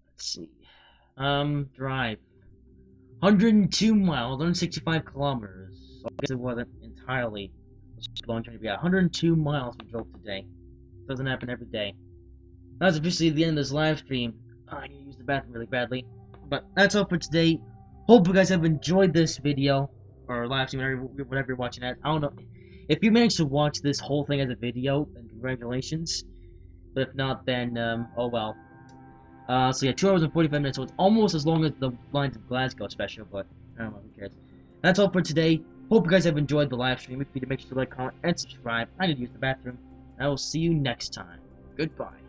Let's see. Drive. 102 miles, 165 kilometers. So I guess it wasn't entirely a long journey. Yeah, 102 miles we drove today. Doesn't happen every day. That's officially the end of this live stream. I need to use the bathroom really badly. But that's all for today. Hope you guys have enjoyed this video. Or live stream, whatever you're watching at. I don't know. If you managed to watch this whole thing as a video, then congratulations. But if not, then, oh well. So yeah, 2 hours and 45 minutes, so it's almost as long as the Lines of Glasgow special, but I don't know, who cares. That's all for today. Hope you guys have enjoyed the live stream. If you to make sure to like, comment, and subscribe. I need to use the bathroom. I will see you next time. Goodbye.